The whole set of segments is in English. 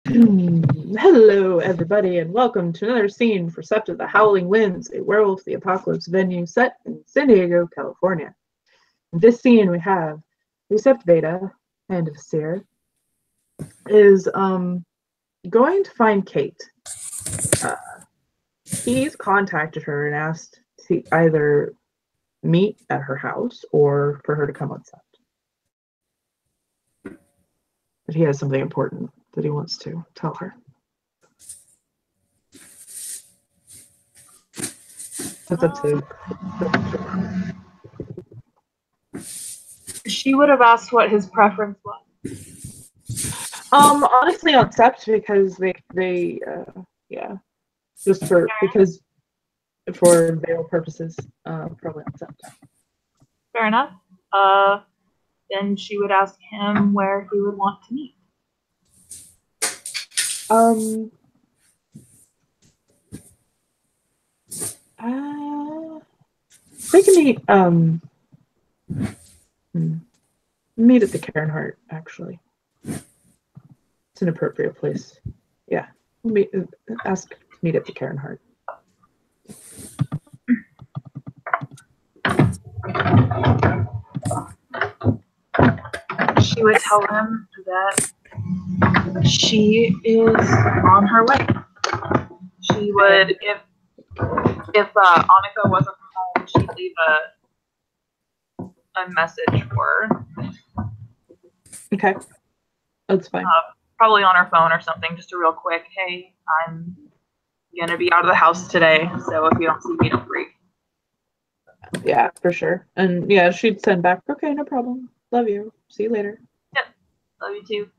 Hello, everybody, and welcome to another scene for Sept the Howling Winds, a Werewolf the Apocalypse venue set in San Diego, California. In this scene, we have the Sept Beta, Hand of Seer, is going to find Kate. He's contacted her and asked to either meet at her house or for her to come on Sept. But he has something important that he wants to tell her. That's up to She would have asked what his preference was. Honestly, on Sept because they just because for veil purposes, probably on Sept. Fair enough. Then she would ask him where he would want to meet. They can meet at the Cairnheart, actually. It's an appropriate place. Yeah. Ask to meet at the Cairnheart. She would tell him that she is on her way. She would, if Annika wasn't home, she'd leave a message for her. Okay. That's fine. Probably on her phone or something, just a real quick, hey, I'm going to be out of the house today, so if you don't see me, don't freak. Yeah, for sure. And yeah, she'd send back, okay, no problem. Love you. See you later. Yep. Love you too.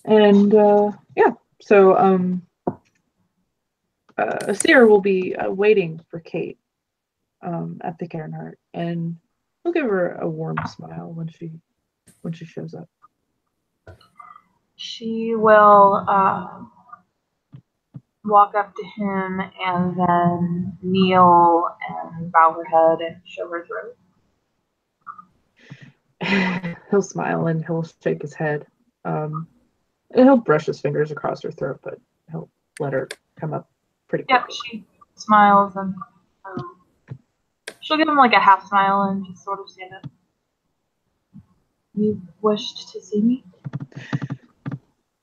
And so Seer will be waiting for Kate at the Cairnheart, and he'll give her a warm smile when she shows up. She will walk up to him and then kneel and bow her head and show her throat. He'll smile and he'll shake his head. And he'll brush his fingers across her throat, but he'll let her come up pretty quickly. Yep, she smiles and she'll give him like a half smile and just sort of stand up. You wished to see me?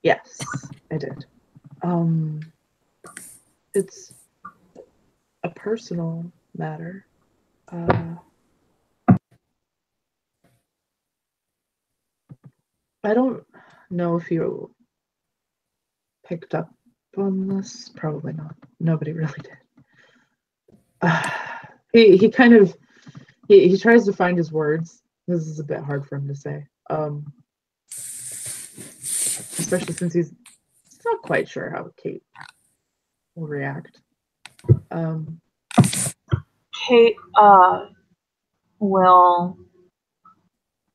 Yes, I did. It's a personal matter. I don't know if you picked up on this. Probably not. Nobody really did. He kind of he tries to find his words. This is a bit hard for him to say, especially since he's not quite sure how Kate will react. Kate will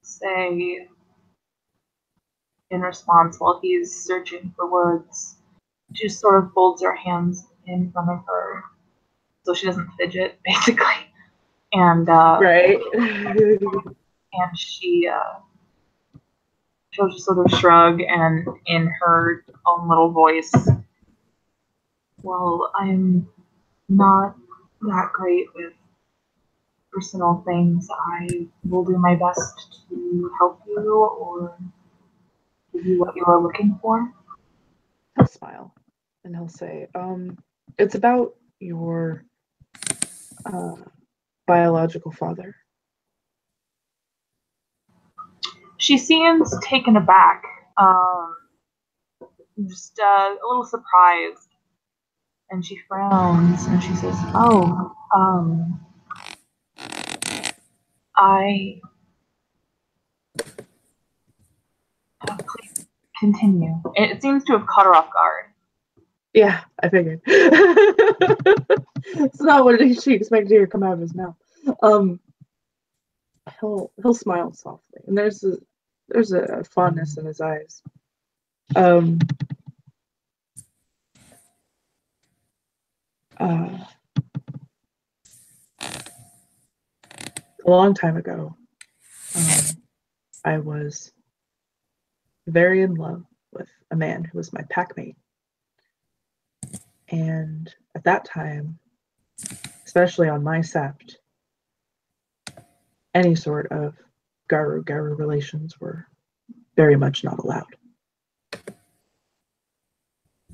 say in response while he's searching for words, she just sort of folds her hands in front of her so she doesn't fidget, basically. And right. And she'll just sort of shrug and in her own little voice, well, I'm not that great with personal things. I will do my best to help you or give you what you are looking for. He'll smile and he'll say, it's about your biological father. She seems taken aback, just a little surprised. And she frowns and she says, oh, please continue. It seems to have caught her off guard. Yeah, I figured. It's not what she expected to hear come out of his mouth. He'll smile softly, and there's a fondness in his eyes. A long time ago, I was very in love with a man who was my packmate. And at that time, especially on my sept, any sort of Garu relations were very much not allowed.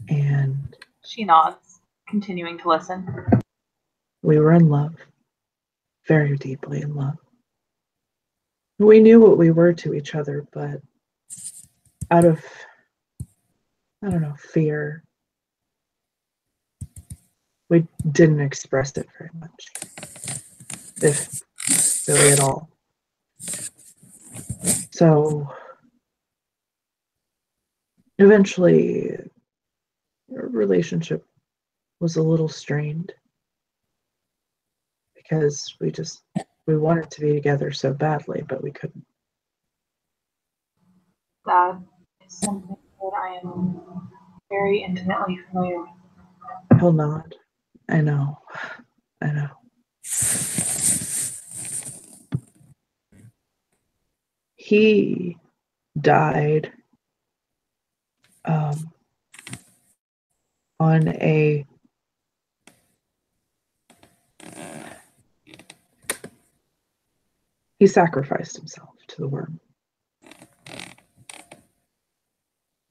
And she nods, continuing to listen. We were in love, very deeply in love. We knew what we were to each other, but out of, I don't know, fear, we didn't express it very much, if really at all. So eventually, our relationship was a little strained because we wanted to be together so badly, but we couldn't. That is something that I am very intimately familiar with. He'll nod. I know. He died on a he sacrificed himself to the worm.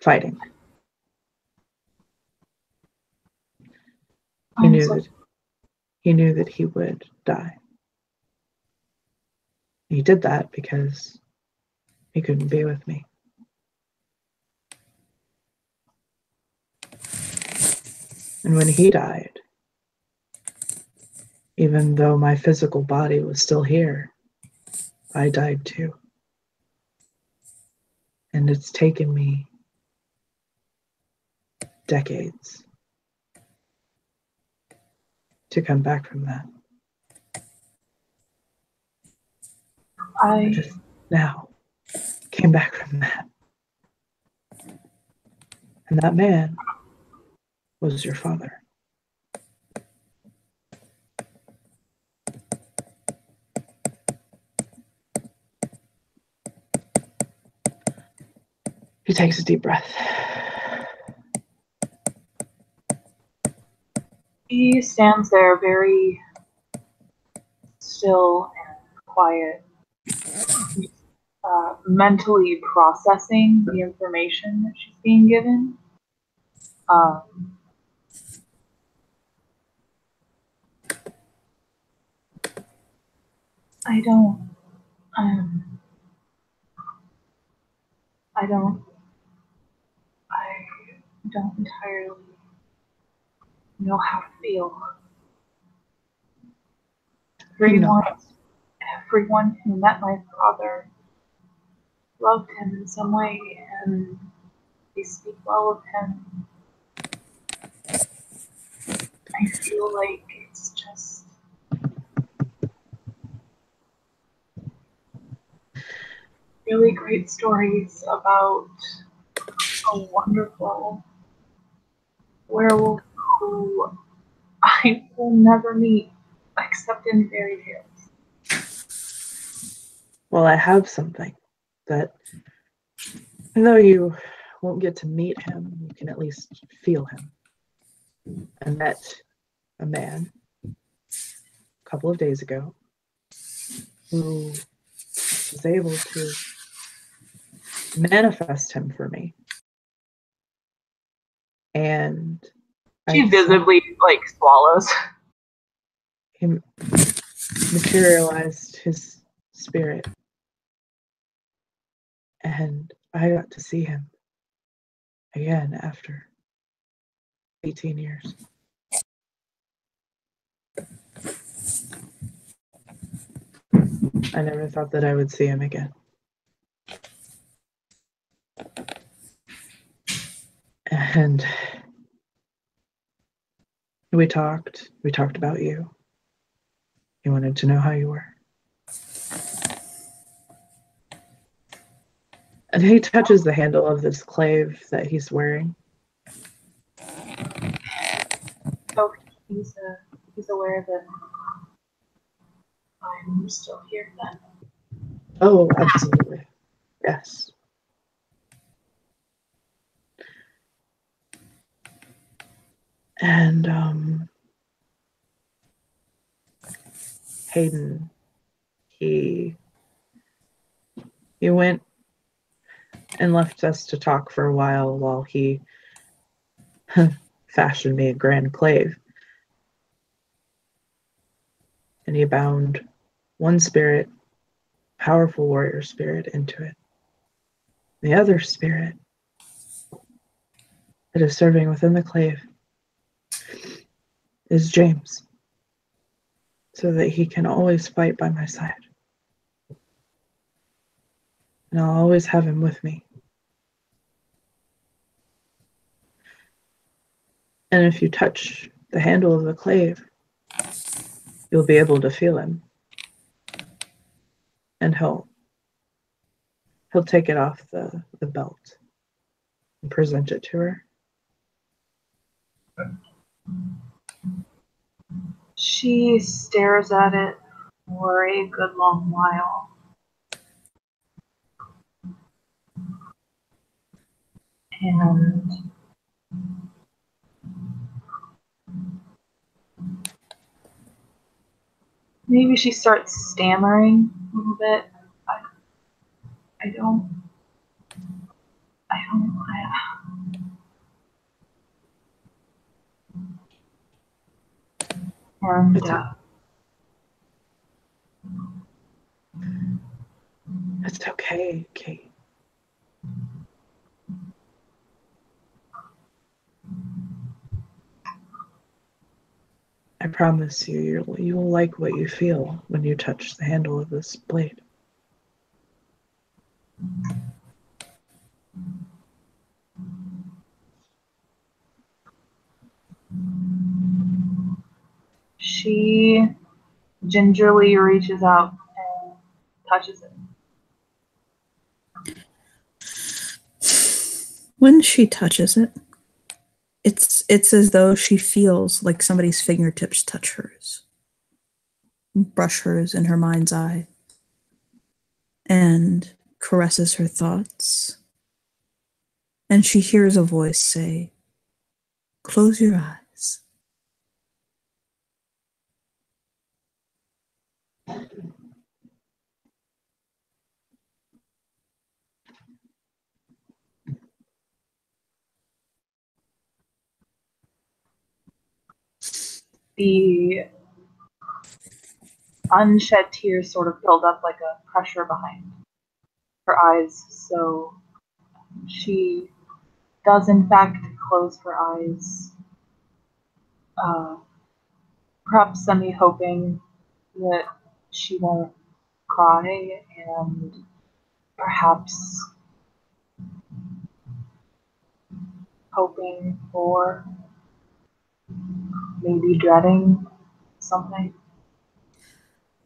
Fighting. He knew that he would die. He did that because he couldn't be with me. And when he died, even though my physical body was still here, I died too. And it's taken me decades to come back from that. I just now came back from that. And that man was your father. He takes a deep breath. He stands there very still and quiet, mentally processing the information that she's being given. I don't entirely know how to feel. Everyone who met my father loved him in some way, and they speak well of him. I feel like it's just really great stories about a wonderful werewolf who I will never meet except in fairy tales. Well, I have something that, even though you won't get to meet him, you can at least feel him. I met a man a couple of days ago who was able to manifest him for me. And she visibly swallows. He materialized his spirit. And I got to see him again after 18 years. I never thought that I would see him again. And we talked about you. He wanted to know how you were. And he touches the handle of this clave that he's wearing. So he's aware that I'm still here then. Oh, absolutely. Yes. And Hayden, he went and left us to talk for a while he fashioned me a grand clave. And he bound one spirit, powerful warrior spirit, into it. The other spirit that is serving within the clave is James, so that he can always fight by my side. And I'll always have him with me. And if you touch the handle of the clave, you'll be able to feel him. And he'll take it off the belt and present it to her. She stares at it for a good long while. And maybe she starts stammering a little bit. I don't. And it's okay, Kate. I promise you, you'll like what you feel when you touch the handle of this blade. she gingerly reaches out and touches it. When she touches it, it's as though she feels like somebody's fingertips touch hers, brush hers in her mind's eye, and caresses her thoughts. And she hears a voice say, "Close your eyes." The unshed tears sort of build up like a pressure behind her eyes, so she does in fact close her eyes, perhaps semi-hoping that she won't cry, and perhaps hoping for, maybe dreading something.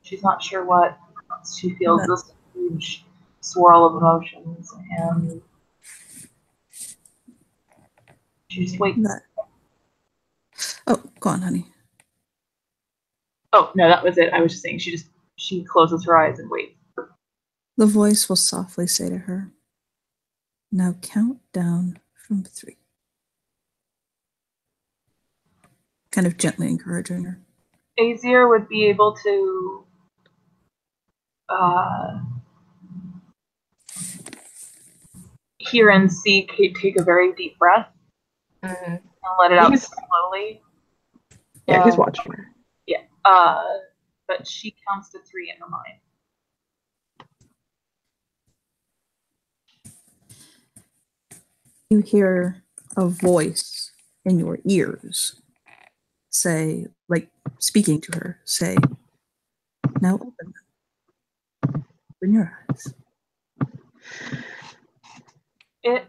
She's not sure what. She feels this huge swirl of emotions, and she just waits. Oh, go on, honey. Oh, no, that was it. I was just saying she closes her eyes and waits. The voice will softly say to her, "Now count down from 3." Kind of gently encouraging her. Azir would be able to hear and see Kate take a very deep breath and let it out slowly. Yeah, he's watching her. Yeah, but she counts to 3 in her mind. You hear a voice in your ears say, like speaking to her, say, "Now open them. Open your eyes." It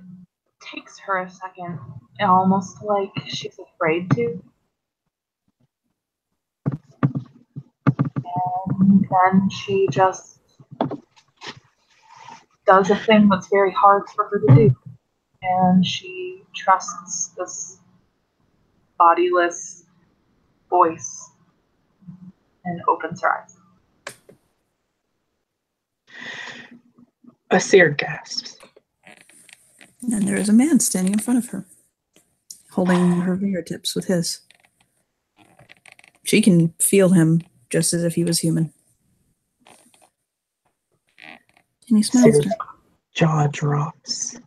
takes her a second, almost like she's afraid to. And then she just does a thing that's very hard for her to do. And she trusts this bodiless voice and opens her eyes. Asir gasps. And there is a man standing in front of her. holding her fingertips with his. She can feel him just as if he was human. And he smells Sarah's her. jaw drops.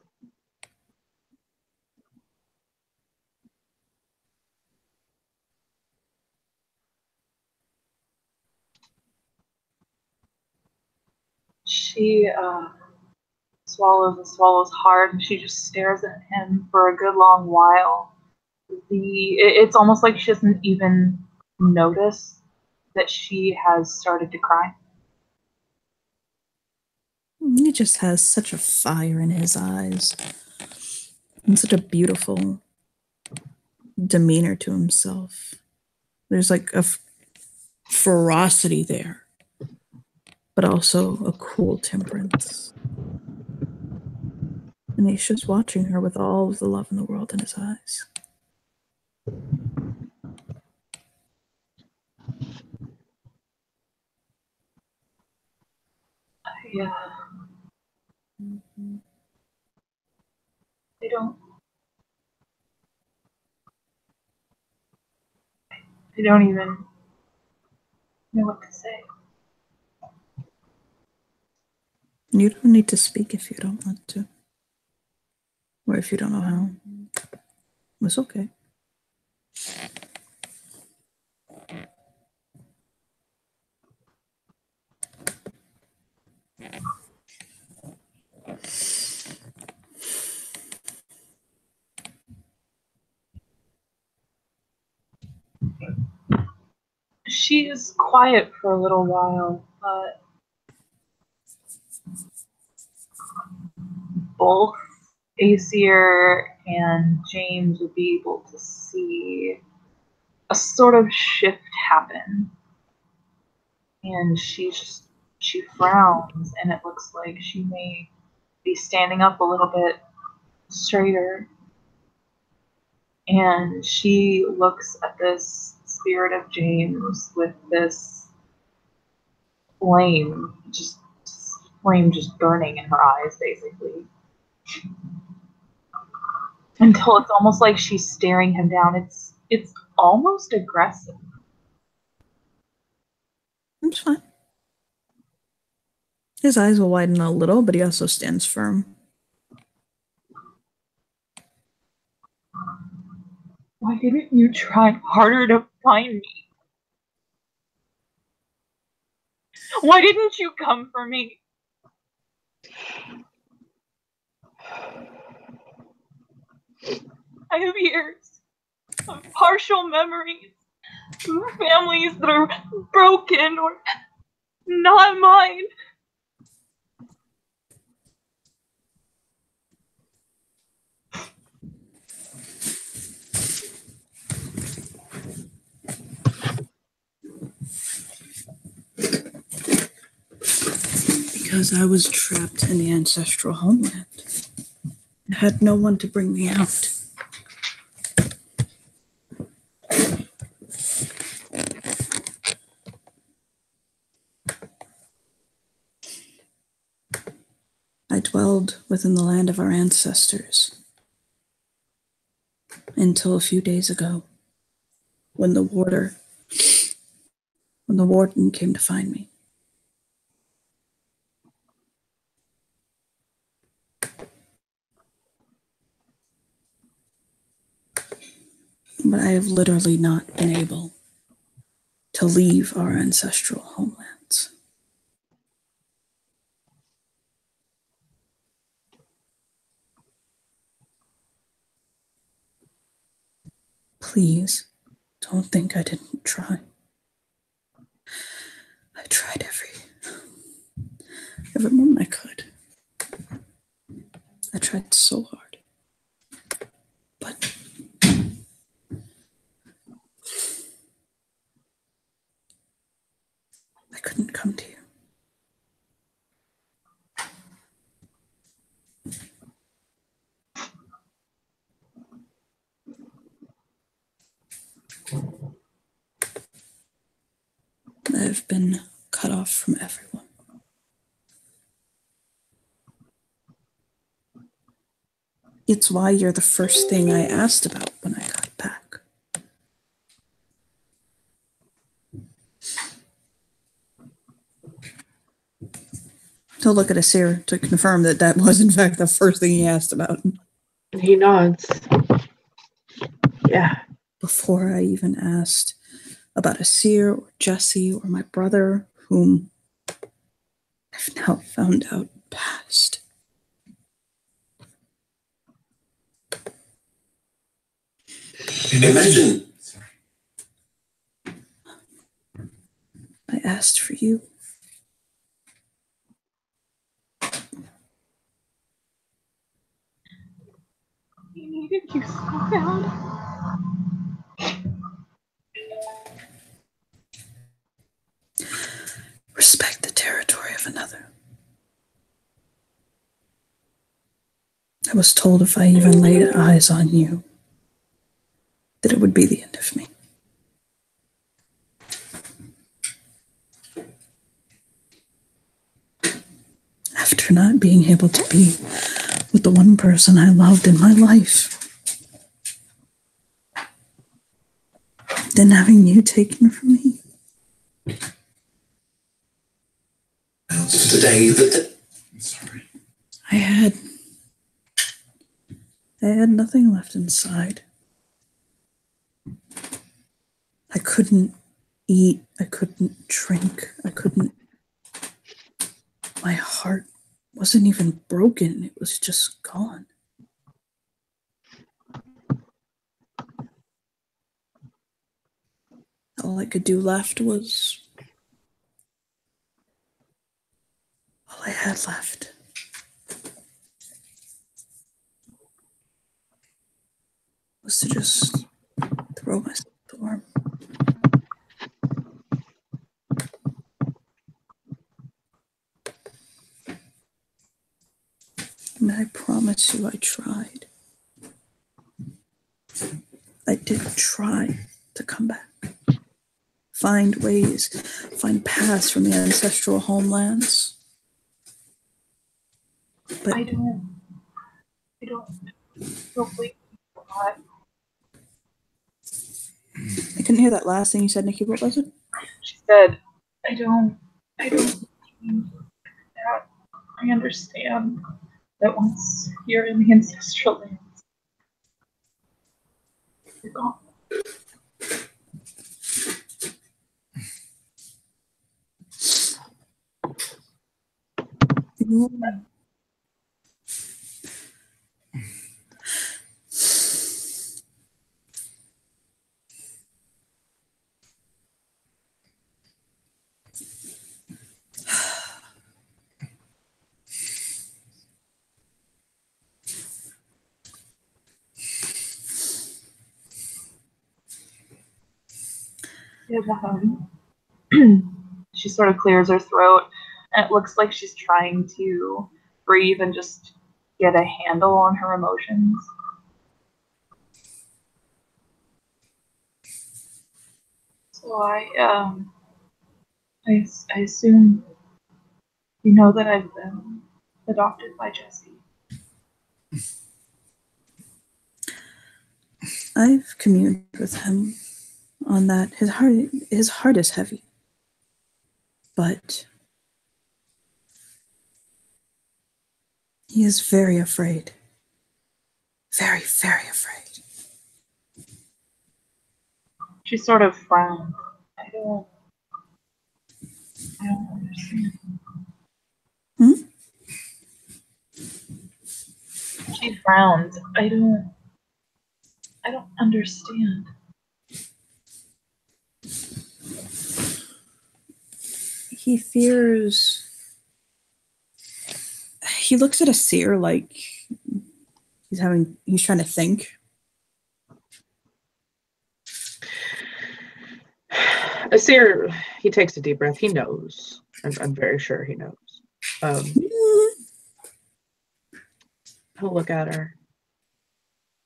She swallows and swallows hard, and she just stares at him for a good long while. It's almost like she doesn't even notice that she has started to cry. He just has such a fire in his eyes and such a beautiful demeanor to himself. There's like a ferocity there, but also a cool temperance. And he's just watching her with all of the love in the world in his eyes. Yeah. I don't even know what to say. You don't need to speak if you don't want to. Or if you don't know how. It's okay. She is quiet for a little while, but both Aesir and James would be able to see a sort of shift happen. And she frowns, and it looks like she may be standing up a little bit straighter. And she looks at this spirit of James with this flame just burning in her eyes, basically. Until it's almost like she's staring him down. It's almost aggressive. It's fine. His eyes will widen a little, but he also stands firm. Why didn't you try harder to find me? Why didn't you come for me? I have years of partial memories, families that are broken or not mine. Because I was trapped in the ancestral homeland. I had no one to bring me out. I dwelled within the land of our ancestors until a few days ago when the warden came to find me. But I have literally not been able to leave our ancestral homelands. Please, don't think I didn't try. I tried every moment I could. I tried so hard. But I couldn't come to you. I've been cut off from everyone. It's why you're the first thing I asked about. when I got back. He'll look at Asir to confirm that that was in fact the first thing he asked about. He nods. Yeah. Before I even asked about Asir or Jesse or my brother, whom I've now found out passed. Imagine. I asked for you. You needed you so bad. Respect the territory of another. I was told if I even laid eyes on you, that it would be the end of me. After not being able to be with the one person I loved in my life, then having you taken from me. Today that I'm sorry. I had nothing left inside. I couldn't eat, I couldn't drink, my heart wasn't even broken, it was just gone. All I could do left was all I had left. Was to just throw myself to the arm. And I promise you I tried. I did try to come back. Find ways, find paths from the ancestral homelands. But I don't believe that. I couldn't hear that last thing you said, Nikki. What was it? She said, I don't believe that. I understand that once you're in the ancestral lands, you're gone. She sort of clears her throat, and it looks like she's trying to breathe and just get a handle on her emotions. So I assume you know that I've been adopted by Jesse. I've communed with him on that. His heart is heavy. But he is very afraid. Very, very afraid. She sort of frowned. I don't understand. She frowns. I don't understand. He fears. He looks at Asir like he's trying to think. Asir, he takes a deep breath. He knows. I'm very sure he knows. He'll look at her.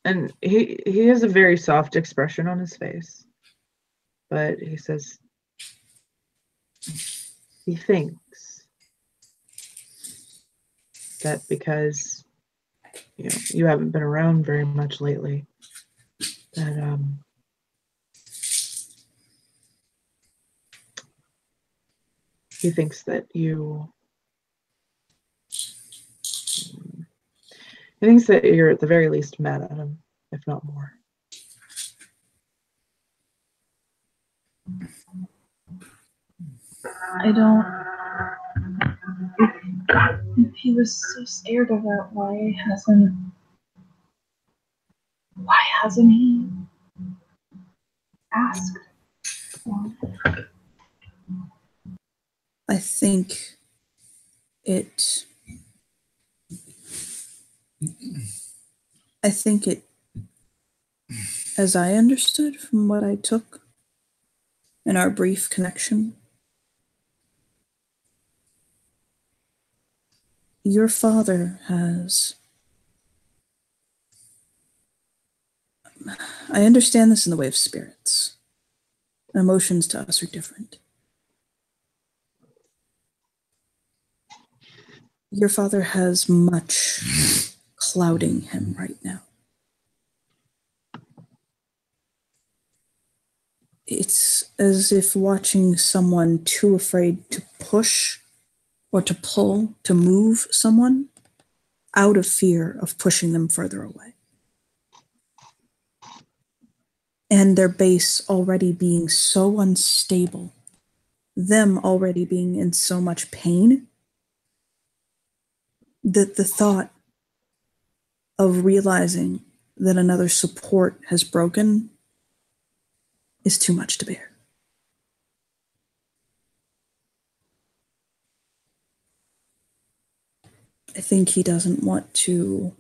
And he has a very soft expression on his face. But he says, he thinks that because you haven't been around very much lately, that he thinks that you're at the very least mad at him, if not more. I don't. If he was so scared of it, why hasn't he asked? I think it. As I understood from what I took in our brief connection, your father has. I understand this in the way of spirits. Emotions to us are different. Your father has much clouding him right now. It's as if watching someone too afraid to push or to pull, to move someone out of fear of pushing them further away. And their base already being so unstable, them already being in so much pain, that the thought of realizing that another support has broken is too much to bear. I think he doesn't want to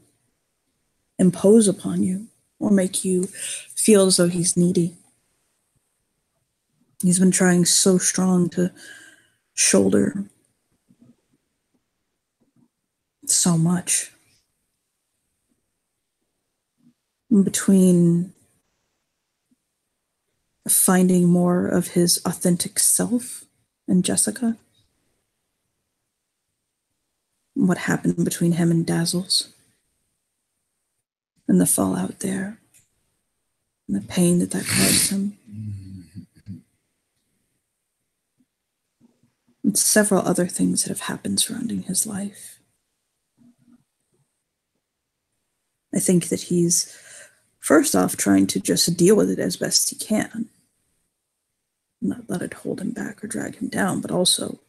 impose upon you or make you feel as though he's needy. He's been trying so strong to shoulder so much. In between finding more of his authentic self in Jessica, what happened between him and Dazzles, and the fallout there, and the pain that caused him. And several other things that have happened surrounding his life. I think that he's, first off, trying to just deal with it as best he can. Not let it hold him back or drag him down, but also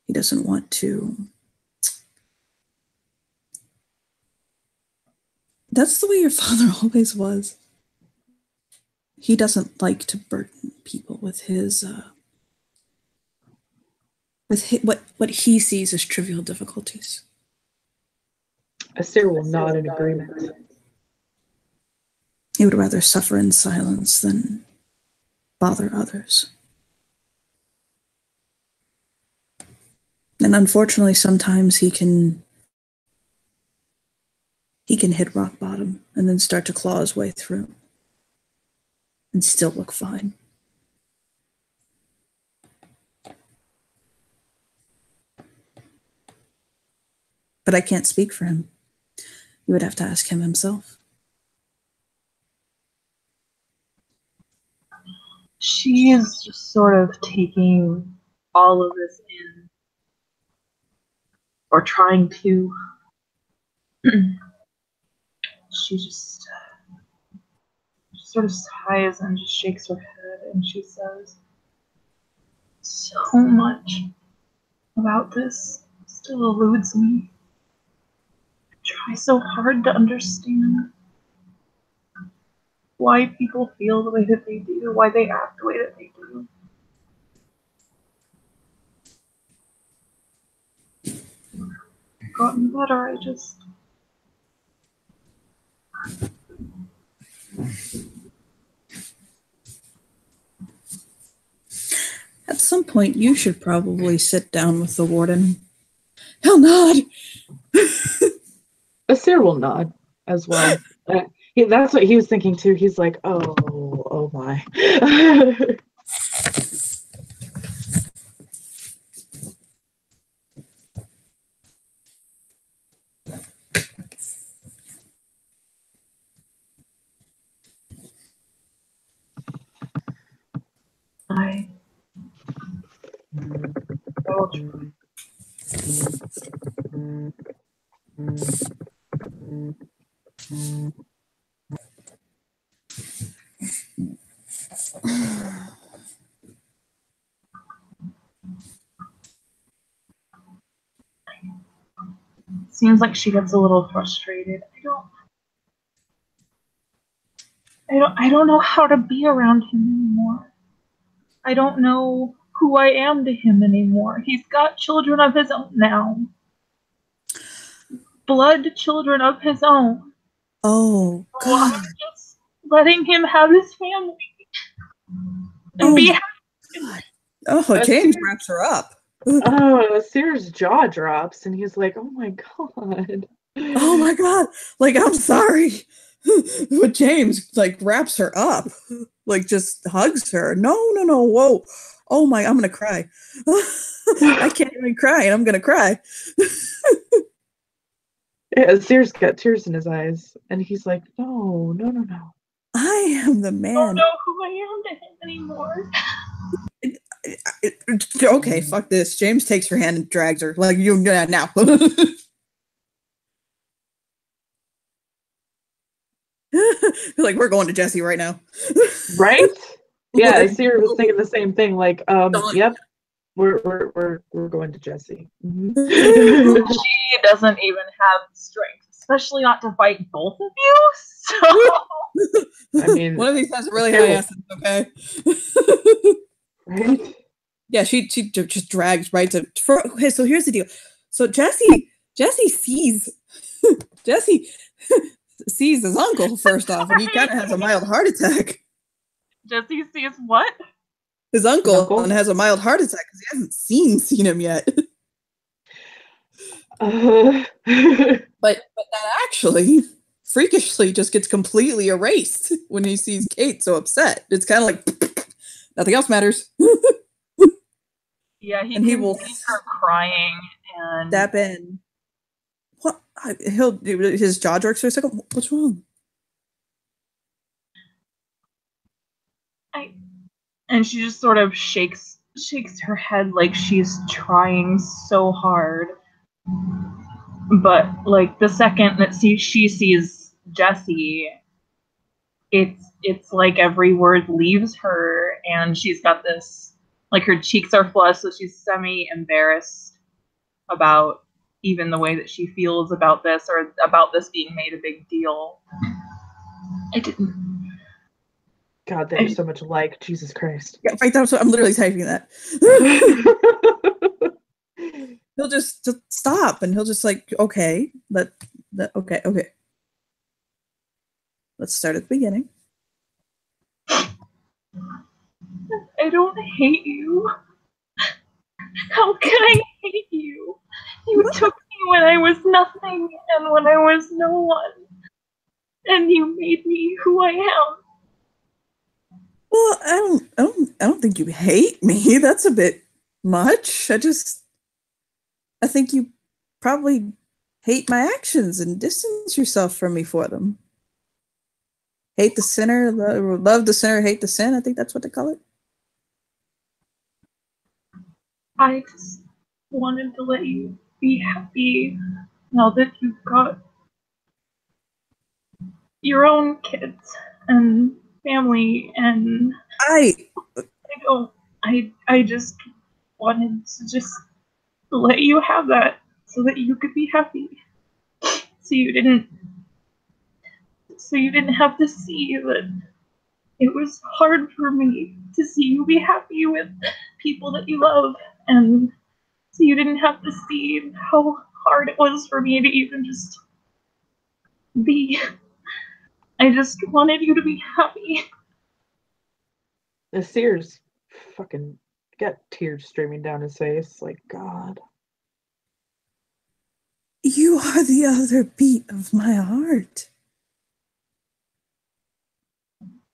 he doesn't want to. That's the way your father always was. He doesn't like to burden people with his, what he sees as trivial difficulties. Asir will nod in agreement. He would rather suffer in silence than bother others. And unfortunately, sometimes he can hit rock bottom and then start to claw his way through and still look fine. But I can't speak for him. You would have to ask him himself. She is just sort of taking all of this in, or trying to. She just sort of sighs and just shakes her head, and she says, "So much about this still eludes me. I try so hard to understand why people feel the way that they do, why they act the way that they do. I've gotten better, I just..." At some point, you should probably sit down with the warden. He'll nod. Asir will nod as well. That's what he was thinking too. He's like, oh my. Seems like she gets a little frustrated. I don't know how to be around him anymore. I don't know who I am to him anymore. He's got children of his own now. Blood children of his own. Oh, So I'm God. just letting him have his family. And Oh, be my God. Oh, James wraps her up. Oh, Sears' jaw drops, and he's like, "Oh my god." Oh my God. Like, I'm sorry. But James, like, wraps her up. Like, just hugs her. No, no, no. Whoa. Oh my, I'm going to cry. I can't even cry, and I'm going to cry. Yeah, Sears got tears in his eyes, and he's like, "No, no, no, no." I am the I don't man. know who I am to him anymore. Okay, fuck this. James takes her hand and drags her. Like, you now. Like, we're going to Jesse right now. Right? Yeah, Like, Sears was thinking the same thing. Like, Done. yep, we're going to Jesse. Mhm. She doesn't even have strength, especially not to fight both of you. So I mean, one of these has a really high essence, okay? right? Yeah, she just drags right to. Okay, so here's the deal. So Jesse sees Jesse sees his uncle first off, and he kind of has a mild heart attack. Jesse sees what? His uncle, Uncle? and has a mild heart attack because he hasn't seen him yet. Uh, But that actually freakishly just gets completely erased when he sees Kate so upset. It's kind of like nothing else matters. Yeah, he And he can will see her crying, and step in. What? He'll do his jaw jerks for a second. What's wrong? and she just sort of shakes her head like she's trying so hard. But like the second that she sees Jesse, it's like every word leaves her, and she's got this, like, her cheeks are flushed, so she's semi-embarrassed about even the way that she feels about this, or about this being made a big deal. God, they're so much alike. Jesus Christ. Yeah, right. That's what I'm literally typing that. He'll just stop, and he'll just like, okay, okay. Let's start at the beginning. I don't hate you. How can I hate you? You took me when I was nothing and when I was no one. And you made me who I am. Well, I don't think you hate me. That's a bit much. I think you probably hate my actions and distance yourself from me for them. Hate the sinner, love the sinner, hate the sin. I think that's what they call it. I just wanted to let you be happy now that you've got your own kids and family, and I just wanted to just let you have that so that you could be happy. So you didn't have to see that it was hard for me to see you be happy with people that you love, and so you didn't have to see how hard it was for me to even just be. I just wanted you to be happy. The Sears fucking got tears streaming down his face. Like, God. You are the other beat of my heart.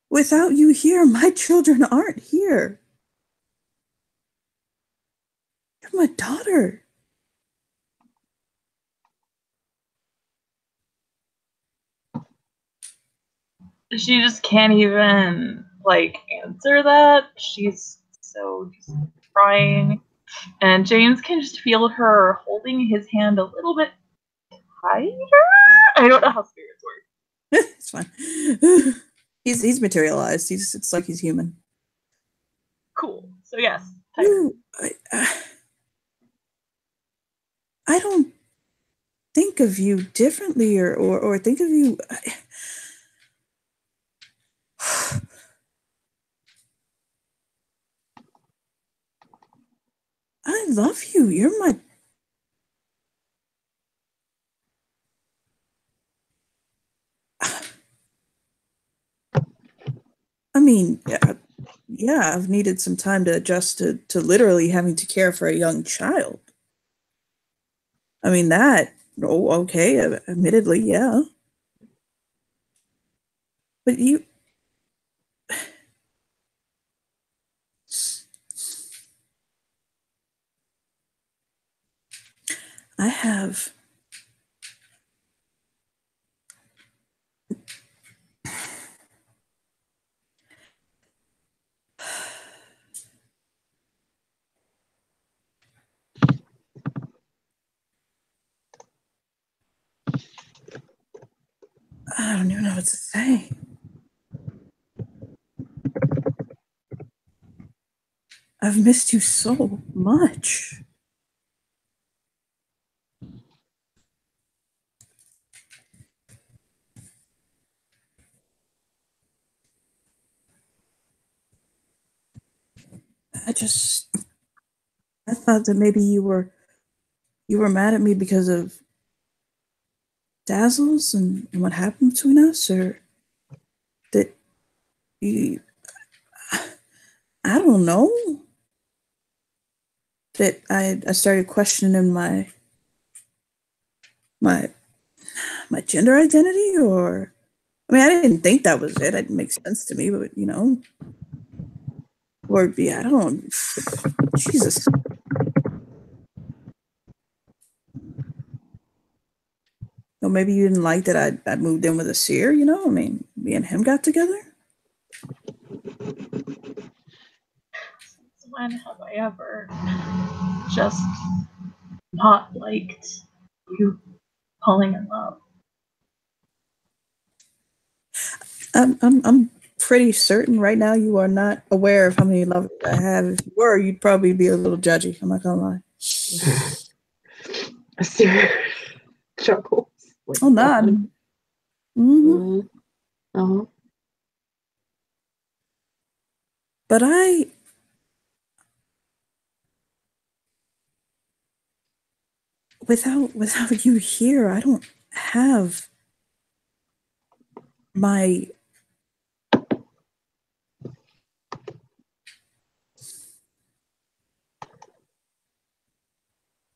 Without you here, my children aren't here. You're my daughter. She just can't even, like, answer that. She's so just crying. And James can just feel her holding his hand a little bit tighter. I don't know how spirits work. It's fine. He's materialized. It's like he's human. Cool. So yes, tighter. Ooh, I don't think of you differently or think of you. I love you. You're my. I mean, yeah, I've needed some time to adjust to literally having to care for a young child. I mean, that, oh, okay, admittedly, yeah. But you, I have. I don't even know what to say. I've missed you so much. I thought that maybe you were mad at me because of Dazzles and what happened between us, or that you, I don't know, that I started questioning my my gender identity, or I mean, I didn't think that was it. It didn't make sense to me, but or yeah, I don't. Jesus. Or maybe you didn't like that I moved in with a seer. I mean, me and him got together. Since when have I ever just not liked you falling in love? I'm pretty certain right now you are not aware of how many lovers I have. If you were, you'd probably be a little judgy. I'm not gonna lie. Sarah chuckles. Like, Oh, nah. Mm-hmm. Uh-huh. But without you here, I don't have my.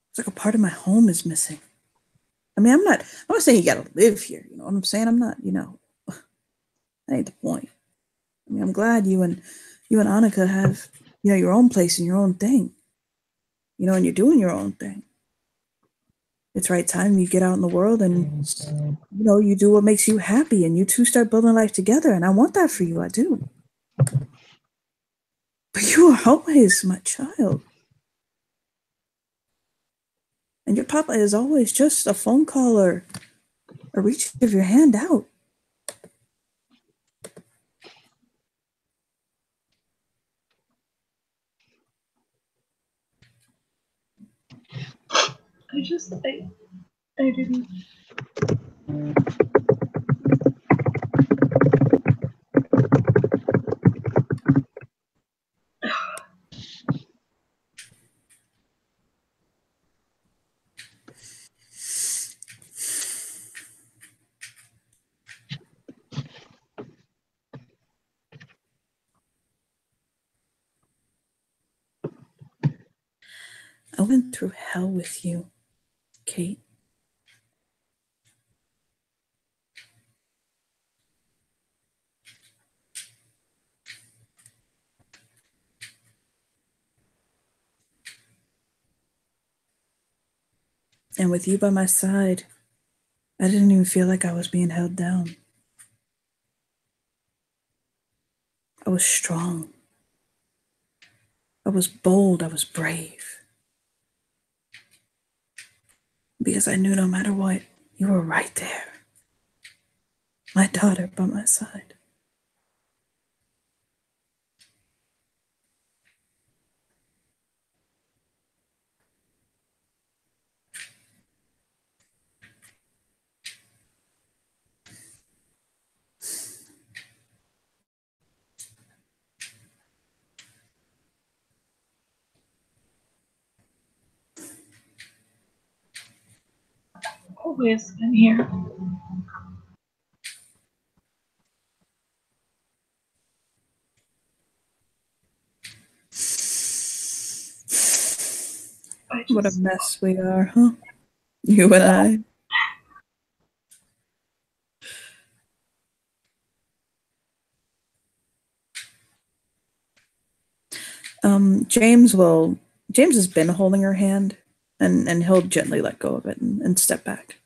It's like a part of my home is missing. I mean, I'm not saying you gotta live here. You know what I'm saying? I'm not. That ain't the point. I mean, I'm glad you and Annika have your own place and your own thing. And you're doing your own thing. It's right time you get out in the world and you do what makes you happy, and you two start building life together. And I want that for you. I do. But you are always my child. And your papa is always just a phone call or a reach of your hand out. I didn't. I went through hell with you, Kate. And with you by my side, I didn't even feel like I was being held down. I was strong. I was bold. I was brave. Because I knew no matter what, you were right there. My daughter by my side. Always been here. What a mess we are, huh? You and I. James has been holding her hand, and he'll gently let go of it and step back.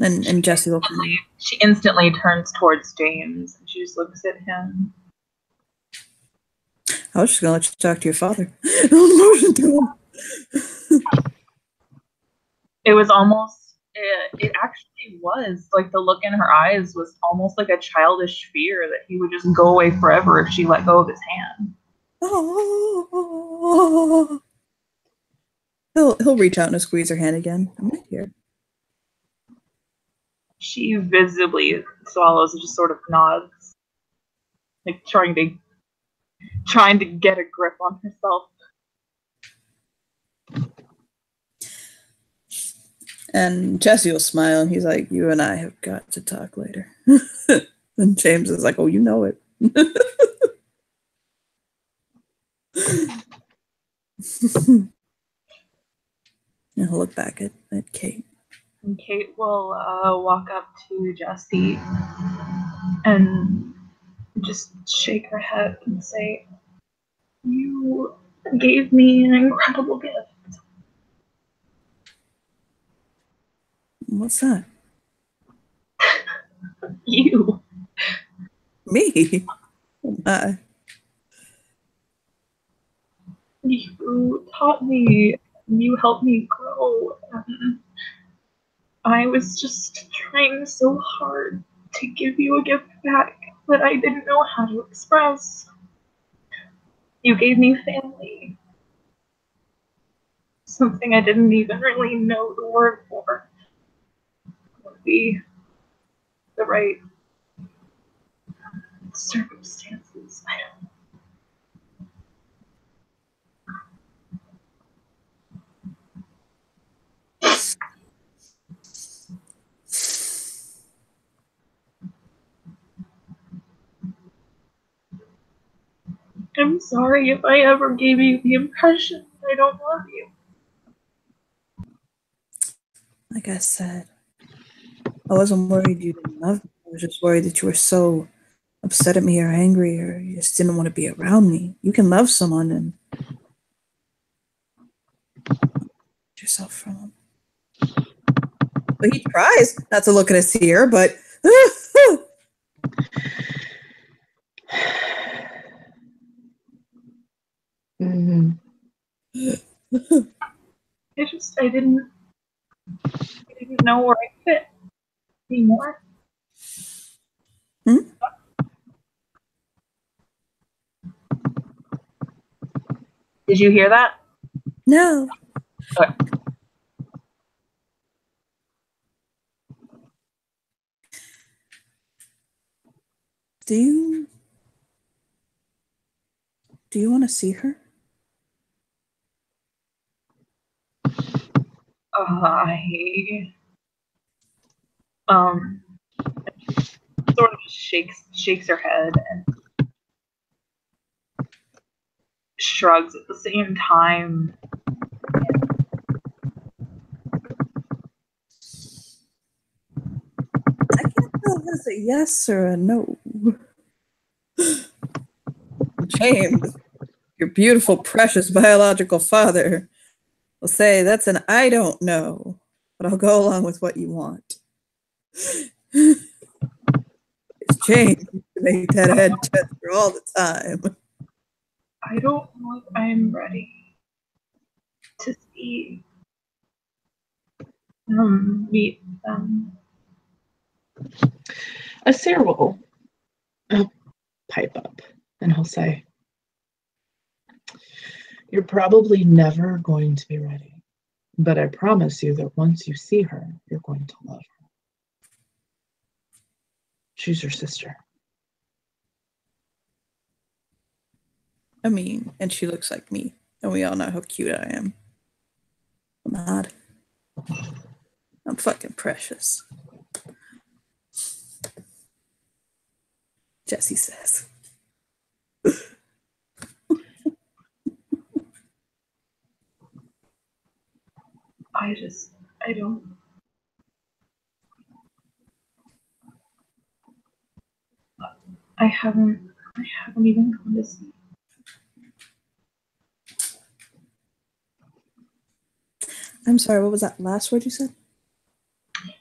And Jessie will come in. She instantly turns towards James and she just looks at him. I was just gonna let you talk to your father. Motion to him. It was almost, it actually was, like the look in her eyes was almost like a childish fear that he would just go away forever if she let go of his hand. Oh. He'll reach out and squeeze her hand again. I'm right here. She visibly swallows and just sort of nods, like trying to get a grip on herself. And Jesse will smile and he's like, "You and I have got to talk later." And James is like, "Oh, you know it." And he'll look back at Kate. And Kate will walk up to Jessie and just shake her head and say, "You gave me an incredible gift." What's that? You. Me? You taught me, you helped me grow, and I was just trying so hard to give you a gift back that I didn't know how to express. You gave me family. Something I didn't even really know the word for. Would be the right circumstances. I'm sorry if I ever gave you the impression I don't love you. Like I said, I wasn't worried you didn't love me. I was just worried that you were so upset at me or angry or you just didn't want to be around me. You can love someone and yourself from them. But he tries not to look at us here, but Mm-hmm. I didn't know where I fit anymore. Did you hear that? no. Okay. Do you want to see her? I sort of shakes her head and shrugs at the same time. I can't tell if that's a yes or a no. James, your beautiful, precious biological father will say that's an I don't know, but I'll go along with what you want. It's James to make that head gesture all the time. I don't know if I'm ready to see we meet them. Asir will pipe up and he'll say, "You're probably never going to be ready, but I promise you that once you see her, you're going to love her. She's your sister." I mean, and she looks like me, and we all know how cute I am. I'm not. I'm fucking precious. Jesse says. I don't. I haven't even gone to see. I'm sorry, what was that last word you said?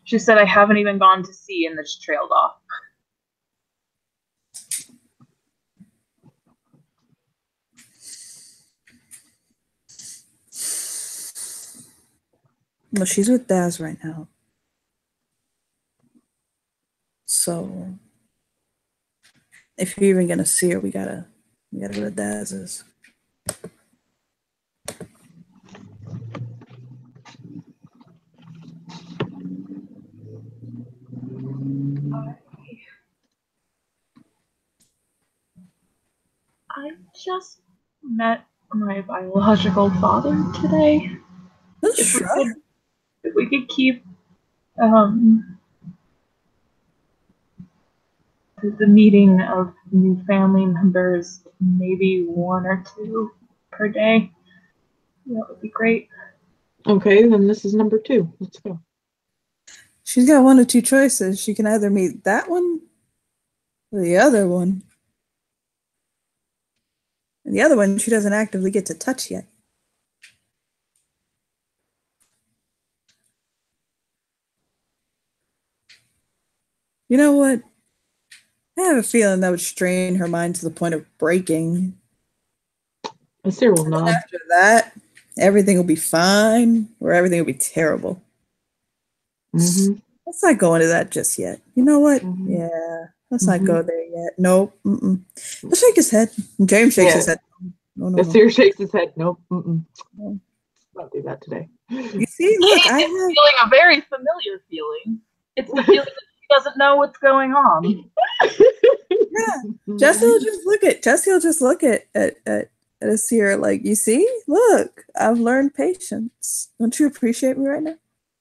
She said, I haven't even gone to see, and then she trailed off. Well, she's with Daz right now. So if you're even gonna see her, we gotta go to Daz's. I just met my biological father today. If we could keep the meeting of new family members, maybe 1 or 2 per day, that would be great. Okay, then this is number 2. Let's go. She's got 1 or 2 choices. She can either meet that one or the other one. And the other one, she doesn't actively get to touch yet. You know what? I have a feeling that would strain her mind to the point of breaking. Asir will nod. After that, everything will be fine, or everything will be terrible. Mm-hmm. Let's not go into that just yet. You know what? Mm-hmm. Yeah, let's not go there yet. Nope. He'll shake his head. James shakes his head. No. Asir shakes his head. Nope. No. Not do that today. You see, look, I have feeling a very familiar feeling. It's the feeling that he doesn't know what's going on. Yeah, Jesse will just look at Asir like, you see, look, I've learned patience. Don't you appreciate me right now?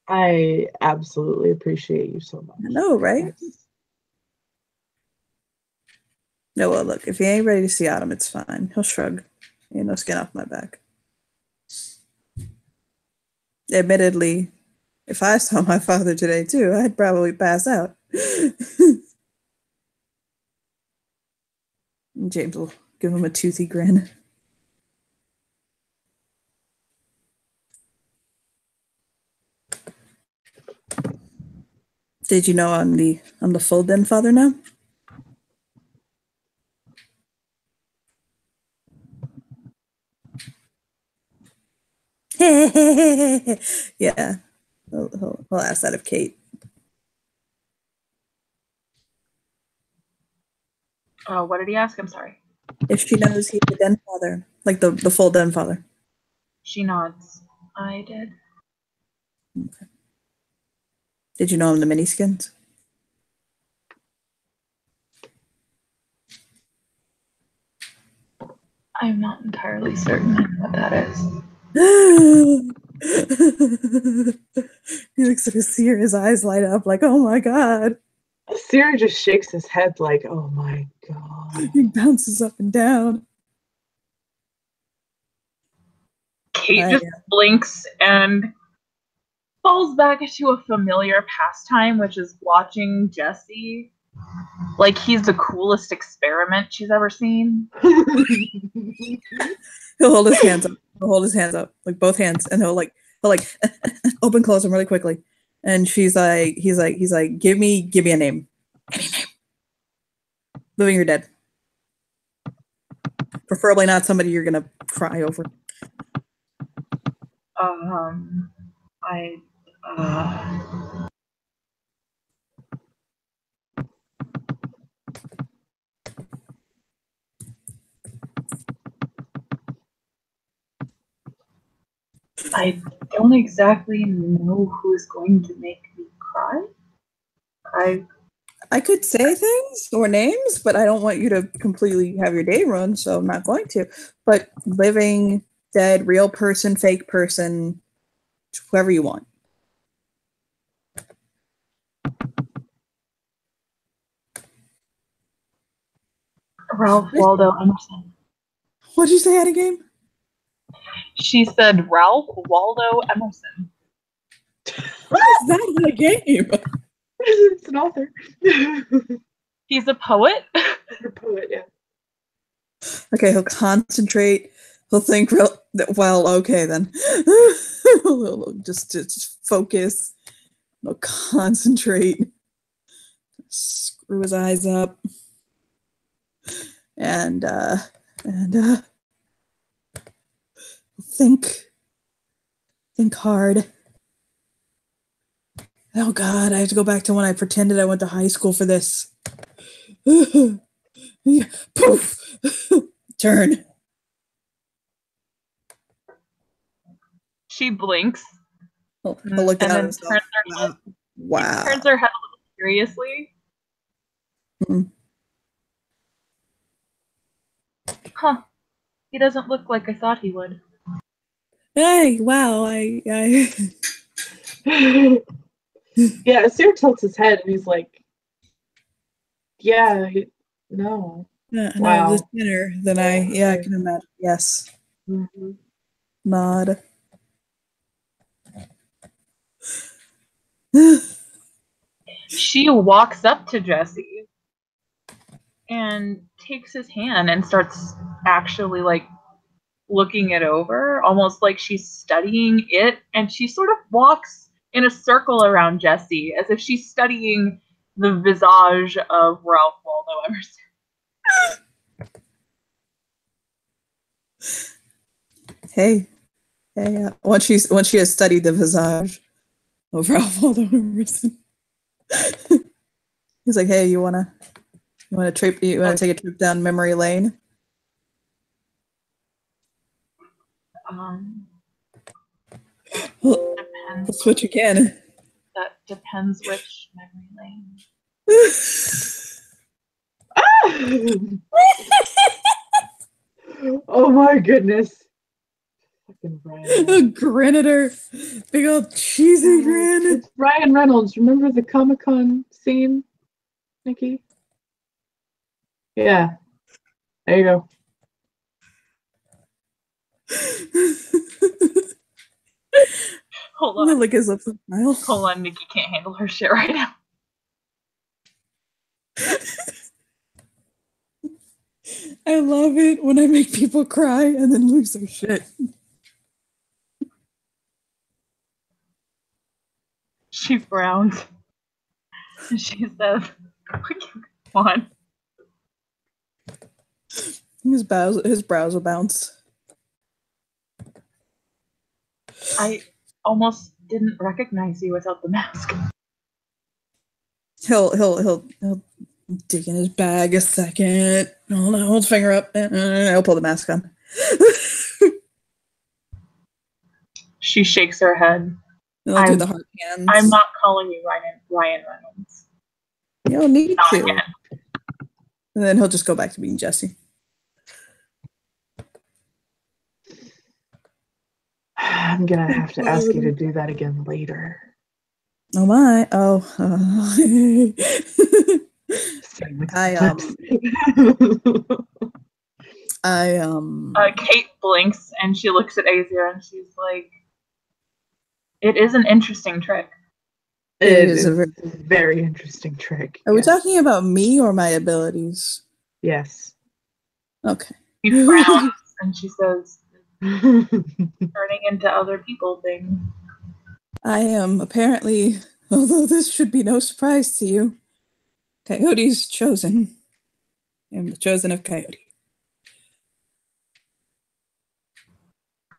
I absolutely appreciate you so much. I know, right? Yes. No, well, look, if he ain't ready to see Autumn, it's fine. He'll shrug. Ain't no skin off my back. Admittedly, if I saw my father today too, I'd probably pass out. James will give him a toothy grin. Did you know I'm the full den father now? Yeah, he'll ask that of Kate. What did he ask? I'm sorry. If she knows he's the den father, like the full den father. She nods. I did. Okay. Did you know him the miniskins? I'm not entirely certain what that is. He looks at Asir, his eyes light up like, oh my god. Asir just shakes his head like, oh my god. He bounces up and down. Kate just blinks and falls back into a familiar pastime, which is watching Jesse like he's the coolest experiment she's ever seen. He'll hold his hands up, like both hands, and he'll open, close them really quickly. And he's like, give me a name. Any name. Living or dead. Preferably not somebody you're gonna cry over. I, I don't exactly know who is going to make me cry. I could say things or names, but I don't want you to completely have your day ruined, so I'm not going to. But living, dead, real person, fake person, whoever you want. Ralph Waldo Emerson. What'd you say at a game? She said Ralph Waldo Emerson. What is that in a game? It's an author. He's a poet. A poet, yeah. Okay, he'll concentrate. He'll think real well. Okay, then. He'll just focus. He'll concentrate. Screw his eyes up. And think hard. Oh God, I have to go back to when I pretended I went to high school for this. Poof! Turn. She blinks. He'll look and down at then himself. turns her head. Wow. Turns her head a little curiously. Mm. Huh. He doesn't look like I thought he would. Hey, wow, I Yeah, Asir tilts his head and he's like, yeah, no. no, Wow. this dinner than I can imagine. Yes. Mm-hmm. Nod. She walks up to Jesse and takes his hand and starts actually like looking it over, almost like she's studying it, and she sort of walks in a circle around Jesse as if she's studying the visage of Ralph Waldo Emerson. Hey, once she has studied the visage of Ralph Waldo Emerson, he's like, "Hey, you wanna take a trip down memory lane?" That depends. Let's switch again. That depends which memory lane. Oh my goodness. Fucking Ryan. Grin at her. Big old cheesy grin. It's Ryan Reynolds. Remember the Comic-Con scene, Nikki? Yeah. There you go. Hold on. Lick his lips and smile. Hold on, Nikki can't handle her shit right now. I love it when I make people cry and then lose their shit. She frowns. And she says, "Come on." His brows will bounce. I almost didn't recognize you without the mask. He'll dig in his bag a second. Hold on, hold his finger up. I'll pull the mask on. She shakes her head. And I'll do the heart hands. I'm not calling you Ryan Reynolds. You don't need Not to. again. And then he'll just go back to being Jesse. I'm gonna have to ask you to do that again later. Oh my! Oh, Kate blinks and she looks at Azir and she's like, "It is an interesting trick." It is a very interesting trick. Are we talking about me or my abilities? Yes. Okay. She frowns and she says, "Turning into other people thing." I am apparently, although this should be no surprise to you, Coyote's chosen. I am the chosen of Coyote.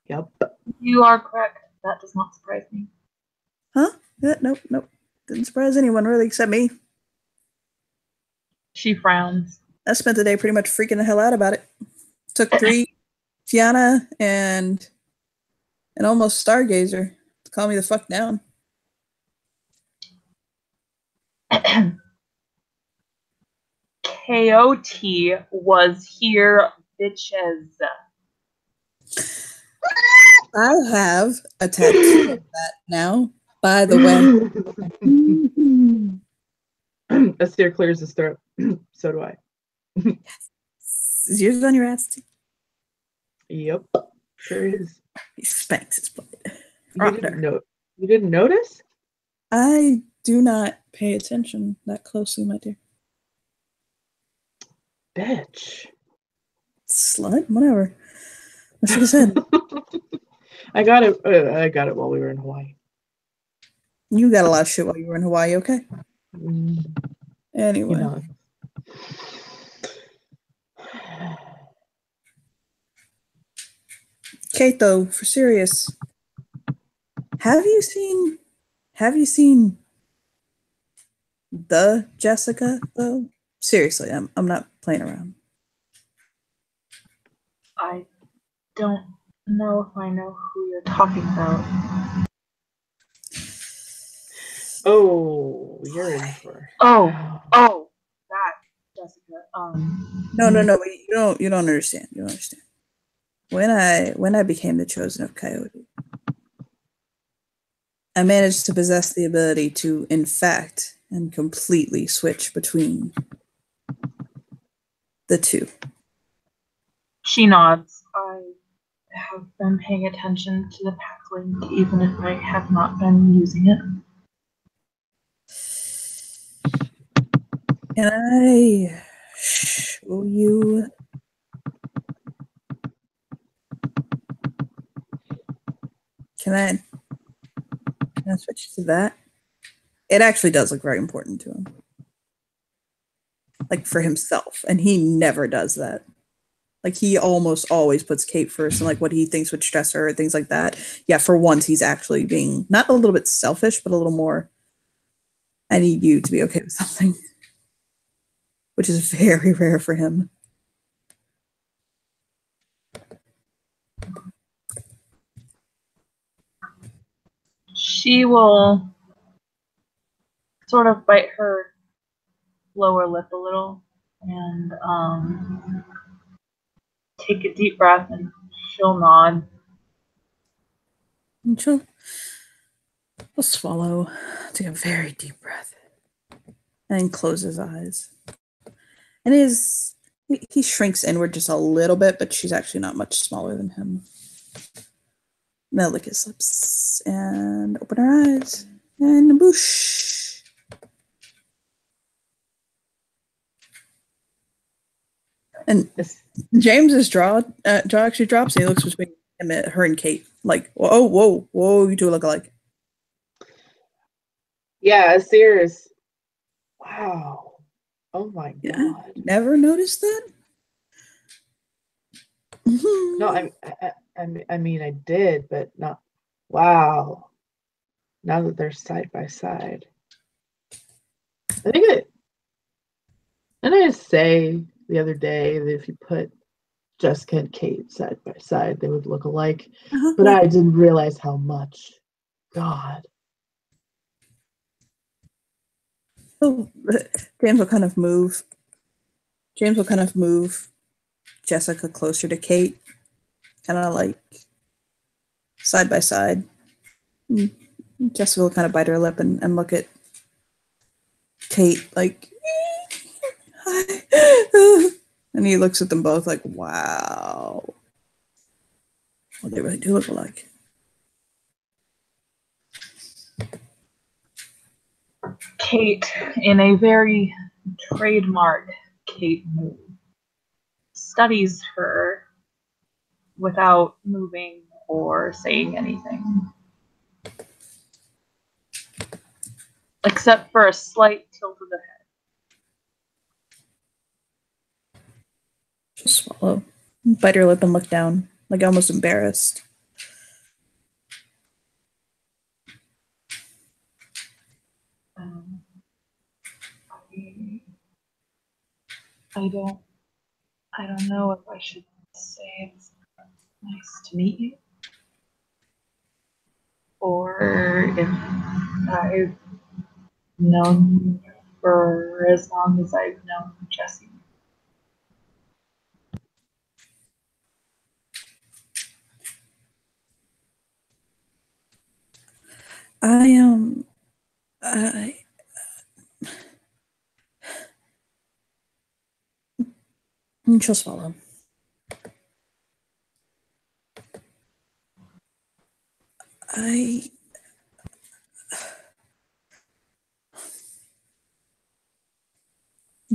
Yep. You are correct. That does not surprise me. Huh? Yeah, nope. Didn't surprise anyone really except me. She frowns. I spent the day pretty much freaking the hell out about it. Took 3 Tiana and an almost Stargazer to calm me the fuck down. KOT was here, bitches. I have a tattoo of that now, by the way. Asir clears his throat. So do I. Is yours on your ass too? Yep. Sure is. He spanks his butt. You didn't notice? I do not pay attention that closely, my dear. Bitch. Slut? Whatever. That's what I said. I got it while we were in Hawaii. You got a lot of shit while you were in Hawaii, okay? Mm, Anyway. you know. Kate, though, for serious, have you seen the Jessica, though? Seriously, I'm not playing around. I don't know if I know who you're talking about. Oh, you're in for. Oh, that Jessica. No, you don't understand. You don't understand. When I became the chosen of Coyote, I managed to possess the ability to, in fact, and completely switch between the two. She nods. I have been paying attention to the pack link, even if I have not been using it. Can I show you? Can I switch to that? It actually does look very important to him. Like for himself. And he never does that. Like he almost always puts Kate first and like what he thinks would stress her or things like that. Yeah, for once he's actually being not a little bit selfish, but a little more, I need you to be okay with something. Which is very rare for him. She will sort of bite her lower lip a little and take a deep breath, and she'll nod. And she'll swallow, take a very deep breath, and close his eyes. And he shrinks inward just a little bit, but she's actually not much smaller than him. And they'll lick his lips and open her eyes and boosh. And James's jaw actually drops, and he looks between him and her and Kate, like, whoa, you two look alike. Yeah, serious. Wow. Oh my God. Never noticed that? No, I mean I did, but not. Wow. Now that they're side by side, I think didn't I say the other day that if you put Jessica and Kate side by side, they would look alike, but I didn't realize how much. God. So James will kind of move Jessica closer to Kate, kind of like side by side. Jessica will kind of bite her lip and look at Kate like, hi. And he looks at them both like, wow. Well, they really do look alike. Kate, in a very trademark Kate move, studies her without moving or saying anything. Except for a slight tilt of the head. She'll swallow, bite her lip and look down, like almost embarrassed. I don't know if I should say it's nice to meet you, or if I've known you for as long as I've known Jesse. I she'll swallow. And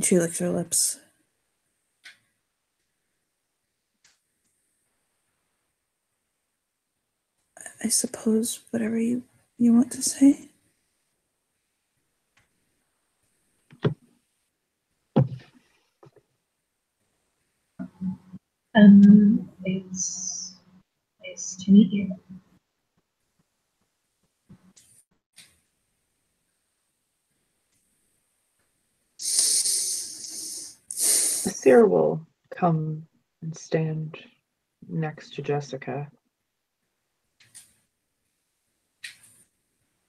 she licks her lips. I suppose whatever you want to say. It's nice to meet you. Seer will come and stand next to Jessica.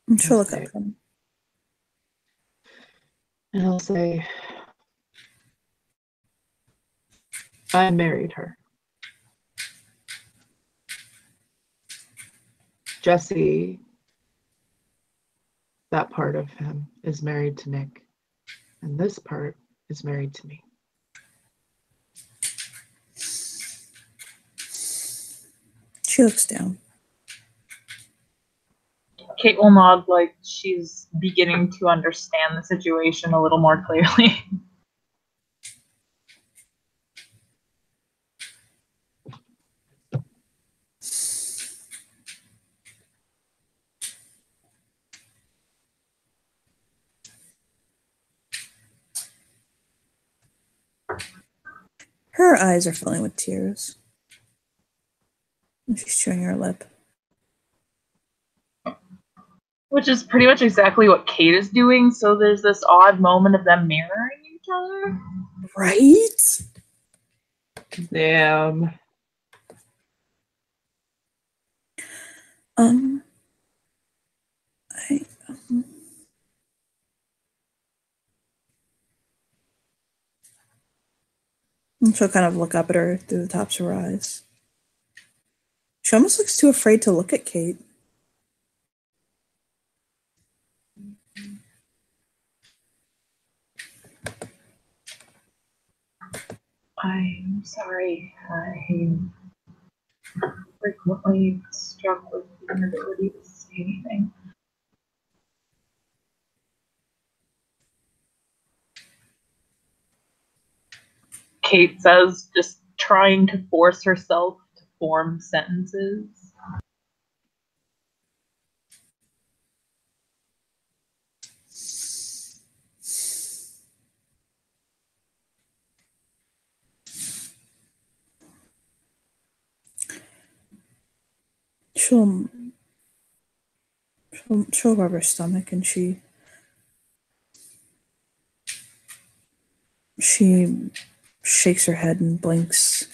And she'll look Okay. up at him. And he'll say, I married her. Jesse, that part of him, is married to Nick. And this part is married to me. She looks down. Kate will nod like she's beginning to understand the situation a little more clearly. Her eyes are filling with tears. And she's chewing her lip. Which is pretty much exactly what Kate is doing, so there's this odd moment of them mirroring each other. Right? Damn. And she'll kind of look up at her through the tops of her eyes. She almost looks too afraid to look at Kate. I'm sorry. I'm frequently struck with the inability to say anything. Kate says, just trying to force herself to form sentences. She'll rub her stomach and she shakes her head and blinks.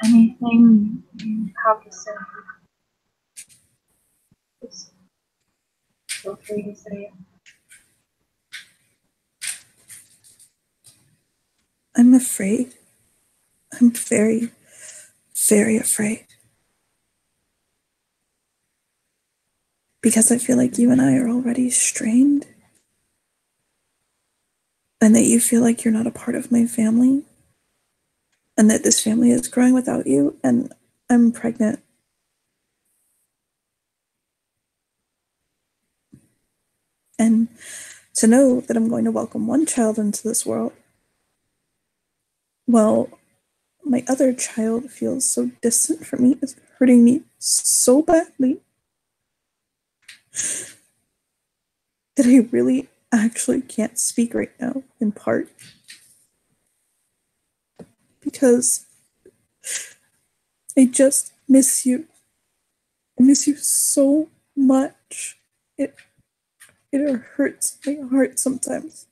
Anything you have to say, just feel free to say it. I'm afraid. I'm very, very afraid. Because I feel like you and I are already strained. And that you feel like you're not a part of my family. And that this family is growing without you. And I'm pregnant. And to know that I'm going to welcome one child into this world, well, my other child feels so distant from me, is hurting me so badly that I really actually can't speak right now, in part because I just miss you. I miss you so much. It hurts my heart sometimes.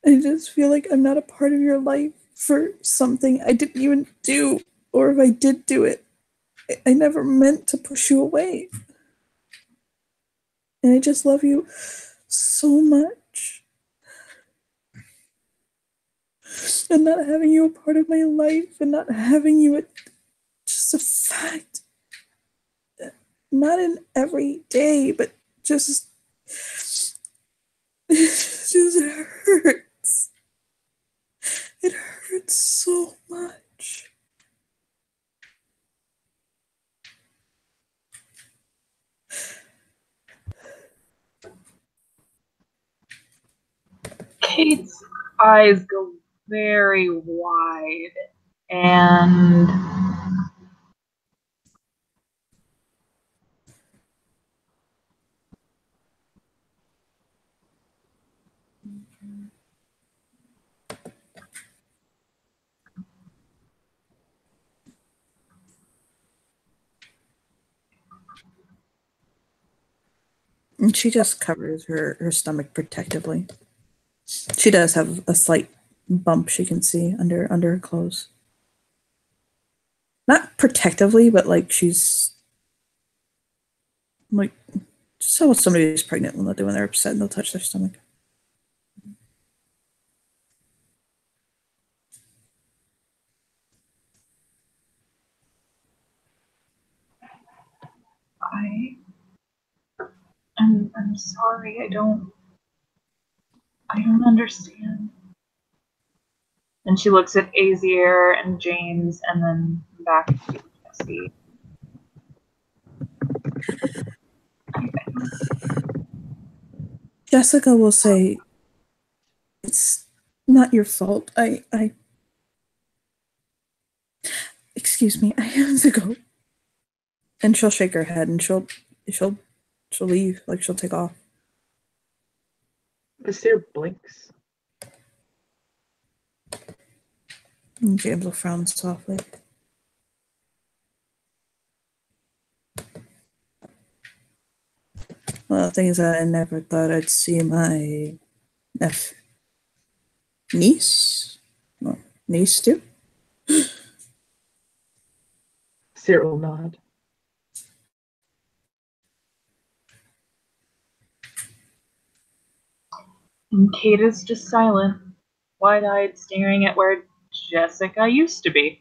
I just feel like I'm not a part of your life for something I didn't even do, or if I did do it, I never meant to push you away. And I just love you so much. And not having you a part of my life and not having you just a fact. Not in every day, but just it hurts. It hurts so much. Kate's eyes go very wide, and And she just covers her stomach protectively. She does have a slight bump she can see under her clothes. Not protectively, but like she's like just how somebody is pregnant when they're upset and they'll touch their stomach. I'm sorry. I don't understand. And she looks at Azier and James and then back to Jesse. Jessica will say, "It's not your fault. I excuse me, I have to go." And she'll shake her head and she'll leave, like she'll take off. Basir blinks. And James will frown softly. Well, the thing is that I never thought I'd see my niece? Well, niece too? Cyril nod. And Kate is just silent, wide-eyed, staring at where Jessica used to be.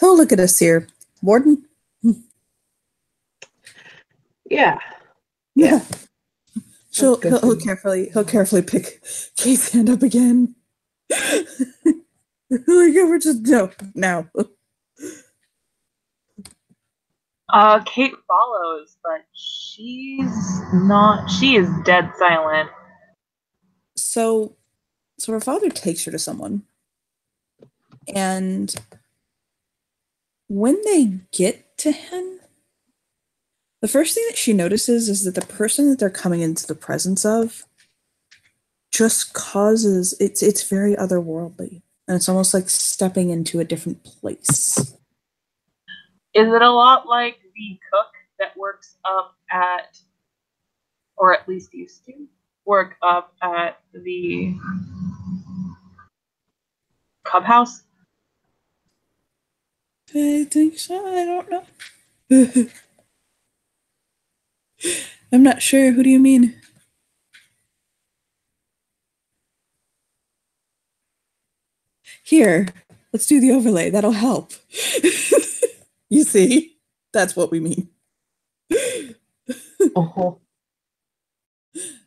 He'll look at us here. Warden? Yeah. He'll carefully pick Kate's hand up again. Like, we're just no now. Kate follows, but she is dead silent. So her father takes her to someone. And when they get to him, the first thing that she notices is that the person that they're coming into the presence of just causes, it's very otherworldly. And it's almost like stepping into a different place. Is it a lot like the cook that works up at, or at least used to work up at the Cub House? I think so. I don't know. I'm not sure. Who do you mean? Here, let's do the overlay. That'll help. You see? That's what we mean. Oh.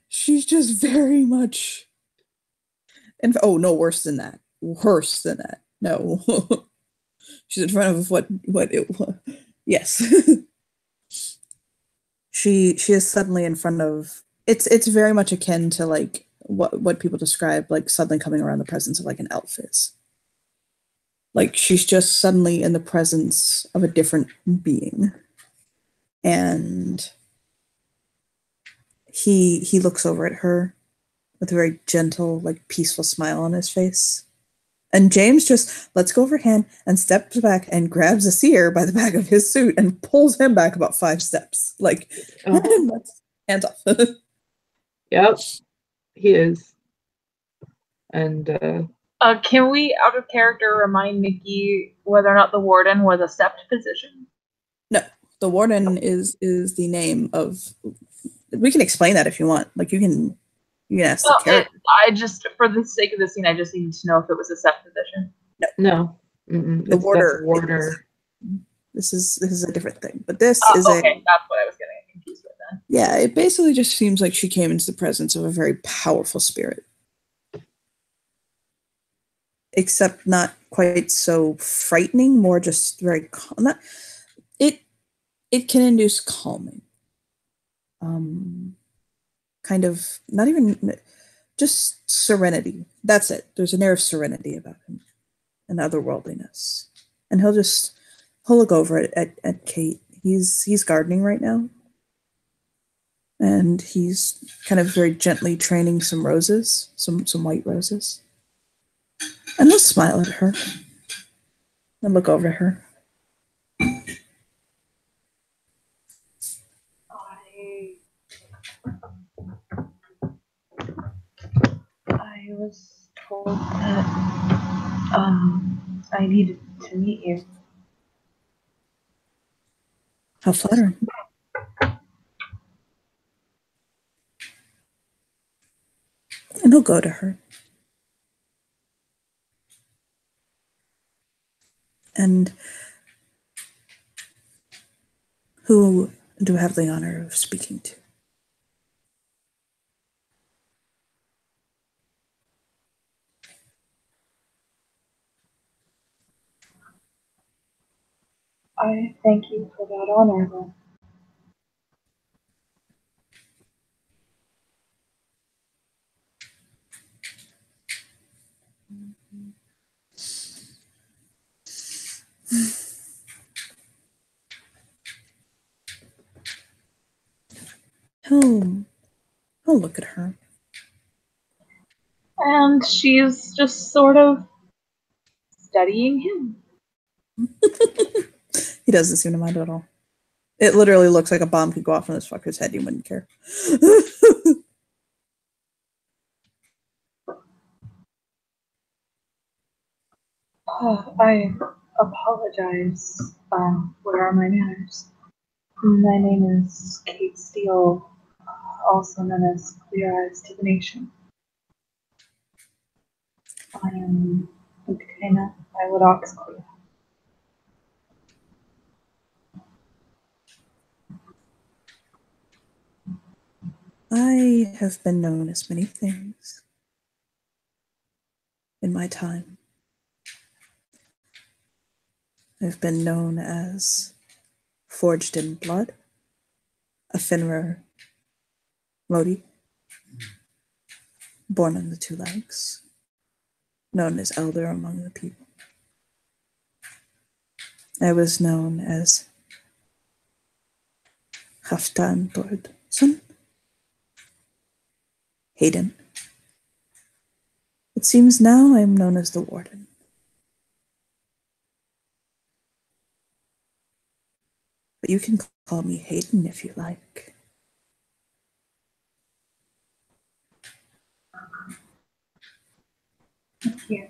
She's just very much. And oh no, worse than that. Worse than that. No. She's in front of what it was. Yes. She is suddenly in front of It's very much akin to like what people describe like suddenly coming around the presence of like an elf is. Like she's just suddenly in the presence of a different being. And he looks over at her with a very gentle, like peaceful smile on his face. And James just lets go of her hand and steps back and grabs a seer by the back of his suit and pulls him back about 5 steps. Like, hands off. Yep, he is. And can we, out of character, remind Nikki whether or not the warden was a sept position? No, the warden is the name of. We can explain that if you want. Like you can ask the character. I just, for the sake of the scene, I just needed to know if it was a sept position. No. The warder. Warder. This is a different thing, but this is okay. That's what I was getting confused with then. Yeah, it basically just seems like she came into the presence of a very powerful spirit. Except not quite so frightening, more just very calm. It can induce calming. Kind of not even just serenity. That's it. There's an air of serenity about him and otherworldliness. And he'll look over at Kate. He's gardening right now. And he's kind of very gently training some roses, some white roses. And he'll smile at her and look over at her. I was told that I needed to meet you. How flattering. And he'll go to her. And who do I have the honor of speaking to? I thank you for that honor, then. He'll look at her. And she's just sort of studying him. He doesn't seem to mind at all. It literally looks like a bomb could go off on this fucker's head. You wouldn't care. I apologize. Where are my manners? My name is Kate Steele, also known as Clear Eyes Divination. I am Ukena Violet Oxclear. I have been known as many things in my time. I've been known as Forged in Blood, a Finra Lodi, born on the 2 legs, known as Elder among the people. I was known as Haftan Bordson, Hayden. It seems now I am known as the Warden. But you can call me Hayden if you like. Thank you.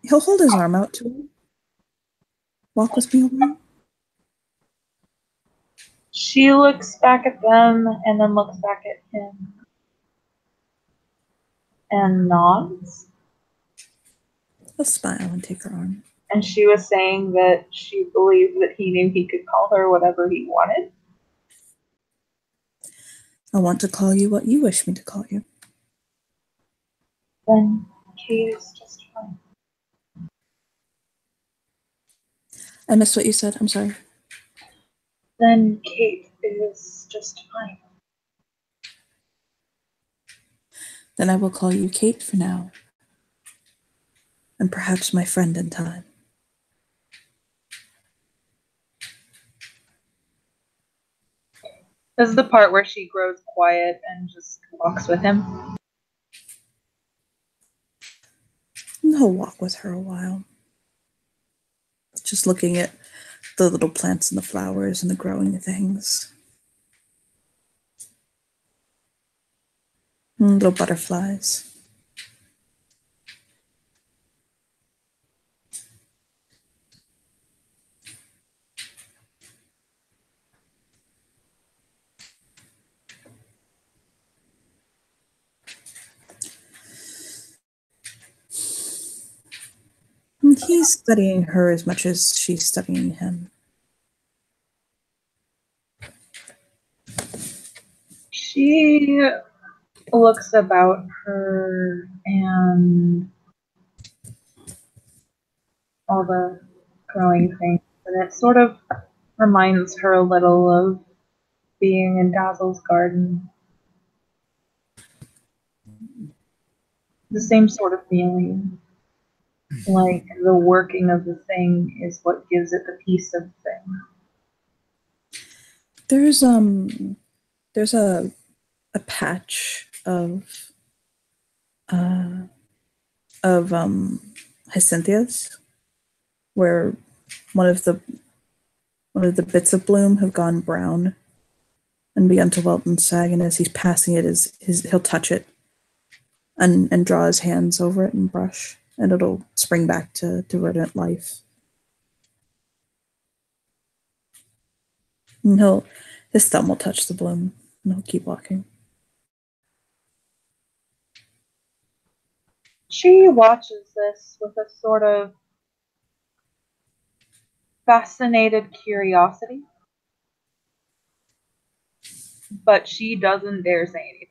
He'll hold his arm out to her. Walk with me a little. She looks back at them and then looks back at him and nods. He'll smile and take her arm. And she was saying that she believed that he knew he could call her whatever he wanted. I want to call you what you wish me to call you. Then Kate is just fine. I missed what you said. I'm sorry. Then Kate is just fine. Then I will call you Kate for now. And perhaps my friend in time. This is the part where she grows quiet and just walks with him. And he'll walk with her a while. Just looking at the little plants and the flowers and the growing things. And little butterflies. And he's studying her as much as she's studying him. She looks about her and all the growing things, and it sort of reminds her a little of being in Dazzle's garden. The same sort of feeling. Like the working of the thing is what gives it the peace of the thing. There's a patch of hyacinthus where one of the bits of bloom have gone brown and begun to wilt and sag, and as he's passing it, he'll touch it and draw his hands over it and brush, and it'll spring back to verdant life. And his thumb will touch the bloom, and he'll keep walking. She watches this with a sort of fascinated curiosity, but she doesn't dare say anything.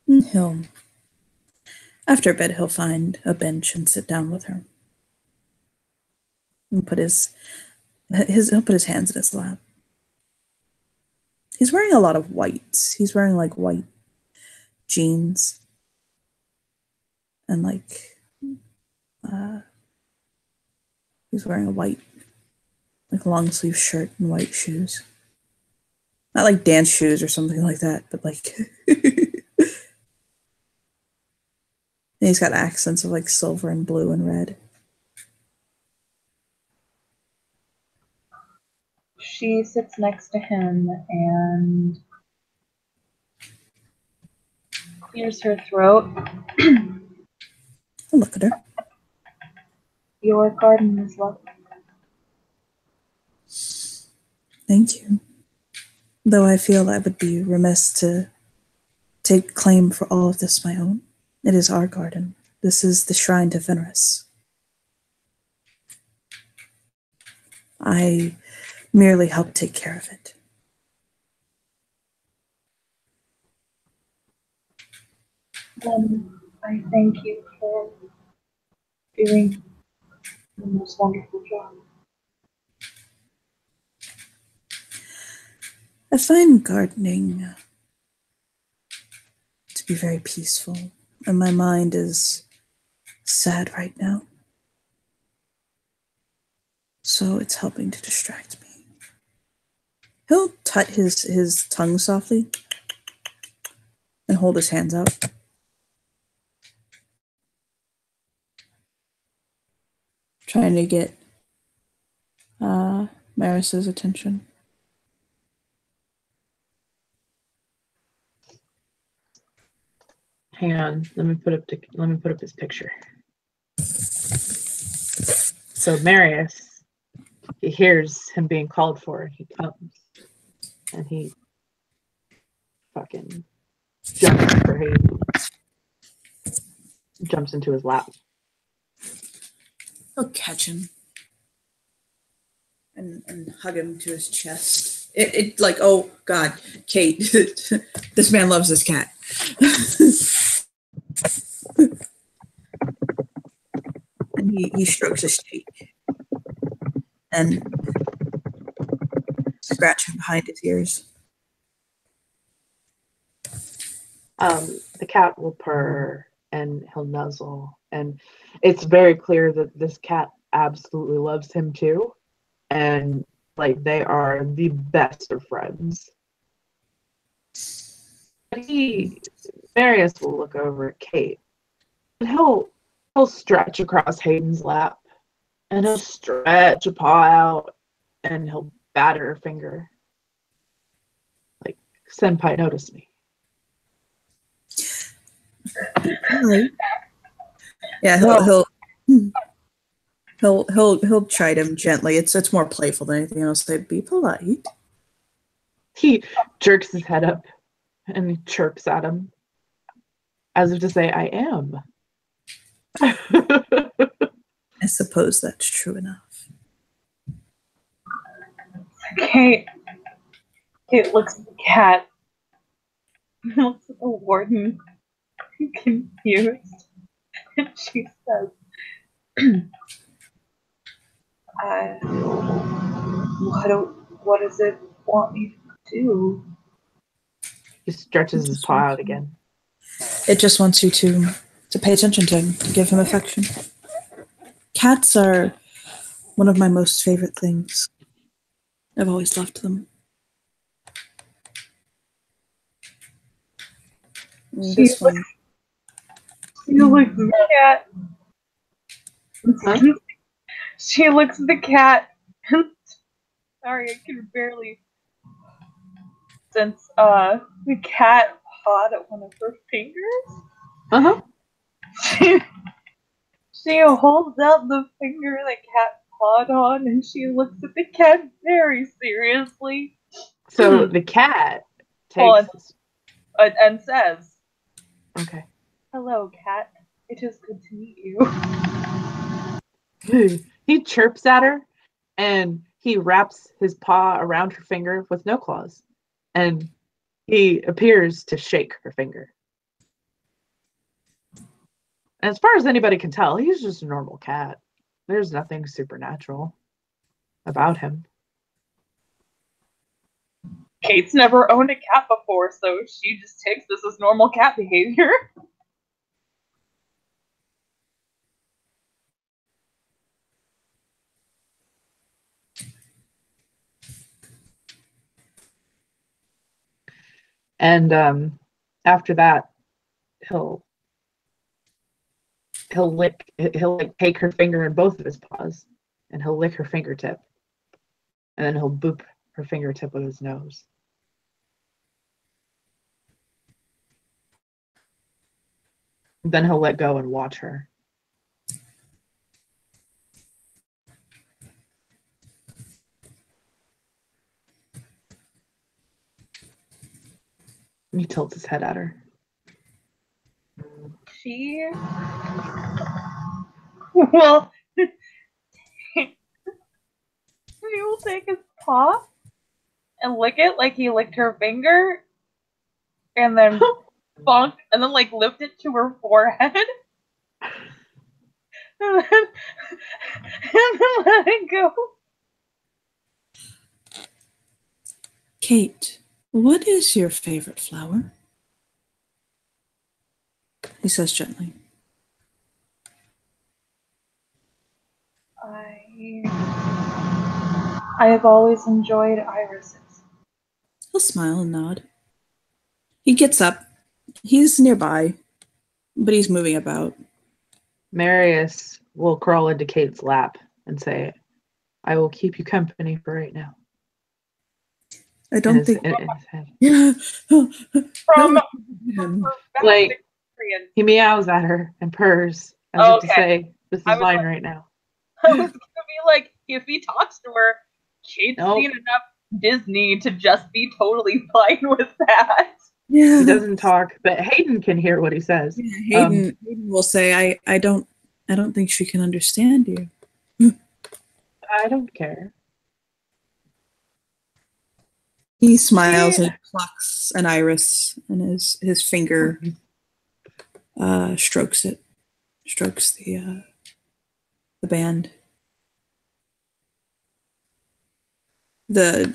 And after bed, he'll find a bench and sit down with her. And he'll put his hands in his lap. He's wearing a lot of whites. He's wearing like white jeans and like he's wearing a white like long sleeve shirt and white shoes. Not like dance shoes or something like that, but like and he's got accents of like silver and blue and red. She sits next to him and clears her throat. I'll look at her. Your garden is lovely. Thank you. Though I feel I would be remiss to take claim for all of this my own. It is our garden. This is the shrine to Fenris. I merely help take care of it. Then I thank you for doing the most wonderful job. I find gardening to be very peaceful, and my mind is sad right now. So it's helping to distract me. He'll tut his tongue softly and hold his hands out. Trying to get Maris's attention. Hang on, let me put up his picture. So Marius, he hears him being called for. He comes, and he fucking jumps into his lap. He'll catch him and hug him to his chest. It like, oh God, Kate, this man loves this cat. and he strokes his cheek and scratches behind his ears. The cat will purr and he'll nuzzle, and it's very clear that this cat absolutely loves him too, and like they are the best of friends. But Marius will look over at Kate, and he'll stretch across Hayden's lap, and he'll stretch a paw out, and he'll bat her finger. Like, Senpai noticed me. Right. Yeah, he'll chide him gently. It's more playful than anything else. They'd be polite. He jerks his head up and he chirps at him as if to say, I am. I suppose that's true enough. Kate looks at the cat. Looks at the warden, confused, and she says, what does it want me to do? He stretches his paw out again. It just wants you to pay attention to him, to give him affection. Cats are one of my most favorite things. I've always loved them. This one. She looks at the cat. Huh? She looks at the cat. Sorry, I can barely. Since the cat pawed at one of her fingers. Uh-huh. She holds out the finger the cat pawed on, and she looks at the cat very seriously. So the cat Hold takes... on. And says, Okay. "Hello, cat. It is good to meet you." He chirps at her, and he wraps his paw around her finger with no claws, and he appears to shake her finger. And as far as anybody can tell, he's just a normal cat. There's nothing supernatural about him. Kate's never owned a cat before, so she just takes this as normal cat behavior. And after that, he'll take her finger in both of his paws, and he'll lick her fingertip, and then he'll boop her fingertip with his nose. Then he'll let go and watch her. And he tilts his head at her. She... Well... he will take his paw and lick it like he licked her finger, and then bonk, and then like lift it to her forehead, and then let it go. Kate, what is your favorite flower? He says gently. I have always enjoyed irises. He'll smile and nod. He gets up. He's nearby, but he's moving about. Marius will crawl into Kate's lap and say, I will keep you company for right now. I don't think... In his head. Yeah. From Like, he meows at her and purrs as if to say, this is mine right now. I was gonna be like, if he talks to her, Kate's seen enough Disney to just be totally fine with that. Yeah. He doesn't talk, but Hayden can hear what he says. Yeah, Hayden will say, I don't think she can understand you. I don't care. He smiles and plucks an iris, and his finger strokes it. Strokes the the band. The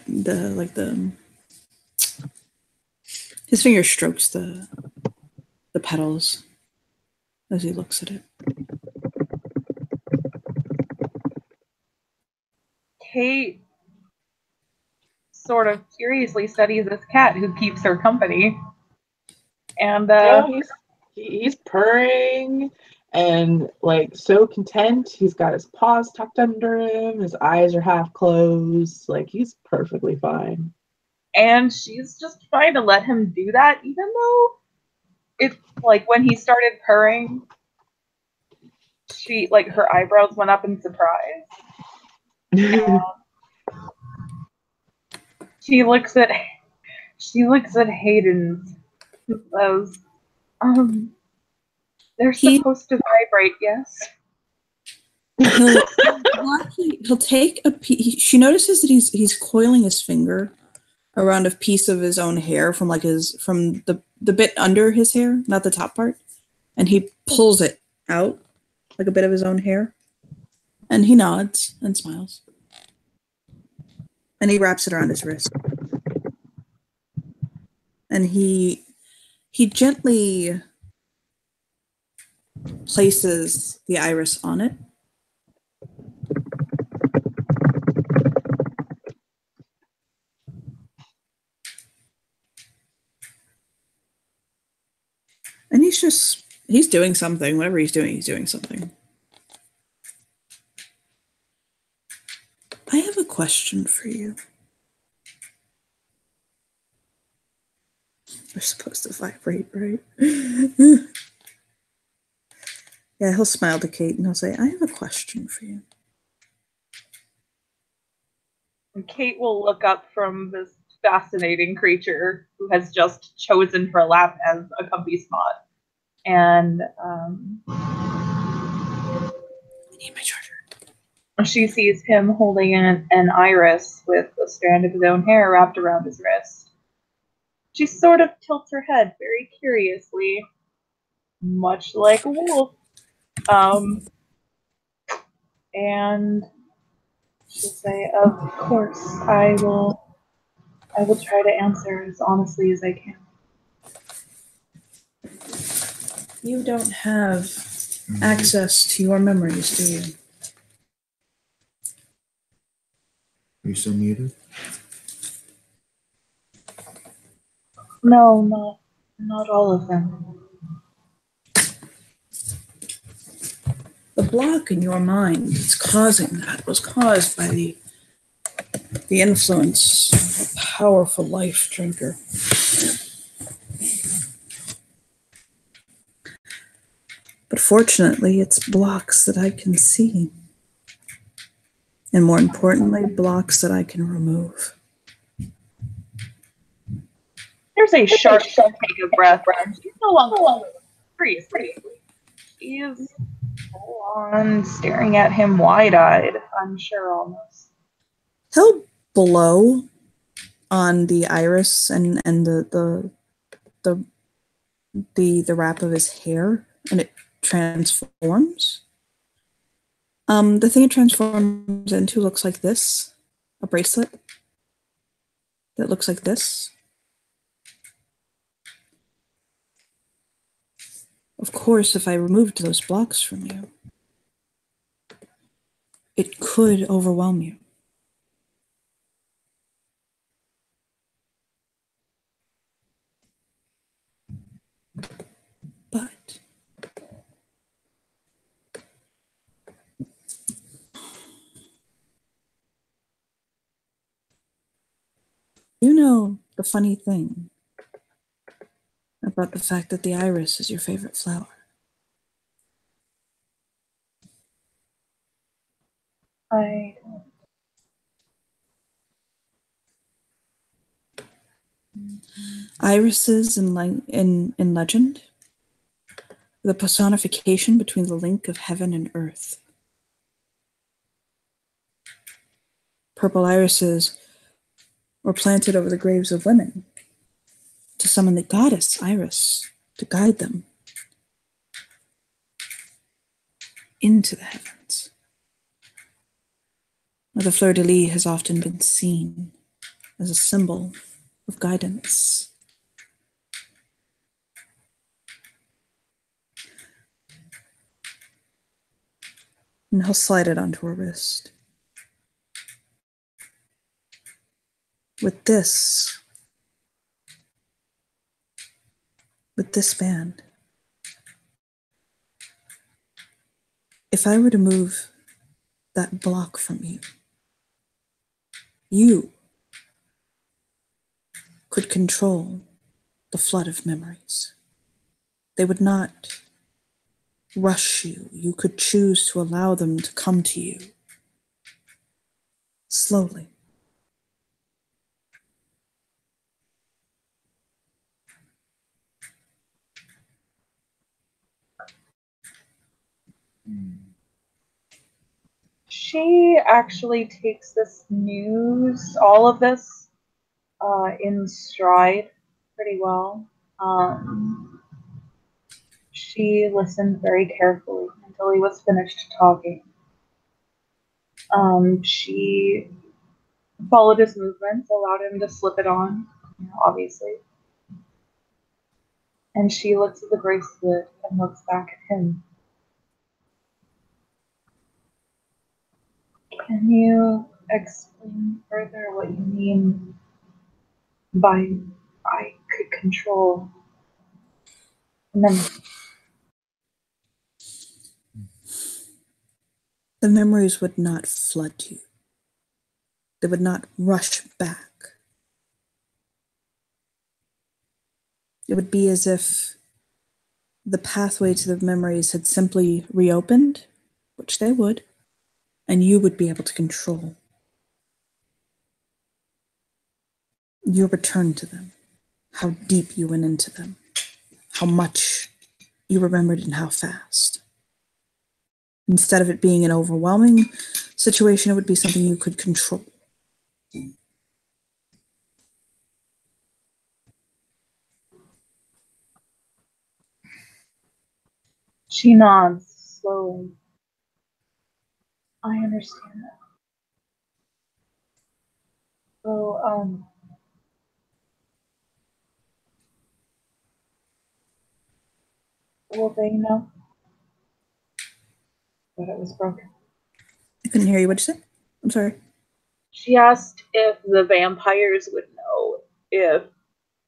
his finger strokes the petals as he looks at it. Kate sort of curiously studies this cat who keeps her company. And He's purring and like so content. He's got his paws tucked under him. His eyes are half closed. Like he's perfectly fine. and she's just trying to let him do that, even though it's like when he started purring, she like her eyebrows went up in surprise. And she looks at Hayden and says, they're supposed to vibrate, yes. He'll take a piece. She notices that he's coiling his finger around a piece of his own hair from the bit under his hair, not the top part, and he pulls it out like a bit of his own hair, and he nods and smiles, and he wraps it around his wrist, and he gently places the iris on it. And he's doing something. Whatever he's doing something. I have a question for you. They're supposed to vibrate, right? Yeah, he'll smile to Kate and he'll say, I have a question for you. And Kate will look up from this fascinating creature who has just chosen her lap as a comfy spot. And I need my charger. She sees him holding an iris with a strand of his own hair wrapped around his wrist. She sort of tilts her head very curiously, much like a wolf. And she'll say, of course, I will try to answer as honestly as I can. You don't have access to your memories, do you? Are you still muted? No, not all of them. The block in your mind that's causing that was caused by the influence of a powerful life drinker. But fortunately, it's blocks that I can see. And more importantly, blocks that I can remove. There's a sharp take of breath. She's no longer free. She is full on staring at him wide-eyed, unsure almost. He'll blow on the iris and the wrap of his hair, and it transforms. The thing it transforms into looks like this, a bracelet that looks like this. Of course, if I removed those blocks from you, it could overwhelm you. But you know the funny thing about the fact that the iris is your favorite flower. Irises in legend, the personification between the link of heaven and earth. Purple irises were planted over the graves of women to summon the goddess Iris to guide them into the heavens. The fleur-de-lis has often been seen as a symbol of guidance. And he'll slide it onto her wrist. With this band, if I were to move that block from you, you could control the flood of memories. They would not rush you. You could choose to allow them to come to you slowly. She actually takes this news, all of this, in stride pretty well. She listened very carefully until he was finished talking. She followed his movements, allowed him to slip it on, obviously. And she looks at the bracelet and looks back at him. Can you explain further what you mean by I could control memory? The memories would not flood you. They would not rush back. It would be as if the pathway to the memories had simply reopened, which they would, and you would be able to control your return to them, how deep you went into them, how much you remembered and how fast. Instead of it being an overwhelming situation, it would be something you could control. She nods slowly. I understand that. So, will they know that it was broken? I couldn't hear you. What'd you say? I'm sorry. She asked if the vampires would know if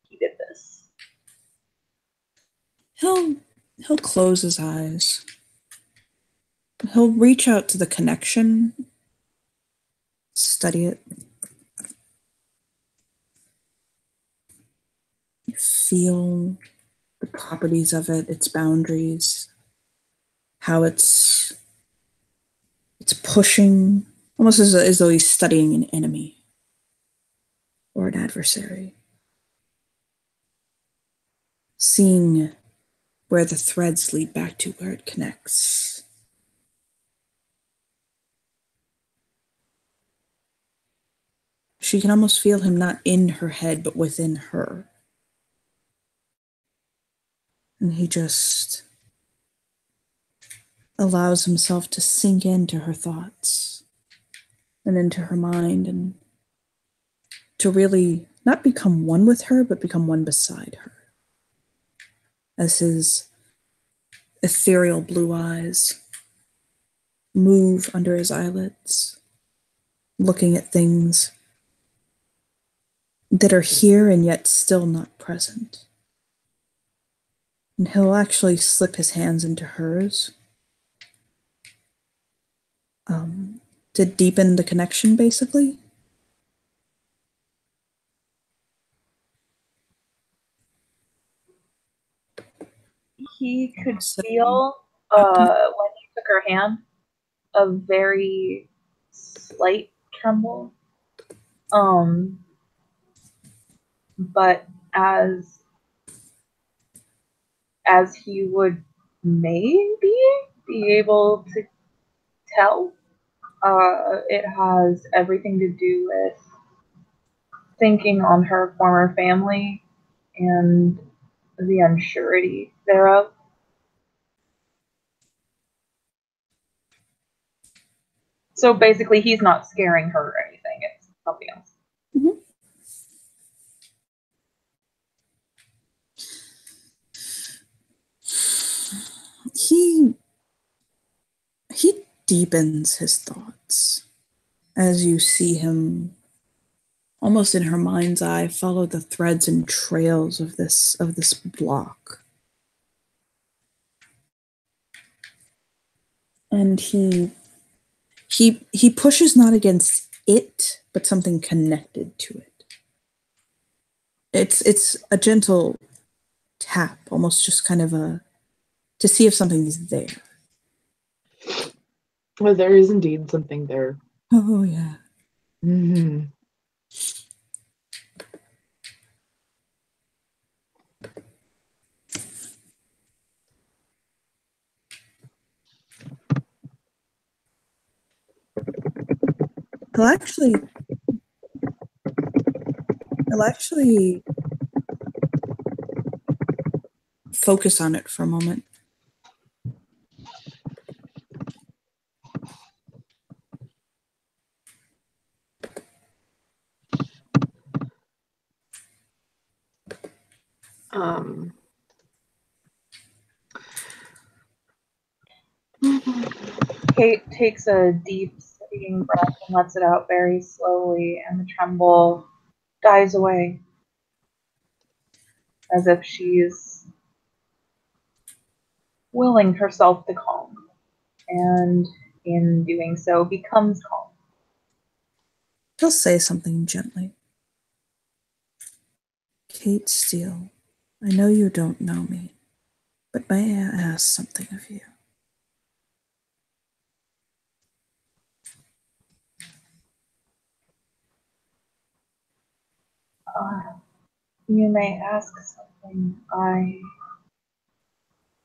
he did this. He'll close his eyes. He'll reach out to the connection, study it. Feel the properties of it, its boundaries, how it's pushing, almost as though he's studying an enemy or an adversary. Seeing where the threads lead back to, where it connects. She can almost feel him not in her head, but within her. And he just allows himself to sink into her thoughts and into her mind, and to really not become one with her, but become one beside her. As his ethereal blue eyes move under his eyelids, looking at things that are here and yet still not present. And he'll actually slip his hands into hers to deepen the connection, basically. He could feel, when he took her hand, a very slight tremble. But as he would maybe be able to tell, it has everything to do with thinking on her former family and the unsurety thereof. So basically, he's not scaring her or anything. It's something else. Mhm. He deepens his thoughts as you see him almost in her mind's eye follow the threads and trails of this block. And he pushes not against it, but something connected to it. It's a gentle tap, almost just kind of to see if something's there. Well, there is indeed something there. Oh yeah. Mm-hmm. He'll actually focus on it for a moment. Kate takes a deep, steadying breath and lets it out very slowly, and the tremble dies away as if she's willing herself to calm, and in doing so becomes calm. He'll say something gently. Kate Steele, I know you don't know me, but may I ask something of you? You may ask something. I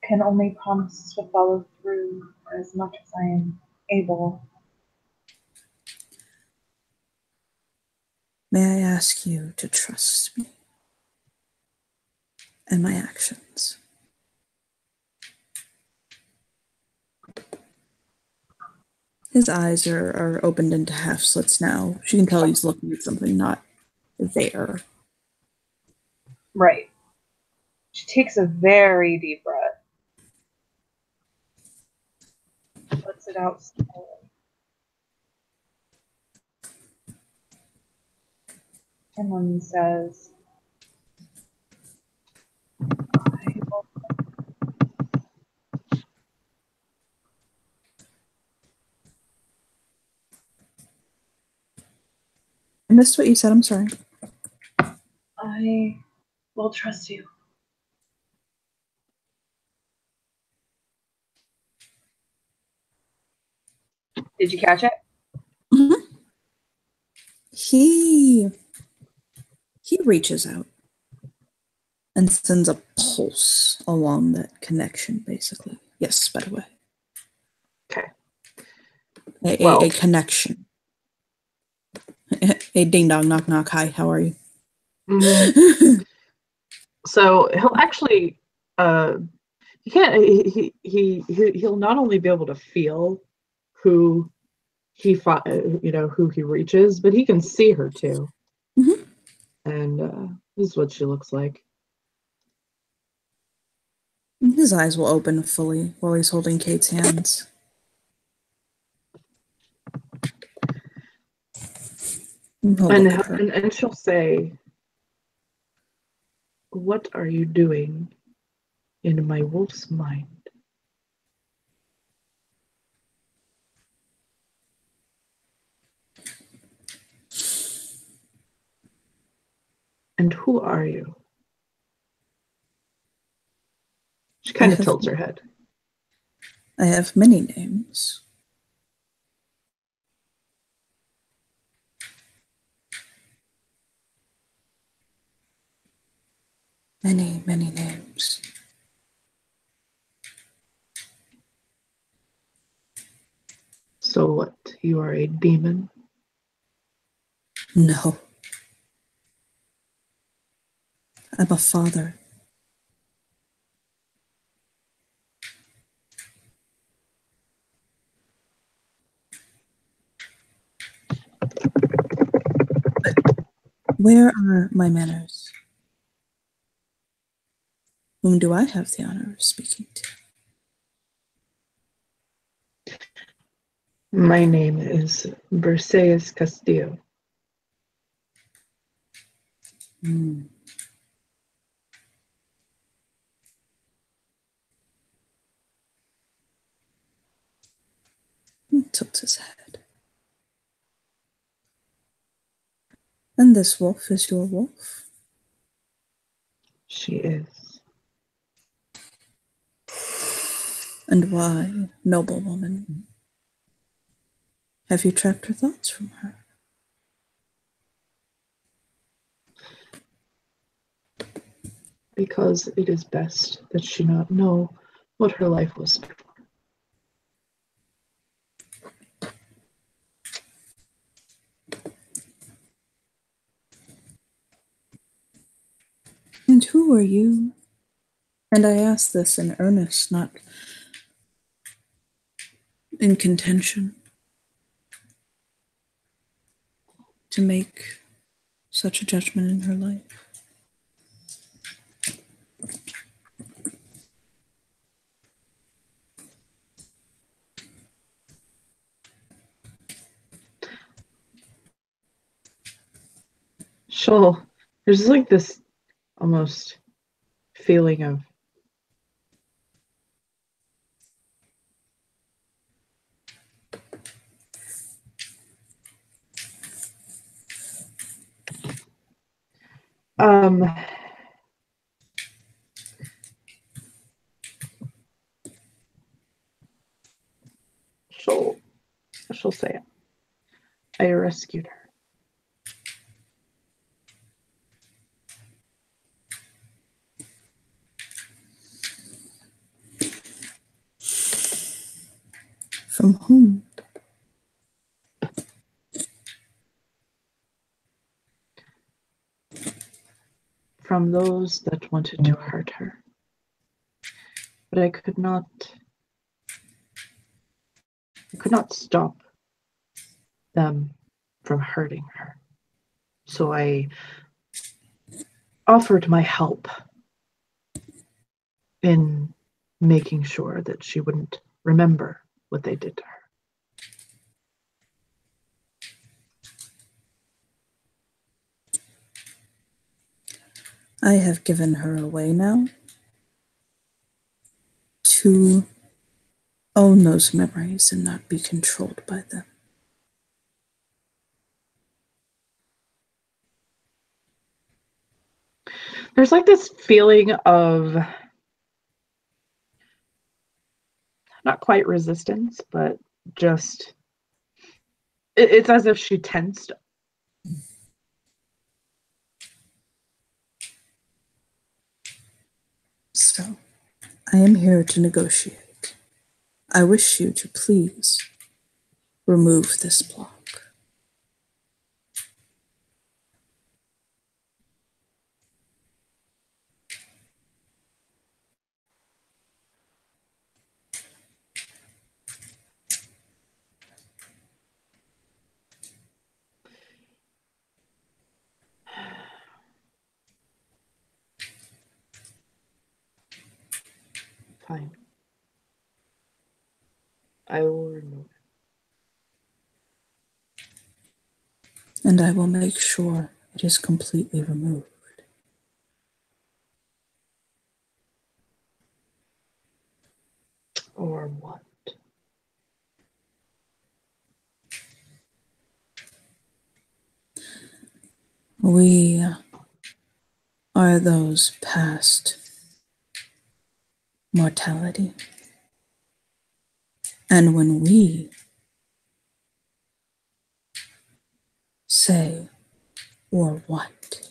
can only promise to follow through as much as I am able. May I ask you to trust me and my actions? His eyes are opened into half slits now. She can tell he's looking at something not there. Right. She takes a very deep breath. Lets it out slowly. And then says, I will. I missed what you said, I'm sorry. I will trust you. Did you catch it? Mm-hmm. He reaches out and sends a pulse along that connection, basically. Yes, by the way. Okay. A connection. A ding dong, knock knock, hi, how are you? Mm-hmm. So he'll actually, he can't. He'll not only be able to feel who who he reaches, but he can see her too. Mm-hmm. And this is what she looks like. His eyes will open fully while he's holding Kate's hands. And she'll say, "What are you doing in my wolf's mind?" And who are you? She kind of tilts her head. I have many names. Many, many names. So what? You are a demon? No. I'm a father. Where are my manners? Whom do I have the honor of speaking to? My name is Berseus Castillo. Hmm. He tilts his head. And this wolf is your wolf? She is. And why, noble woman, have you tracked her thoughts from her? Because it is best that she not know what her life was before. And who are you? And I ask this in earnest, not in contention, to make such a judgment in her life. There's like this almost feeling of um she'll say it. I rescued her. From whom? From those that wanted to hurt her. But I could not stop them from hurting her. So I offered my help in making sure that she wouldn't remember what they did to her. I have given her away now to own those memories and not be controlled by them. There's like this feeling of not quite resistance, but just it's as if she tensed. So, I am here to negotiate. I wish you to please remove this block. Fine. I will remove it. And I will make sure it is completely removed. Or what? We are those past mortality. And when we say or what,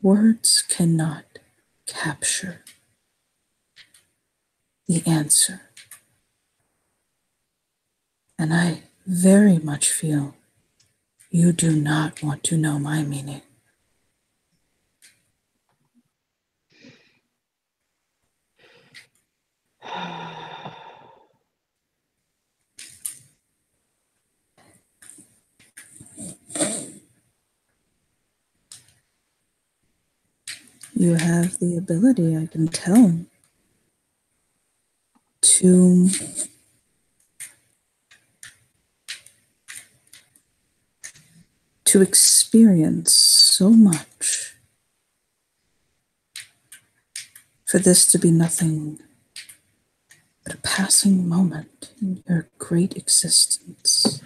words cannot capture the answer. And I very much feel you do not want to know my meaning. You have the ability, I can tell, to experience so much, for this to be nothing but a passing moment in your great existence.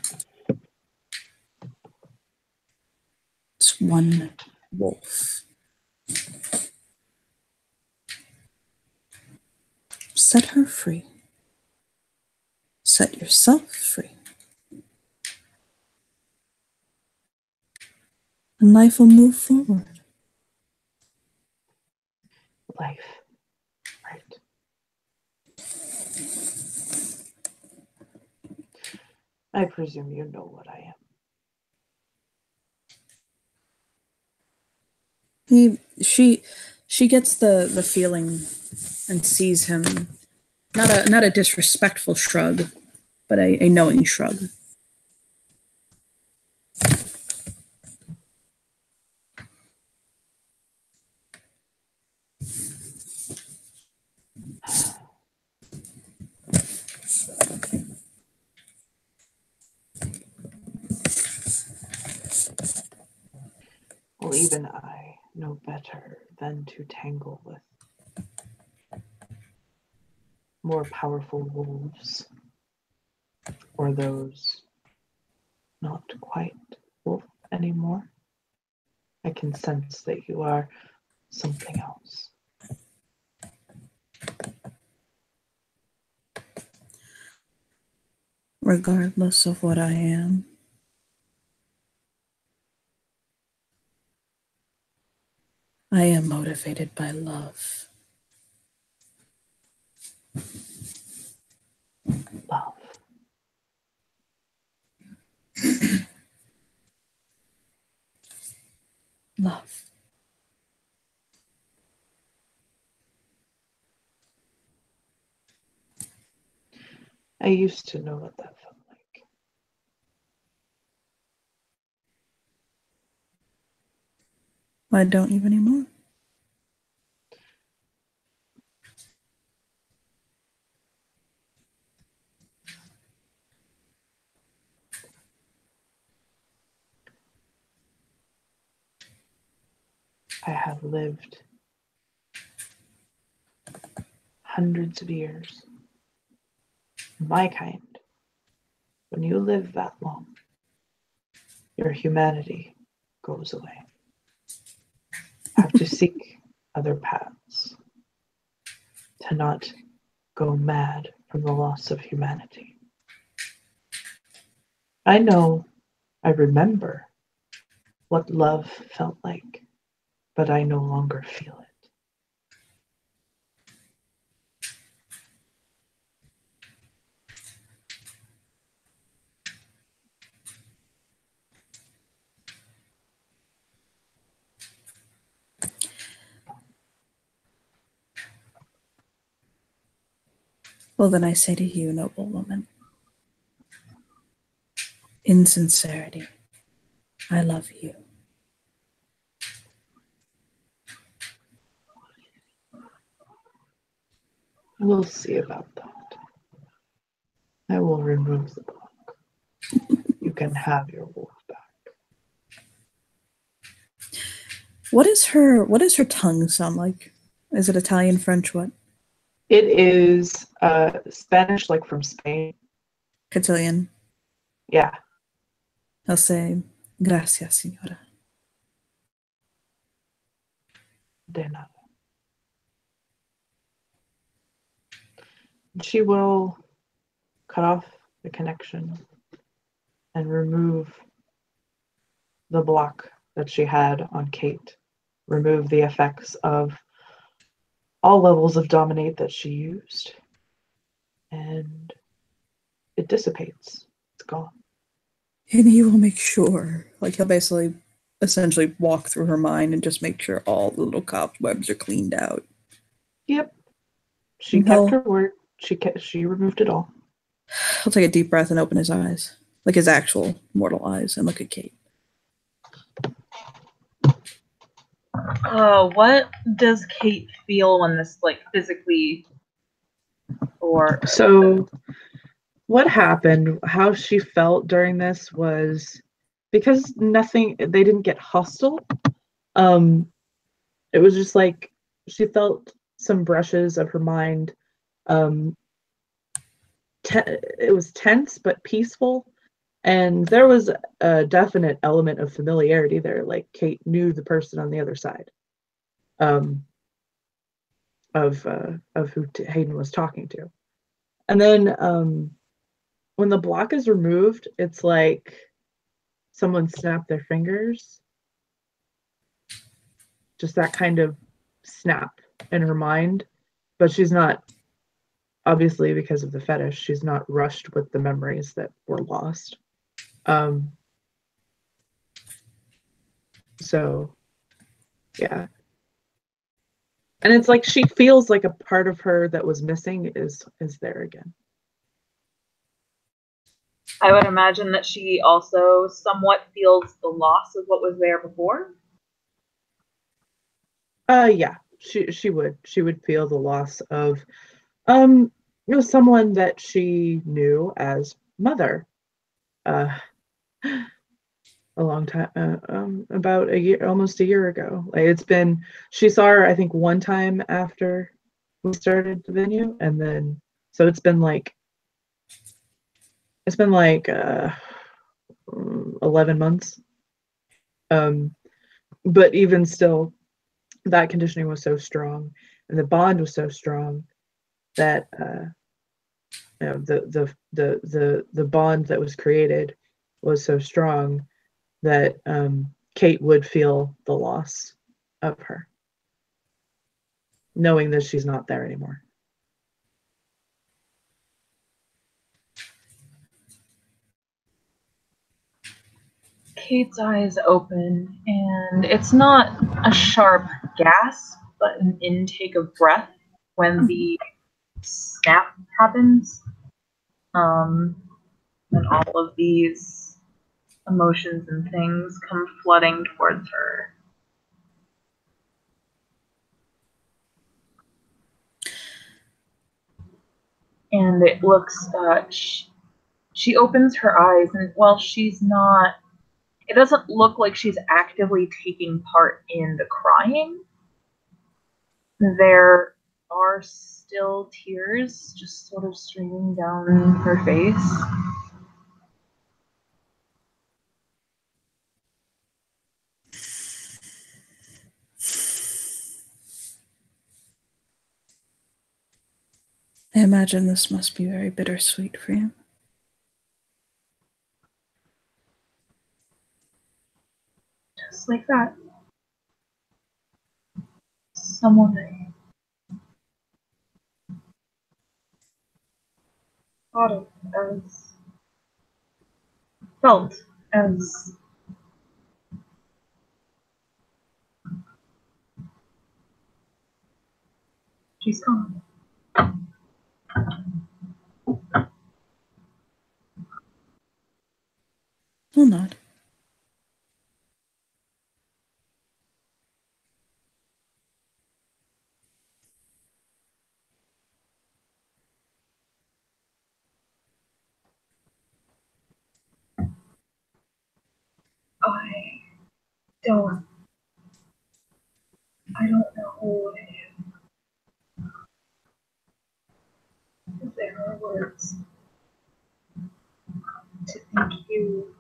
It's one wolf. Set her free. Set yourself free. And life will move forward. Life. Right. I presume you know what I am. She gets the feeling and sees him, not a disrespectful shrug, but a knowing shrug. Well, even I know better than to tangle with more powerful wolves, or those not quite wolf anymore. I can sense that you are something else. Regardless of what I am, I am motivated by love. Love. Love. I used to know what that felt like. I don't even anymore. I have lived hundreds of years. My kind, when you live that long, your humanity goes away. Have to seek other paths to not go mad from the loss of humanity. I know, I remember what love felt like, but I no longer feel it. Well, then I say to you, noble woman, in sincerity, I love you. We'll see about that. I will remove the block. You can have your wolf back. What does her tongue sound like? Is it Italian, French, what? It is Spanish, like from Spain. Cotillion. Yeah. I'll say, gracias, señora. De nada. She will cut off the connection and remove the block that she had on Kate. Remove the effects of all levels of dominate that she used. And it dissipates. It's gone. And he will make sure, like he'll basically essentially walk through her mind and just make sure all the little cobwebs are cleaned out. Yep. She kept her word. She removed it all. He'll take a deep breath and open his eyes, like his actual mortal eyes, and look at Kate. What does Kate feel when this, like, physically, or... So what happened, how she felt during this was because they didn't get hostile. It was just like she felt some brushes of her mind. Um, it was tense but peaceful, and there was a definite element of familiarity there. Like Kate knew the person on the other side um, of who Hayden was talking to. And then when the block is removed, it's like someone snapped their fingers. Just that kind of snap in her mind. But she's not, obviously, because of the fetish, she's not rushed with the memories that were lost. So, yeah. And it's like she feels like a part of her that was missing is there again. I would imagine that she also somewhat feels the loss of what was there before. Yeah, she would feel the loss of someone that she knew as mother. A long time, about a year, almost a year ago. Like she saw her, I think, one time after we started the venue, and then so it's been like 11 months. But even still, that conditioning was so strong, and the bond was so strong that the bond that was created was so strong that Kate would feel the loss of her, knowing that she's not there anymore. Kate's eyes open, and it's not a sharp gasp, but an intake of breath when the snap happens. And all of these emotions and things come flooding towards her. And it looks, she opens her eyes, and while she's not, it doesn't look like she's actively taking part in the crying. There are still tears just sort of streaming down her face. I imagine this must be very bittersweet for you. Just like that. Someone I thought of as, felt as she's gone. I'll nod. don't I don't know if there are words to thank you.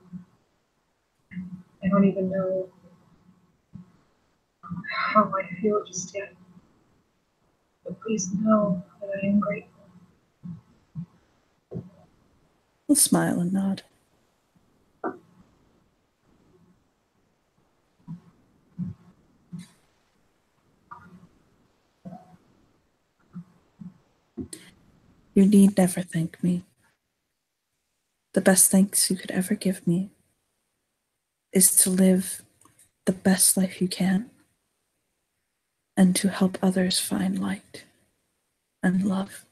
I don't even know how I feel just yet. But please know that I am grateful. I'll smile and nod. You need never thank me. The best thanks you could ever give me is to live the best life you can and to help others find light and love.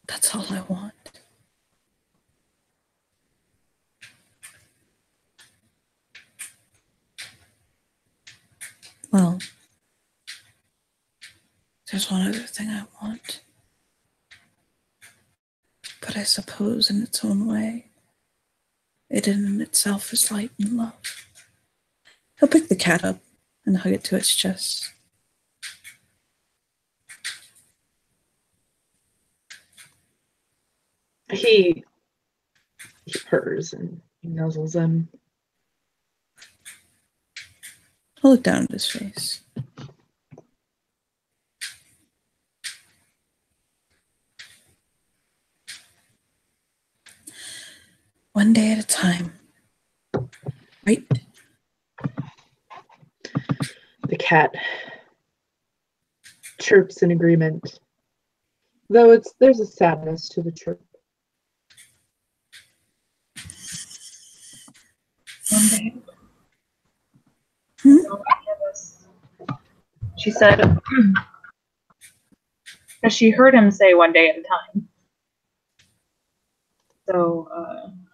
That's all I want. There's one other thing I want. But I suppose in its own way, it in itself is light and love. He'll pick the cat up and hug it to its chest. He purrs and he nuzzles him. I'll look down at his face. One day at a time. Right? The cat chirps in agreement, though there's a sadness to the chirp. One day. Hmm? She said, because she heard him say one day at a time. So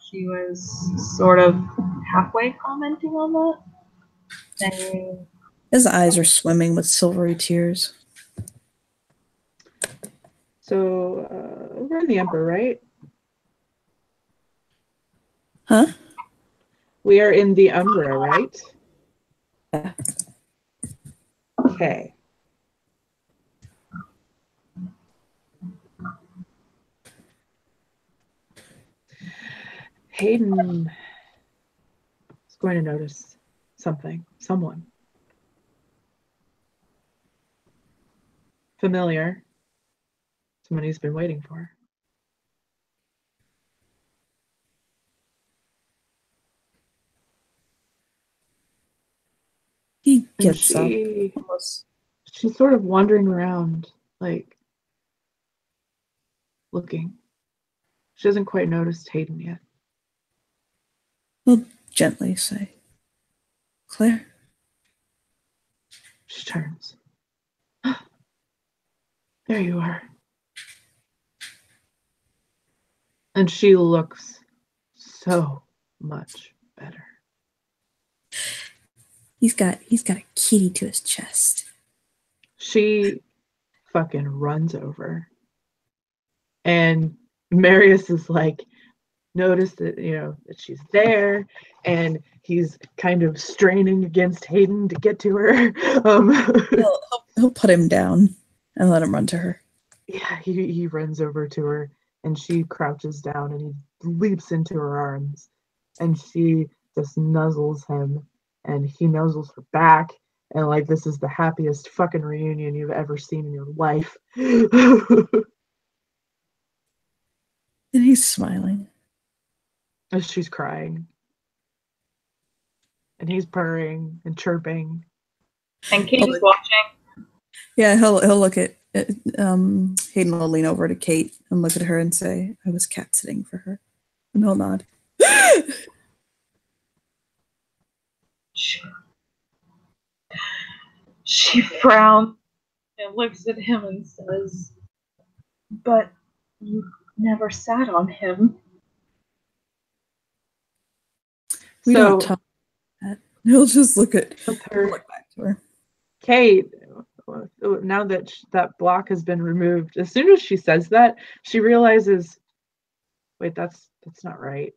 she was sort of halfway commenting on that. Saying, His eyes are swimming with silvery tears. So we're in the Emperor, right? Huh? We are in the Umbra, right? Yeah. Okay. Hayden is going to notice something, someone familiar, someone he's been waiting for. He And gets up. she's sort of wandering around, like looking. She hasn't quite noticed Hayden yet. He'll gently say, Claire. She turns. There you are. And she looks so much better. He's got a kitty to his chest. She fucking runs over. And Marius is like, notice that, that she's there, and he's kind of straining against Hayden to get to her. He'll put him down and let him run to her. Yeah, he runs over to her, and she crouches down, and he leaps into her arms, and she just nuzzles him, and he nuzzles her back, and like, this is the happiest fucking reunion you've ever seen in your life. And he's smiling. As she's crying. And he's purring and chirping. and Katie's watching. Yeah, he'll look at Hayden will lean over to Kate and look at her and say, I was cat sitting for her. And he'll nod. She frowns and looks at him and says, but you never sat on him. We don't talk about that. He'll just look back to her. Kate, now that that block has been removed, as soon as she says that, she realizes, wait, that's not right.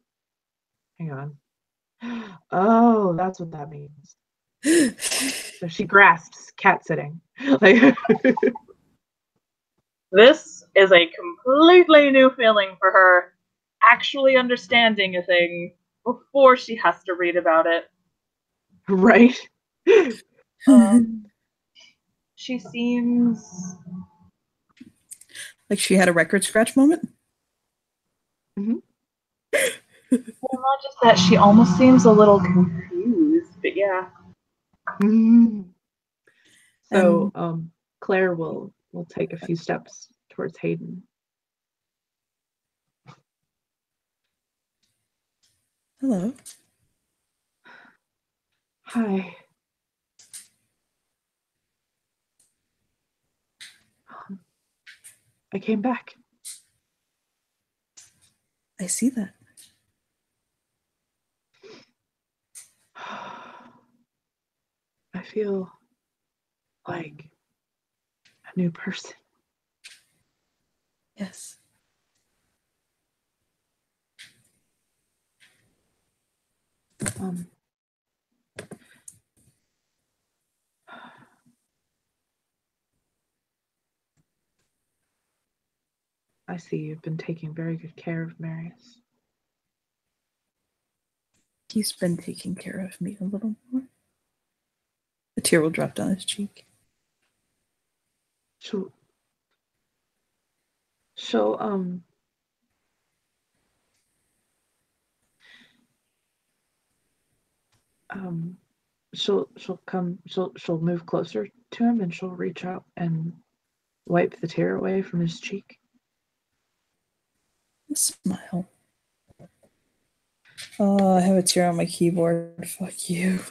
Hang on. Oh, that's what that means. So she grasps cat sitting. Like, this is a completely new feeling for her, actually understanding a thing before she has to read about it. right? She seems like she had a record scratch moment. Mm-hmm. Well, not just that, she almost seems a little confused, but yeah. Mm-hmm. So Claire will take a few steps towards Hayden. Hello. Hi. I came back. I see that. I feel like A new person. Yes. I see you've been taking very good care of Marius. He's been taking care of me a little more. A tear will drop down his cheek. She'll she'll move closer to him and she'll reach out and wipe the tear away from his cheek. Smile. Oh, I have a tear on my keyboard. Fuck you.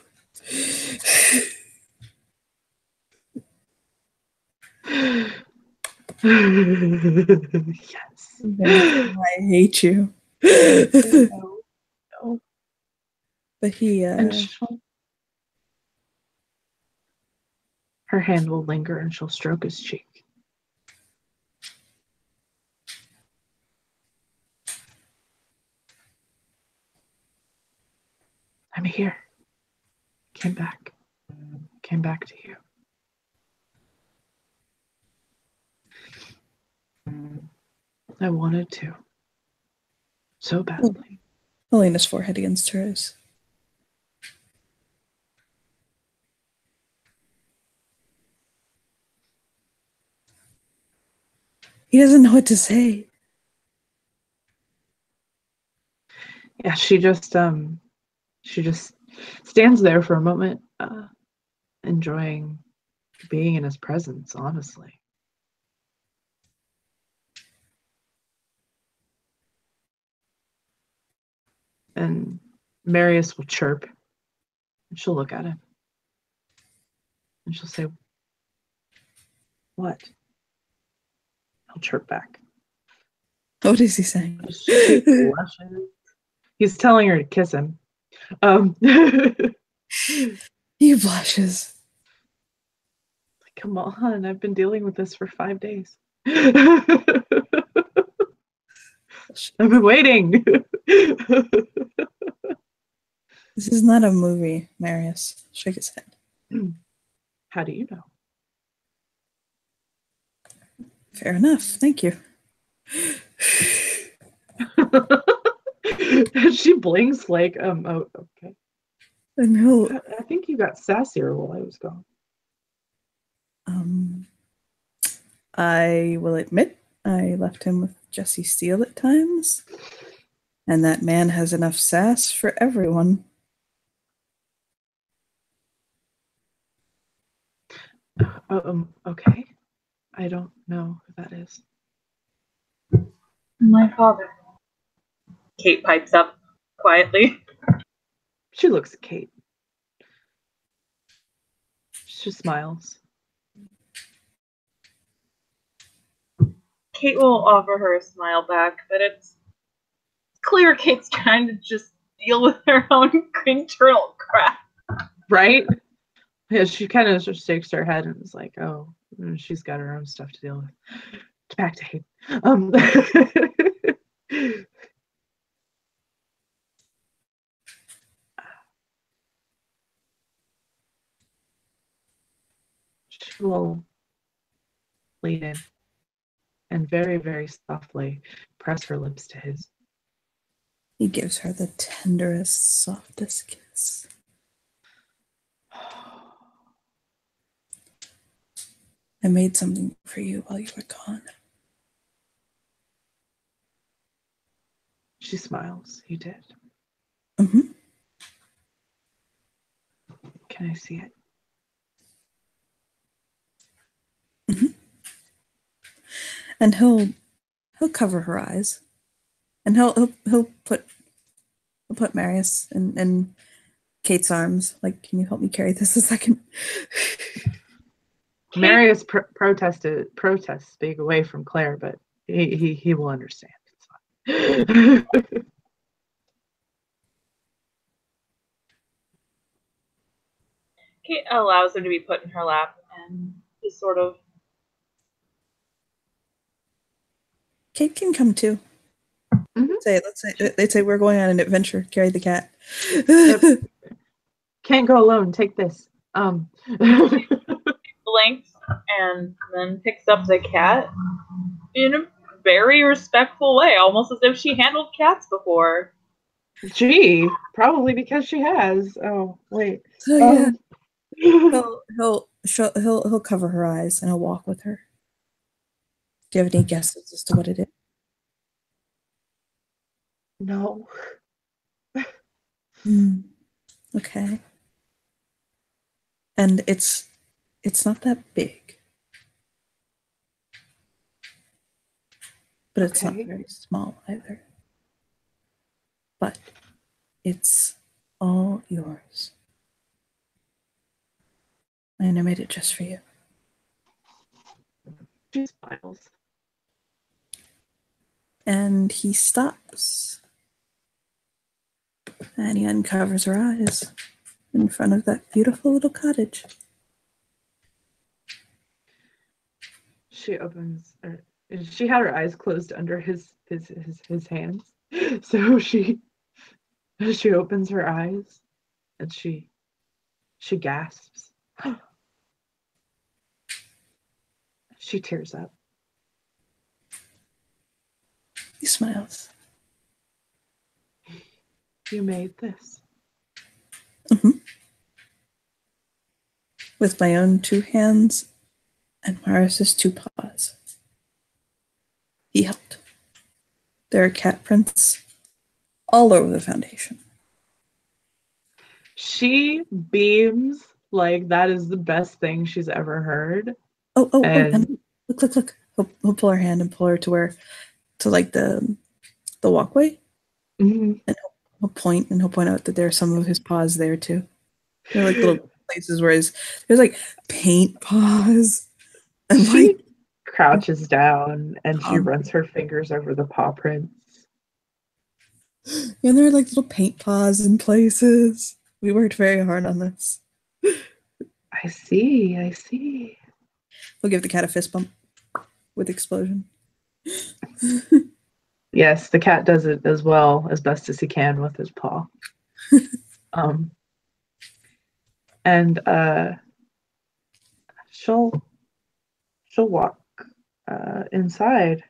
Yes. I hate you. No. But he, And her hand will linger and she'll stroke his cheek. I'm here. Came back to you. I wanted to. So badly. I'll lean his forehead against hers. He doesn't know what to say. Yeah, she just stands there for a moment, enjoying being in his presence, honestly. And Marius will chirp, and she'll look at him. And she'll say, "What?" He'll chirp back. What is he saying? She blushes. He's telling her to kiss him. He blushes. Come on, I've been dealing with this for 5 days. I've been waiting. This is not a movie, Marius. Shake his head. How do you know? Fair enough. Thank you. She blinks like, oh, okay. And he'll, I think you got sassier while I was gone. I will admit I left him with Jesse Steele at times, and that man has enough sass for everyone. Okay. I don't know who that is. My father. Kate pipes up quietly. She looks at Kate. She smiles. Kate will offer her a smile back, but it's clear Kate's trying to just deal with her own internal crap. Right? Yeah, she kind of just shakes her head and is like, oh, she's got her own stuff to deal with. Back to Kate. She will lean in and very, very softly press her lips to his. He gives her the tenderest, softest kiss. I made something for you while you were gone. She smiles. You did. Mm-hmm. Can I see it? Mm-hmm. And he'll cover her eyes, and he'll put Marius in Kate's arms. Like, can you help me carry this a second? Marius protests being away from Claire, but he will understand. It's fine. Kate allows him to be put in her lap and just sort of Kate can come too. Mhm. Let's say we're going on an adventure. Carry the cat. Yep. Can't go alone. Take this. Blinks and then picks up the cat in a very respectful way, almost as if she handled cats before. Gee, probably because she has. Oh, wait. So yeah, Um, he'll cover her eyes and he'll walk with her. Do you have any guesses as to what it is? no. Okay. And it's not that big. But it's not Okay. very small either. But it's all yours. And I made it just for you. She smiles. And he stops. And he uncovers her eyes in front of that beautiful little cottage. She opens, or she had her eyes closed under his hands. So she opens her eyes and she gasps. She tears up. He smiles. You made this. With my own 2 hands and Maris's 2 paws. He helped. There are cat prints all over the foundation. She beams like that is the best thing she's ever heard. And look. He'll pull her hand and pull her to like the walkway. Mm-hmm. And he'll point out that there are some of his paws there too. They're like little places where there's like paint paws. And she crouches down and she runs her fingers over the paw prints. And there are like little paint paws in places. We worked very hard on this. I see. We'll give the cat a fist bump with explosion. Yes, the cat does it as well as best as he can with his paw. And she'll walk inside.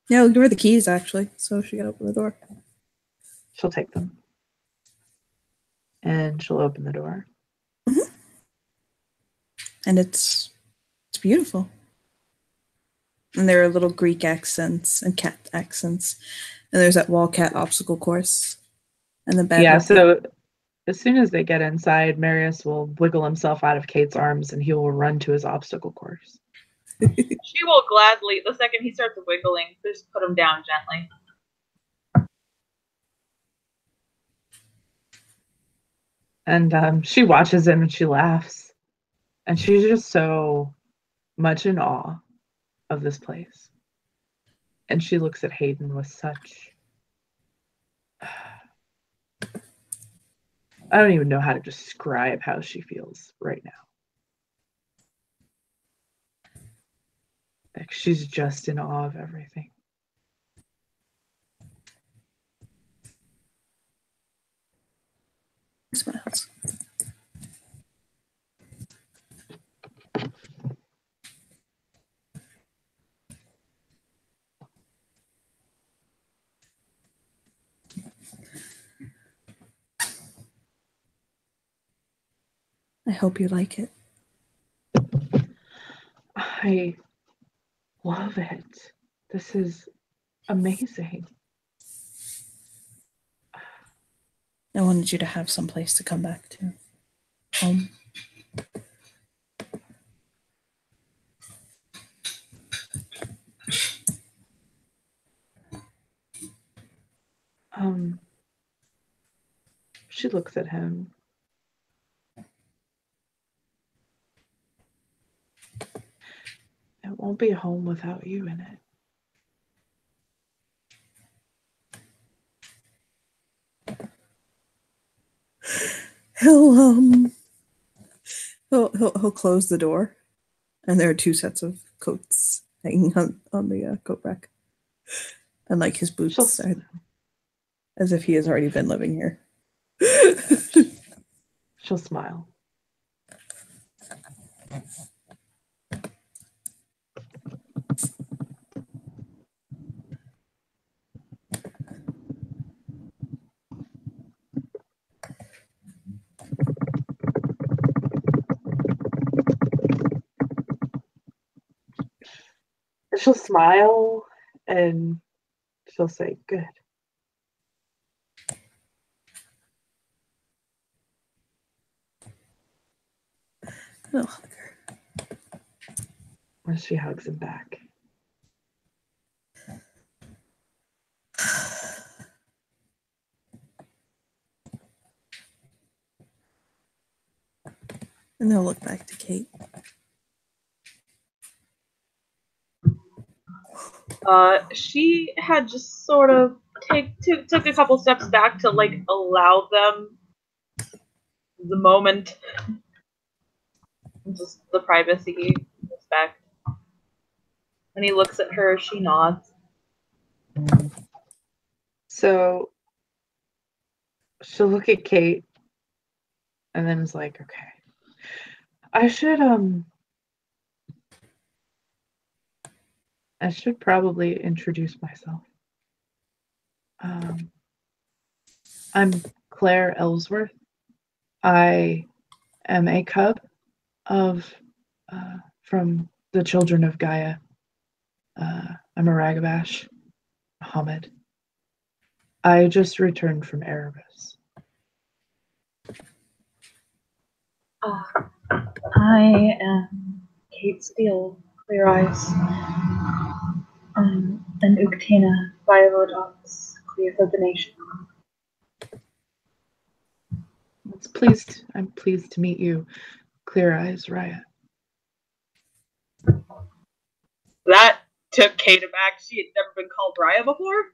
Yeah, we'll give her the keys actually, so she can open the door. She'll take them. And she'll open the door. Mm-hmm. And it's beautiful. And there are little Greek accents and cat accents. And there's that wall cat obstacle course. And the bed. Yeah, so as soon as they get inside, Marius will wiggle himself out of Kate's arms and he will run to his obstacle course. She will gladly, the second he starts wiggling, just put him down gently. And she watches him and she laughs. And she's just so much in awe of this place. And she looks at Hayden with such... I don't even know how to describe how she feels right now. Like she's just in awe of everything. Smiles. I hope you like it. I love it. This is amazing. I wanted you to have some place to come back to. Home. She looks at him. It won't be a home without you in it. He'll close the door, and there are 2 sets of coats hanging on the coat rack. And like his boots She'll- are as if he has already been living here. She'll smile. She'll smile and she'll say, "Good." I'll hug her. And she hugs him back. And they'll look back to Kate. She had just sort of took a couple steps back to like allow them the moment, just the privacy, respect. When he looks at her, she nods. So she'll look at Kate and then is like, "Okay. I should probably introduce myself. I'm Claire Ellsworth. I am a cub of from the children of Gaia. I'm a Ragabash, Muhammad. I just returned from Erebus." I am Kate Steele, Clear Eyes. I'm an Uktena, Violodox, Clear for the Nation. I'm pleased to meet you, Clear Eyes Raya. That took Kate aback. She had never been called Raya before.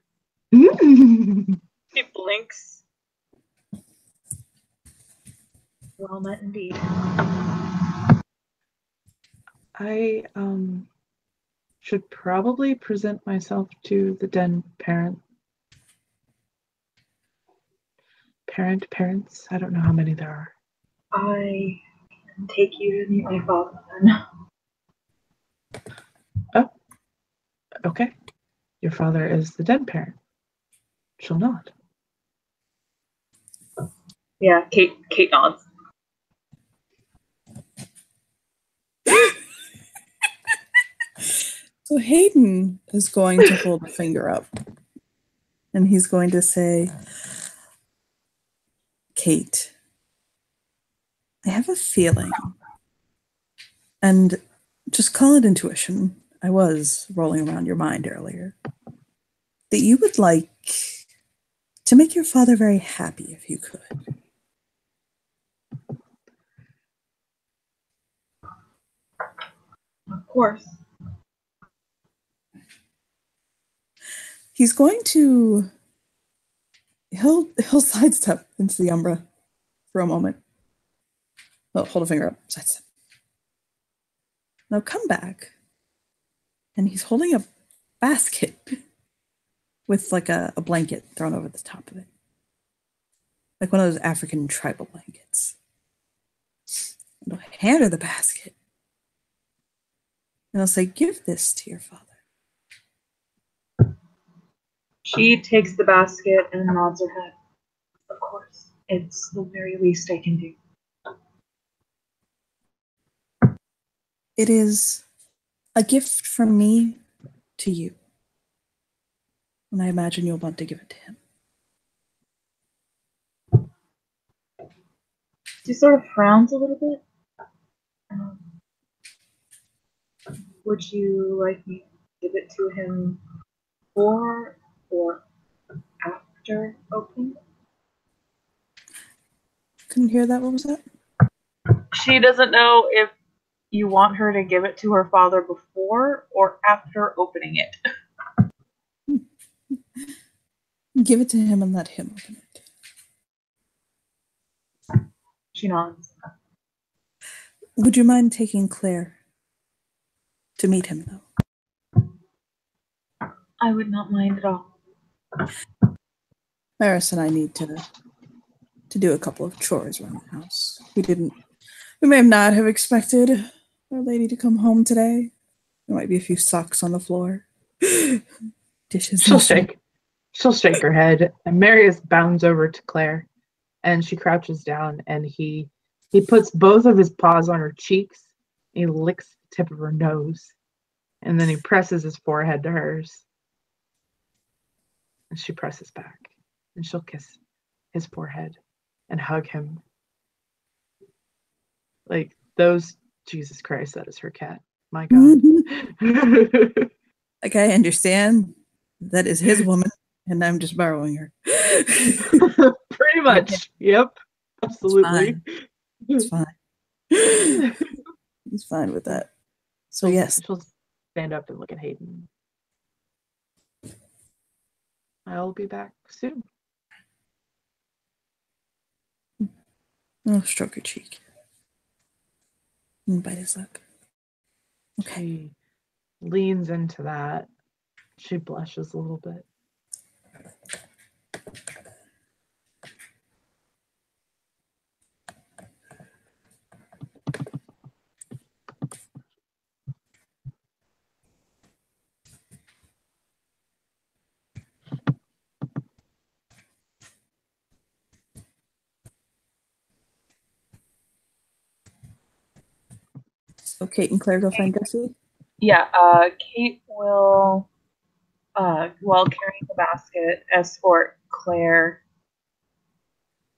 She blinks. Well met indeed. I should probably present myself to the Den parents. I don't know how many there are. I can take you to meet my father then. Oh, okay. Your father is the Den parent. She'll nod. Yeah, Kate nods. So Hayden is going to hold a finger up. And he's going to say, Kate, I have a feeling, and just call it intuition. I was rolling around your mind earlier, that you would like to make your father very happy if you could. Of course. He's going to he'll sidestep into the Umbra for a moment. Oh, hold a finger up. Sidestep. Now come back. And he's holding a basket with like a blanket thrown over the top of it. Like one of those African tribal blankets. And he'll hand her the basket. And I'll say, give this to your father. She takes the basket and nods her head. Of course. It's the very least I can do. It is a gift from me to you. And I imagine you'll want to give it to him. She sort of frowns a little bit. Would you like me to give it to him before or after opening? Couldn't hear that. What was that? She doesn't know if you want her to give it to her father before or after opening it. Give it to him and let him open it. She nods. Would you mind taking Claire to meet him, though? I would not mind at all. Maris and I need to do a couple of chores around the house. We may not have expected our lady to come home today. There might be a few socks on the floor. Dishes. She'll shake her head, and Marius bounds over to Claire, and she crouches down, and he puts both of his paws on her cheeks. He licks the tip of her nose, and then he presses his forehead to hers, and she presses back, and she'll kiss his forehead and hug him. Like those, Jesus Christ, that is her cat. My God. Like, I understand that is his woman, and I'm just borrowing her. Pretty much. Yep. Absolutely. It's fine. He's fine with that. So yes. She'll stand up and look at Hayden. I'll be back soon. I'll stroke her cheek. And bite his lip. Okay. She leans into that. She blushes a little bit. So Kate and Claire go find Gussie. Yeah, Kate will, while carrying the basket, escort Claire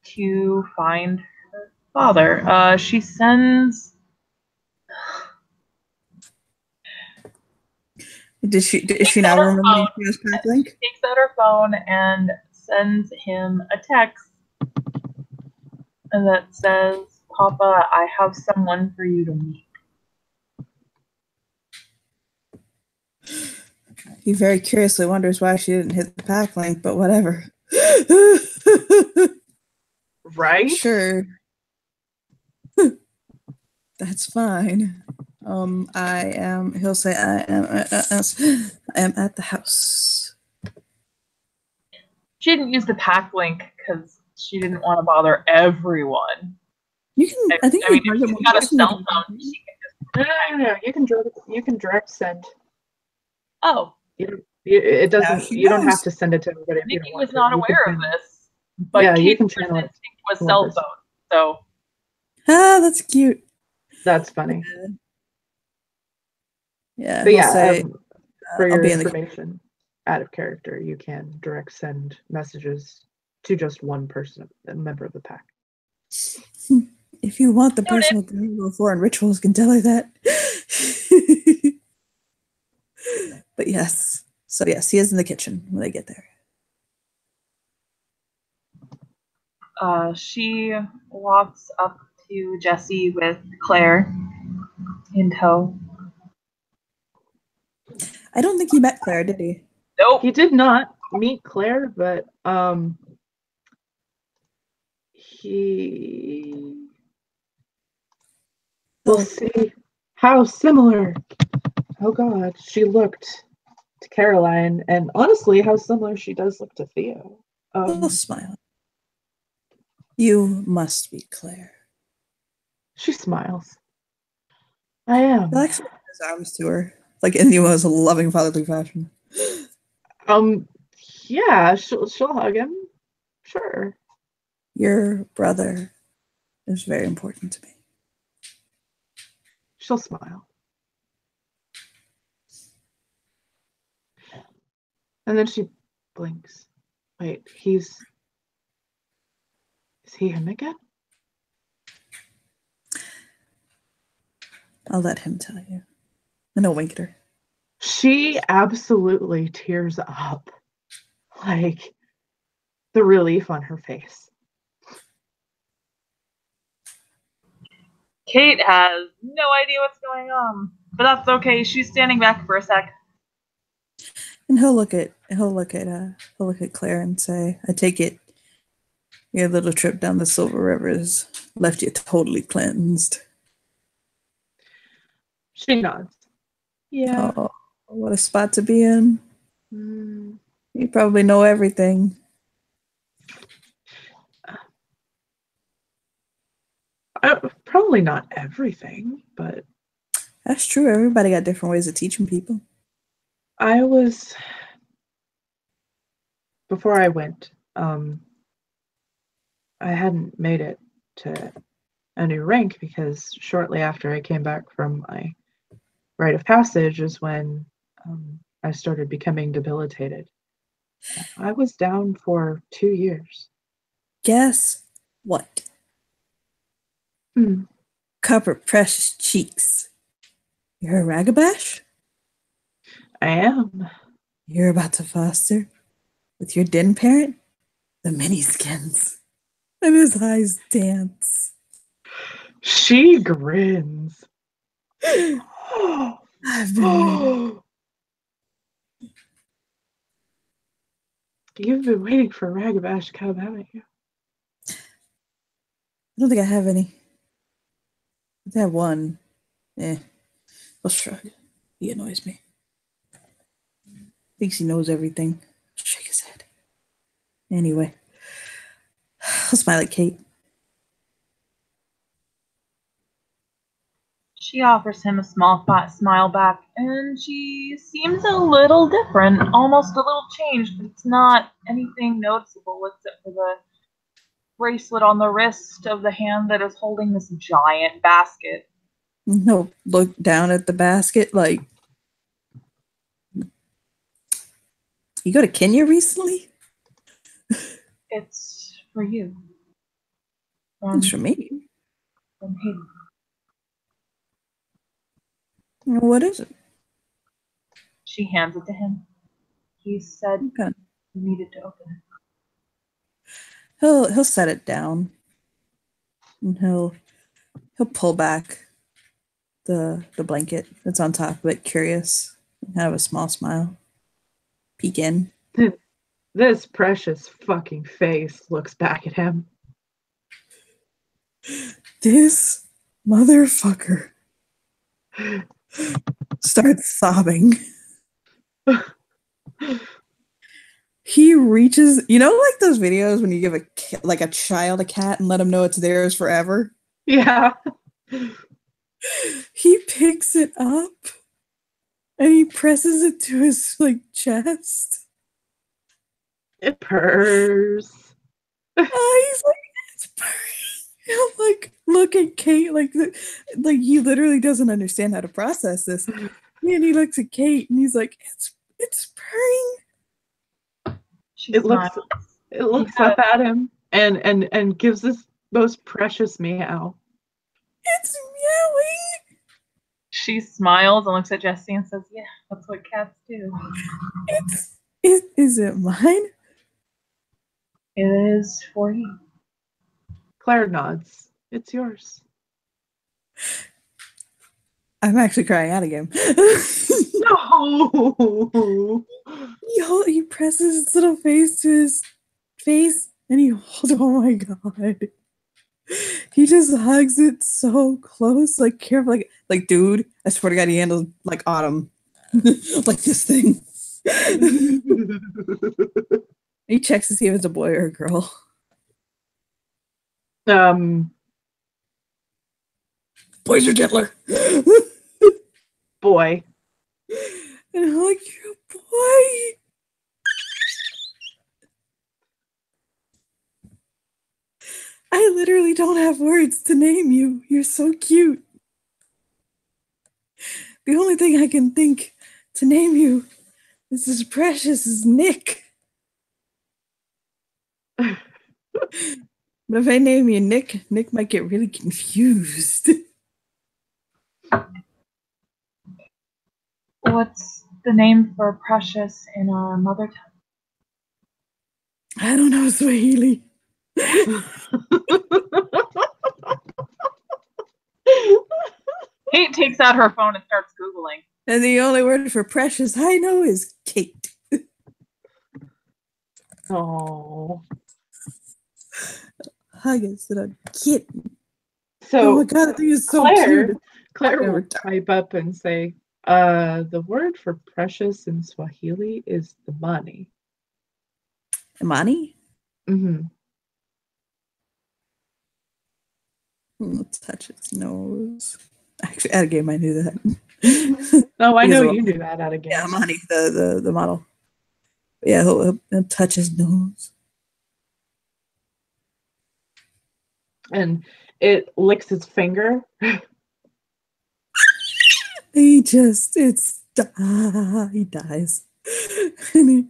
to find her father. She sends. Is she not remembering she has Packlink? She takes out her phone and sends him a text, and that says, "Papa, I have someone for you to meet." He very curiously wonders why she didn't hit the pack link, but whatever. Right? Sure. That's fine. He'll say, I am at the house. She didn't use the pack link because she didn't want to bother everyone. You can, I think I mean, you if can she's got a cell phone, she can just. No. You can direct send. Oh, It doesn't. Now she You don't knows. have to send it to everybody. If you Nikki don't want was not to. You can aware of send- this, but Yeah, you can Kate's channel first it instinct was to one cell person. phone. So Ah, that's cute. That's funny. Yeah, But he'll yeah, say, for I'll your be in the information, out of character, you can direct send messages to just one person, a member of the pack. if you want the Noted. personal Google foreign rituals, can tell her that. But yes. So yes, he is in the kitchen when they get there. she walks up to Jesse with Claire in tow. I don't think he met Claire, did he? Nope. He did not meet Claire, but we'll see how similar. Oh God, she looked to Caroline, and honestly, how similar she does look to Theo. He'll smile. You must be Claire. She smiles. I am. He likes to put his arms to her, like in the most loving fatherly fashion. Yeah, she'll hug him. Sure. Your brother is very important to me. She'll smile. And then she blinks. Wait, is he him again? I'll let him tell you. And I'll wink at her. She absolutely tears up. Like the relief on her face. Kate has no idea what's going on, but that's okay. She's standing back for a sec. And he'll look at Claire and say, I take it your little trip down the Silver River has left you totally cleansed. She nods. Yeah. Oh, what a spot to be in. Mm, You probably know everything. probably not everything, but That's true. Everybody got different ways of teaching people. I was before I went. I hadn't made it to a new rank because shortly after I came back from my rite of passage is when I started becoming debilitated. I was down for 2 years. Guess what? Hmm. Cover precious cheeks. You're a Ragabash? I am. You're about to foster with your den parent, the mini-skins. And his eyes dance. She grins. I've been waiting. You've been waiting for Ragabash to come, haven't you? I don't think I have any. I have one. I'll shrug. He annoys me. Thinks he knows everything. Shake his head. Anyway, I'll smile at Kate. She offers him a small fat smile back, and she seems a little different, almost a little changed, but it's not anything noticeable except for the bracelet on the wrist of the hand that is holding this giant basket. No, look down at the basket like, you go to Kenya recently? It's for you. Thanks for me. From him. What is it? She hands it to him. He said Okay. he needed to open it. He'll set it down. And he'll pull back the blanket that's on top of it, curious, and have a small smile. Peek in. This precious fucking face looks back at him. This motherfucker starts sobbing. He reaches, you know, like those videos when you give a child a cat and let him know it's theirs forever. Yeah. He picks it up and he presses it to his chest. It purrs. He's like, it's purring. I'm like, look at Kate, like he literally doesn't understand how to process this. And he looks at Kate and he's like, it's purring. She It smiles. looks up at him and gives this most precious meow. It's meowing. She smiles and looks at Jesse and says, "Yeah, that's what cats do." Is it mine? It is for you. Claire nods. It's yours. I'm actually crying out again. No. He presses his little face to his face and he holds, oh my god. He just hugs it so close, like careful, like dude, I swear to god he handles like Autumn. Like this thing. He checks to see if it's a boy or a girl. Boys are gentler. Boy. And I'm like, you're a boy. I literally don't have words to name you. You're so cute. The only thing I can think to name you is as precious as Nick. But if I name you Nick, Nick might get really confused. What's the name for precious in our mother tongue? I don't know Swahili. Kate takes out her phone and starts Googling. And the only word for precious I know is Kate. Oh. Hug is a kitten. So oh my god, I think it's so Claire cute. will Never pipe up and say, The word for precious in Swahili is thamani. Imani? Mm-hmm. Let's touch his nose. Actually, out of game, I knew that. Oh, I Because know of- you knew that out of game. Yeah, Imani, the model. Yeah, he'll touch his nose. And it licks its finger. He dies. And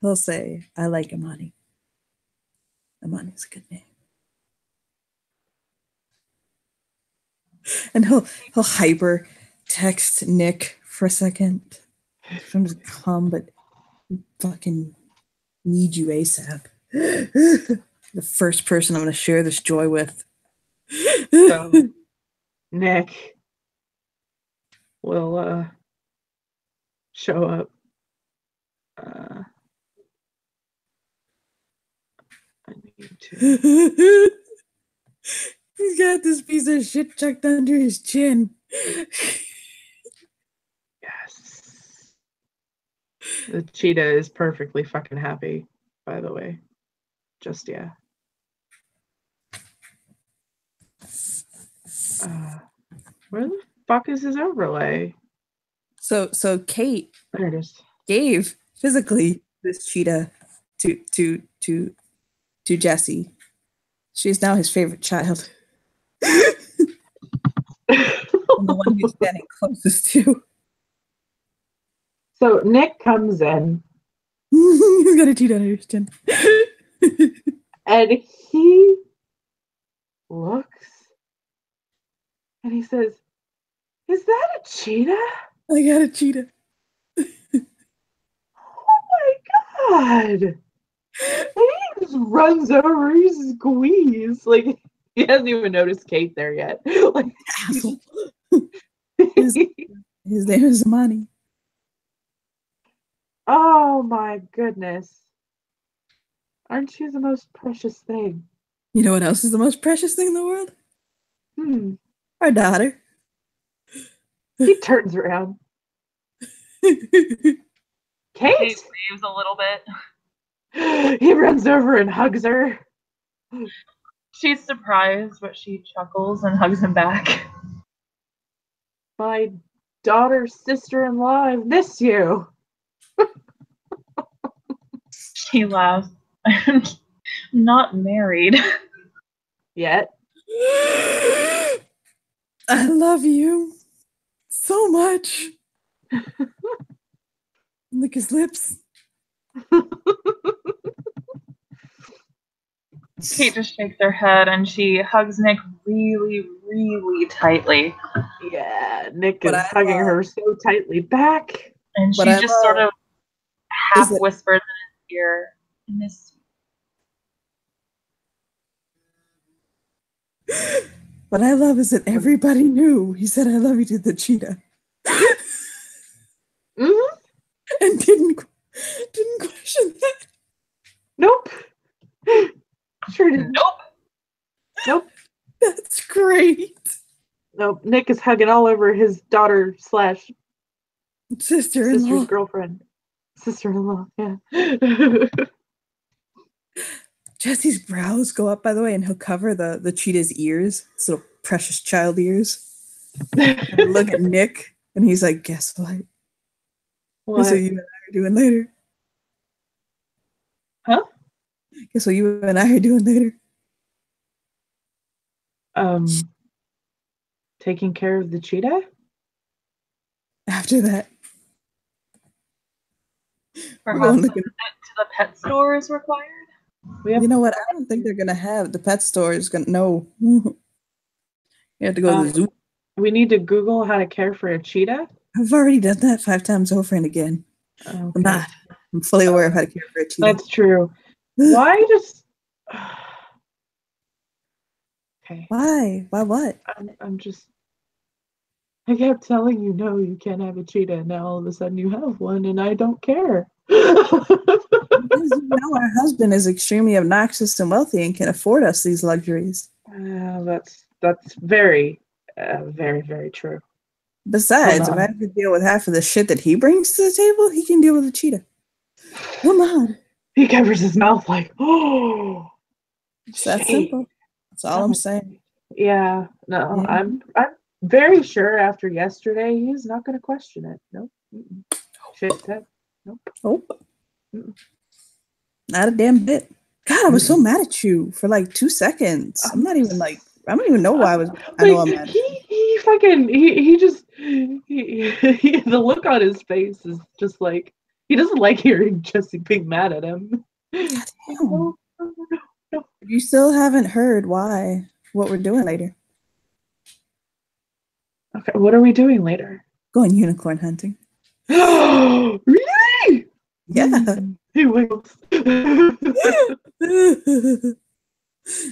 he'll say, I like Imani. Imani's a good name. And he'll hyper text Nick for a second. I'm just calm, but fucking need you ASAP. The first person I'm gonna share this joy with. So Nick will show up. I need to. He's got this piece of shit tucked under his chin. Yes. The cheetah is perfectly fucking happy, by the way. Just, yeah. Where the fuck is his overlay? So Kate There it is. gave physically this cheetah to Jesse. She's now his favorite child. And the one he's standing closest to. So Nick comes in He's got a cheetah under his chin. and he looks and he says, "Is that a cheetah? I got a cheetah. Oh my god!" And he just runs over, he squeezes. Like, he hasn't even noticed Kate there yet. Like, Asshole. His name is Imani. oh my goodness. Aren't you the most precious thing? You know what else is the most precious thing in the world? Our daughter. He turns around. Kate Kate! waves a little bit. He runs over and hugs her. She's surprised, but she chuckles and hugs him back. My daughter's sister-in-law, I miss you. She laughs. I'm not married. Yet. I love you so much. Lick his lips. Kate just shakes her head and she hugs Nick really, really tightly. Yeah, Nick What is I hugging love- her so tightly back. And she What I just love sort of half is that- whispers in his ear. In this What I love is that everybody knew he said I love you to the cheetah. Mm-hmm. And didn't question that. Nope. Sure didn't. Nope. That's great. Nope. Nick is hugging all over his daughter / Sister-in-law. sister's girlfriend. Sister-in-law, yeah. Jesse's brows go up, by the way, and he'll cover the cheetah's ears, his little precious child ears. And I look at Nick, and he's like, guess what? What? Guess what you and I are doing later? Huh? Guess what you and I are doing later? Taking care of the cheetah? After that. We're Perhaps going a looking- visit to the pet store is required. We have You know what? I don't think they're going to have the pet store is going to know. You have to go to the zoo. we need to Google how to care for a cheetah. I've already done that 5 times over and again. Okay. I'm fully aware of how to care for a cheetah. That's true. Why just okay. Why? Why what? I'm just I kept telling you no, you can't have a cheetah, and now all of a sudden you have one and I don't care. Because you know our husband is extremely obnoxious and wealthy and can afford us these luxuries. That's very, very, very true. Besides, if I have to deal with half of the shit that he brings to the table, he can deal with a cheetah. Come on. He covers his mouth like, oh. It's that shit. simple. That's all I'm saying. Yeah, no, Yeah. I'm very sure after yesterday he's not going to question it. Nope. Mm-mm. Shit, Ted. Nope. Oh, Mm-mm. not a damn bit. God, I was so mad at you for like 2 seconds. I'm not even like, I don't even know why I was. I know I'm mad. He fucking he just the look on his face is just like he doesn't like hearing Jesse being mad at him. Damn. You still haven't heard what we're doing later. Okay, what are we doing later? Going unicorn hunting. Really? Yeah. He wiggles.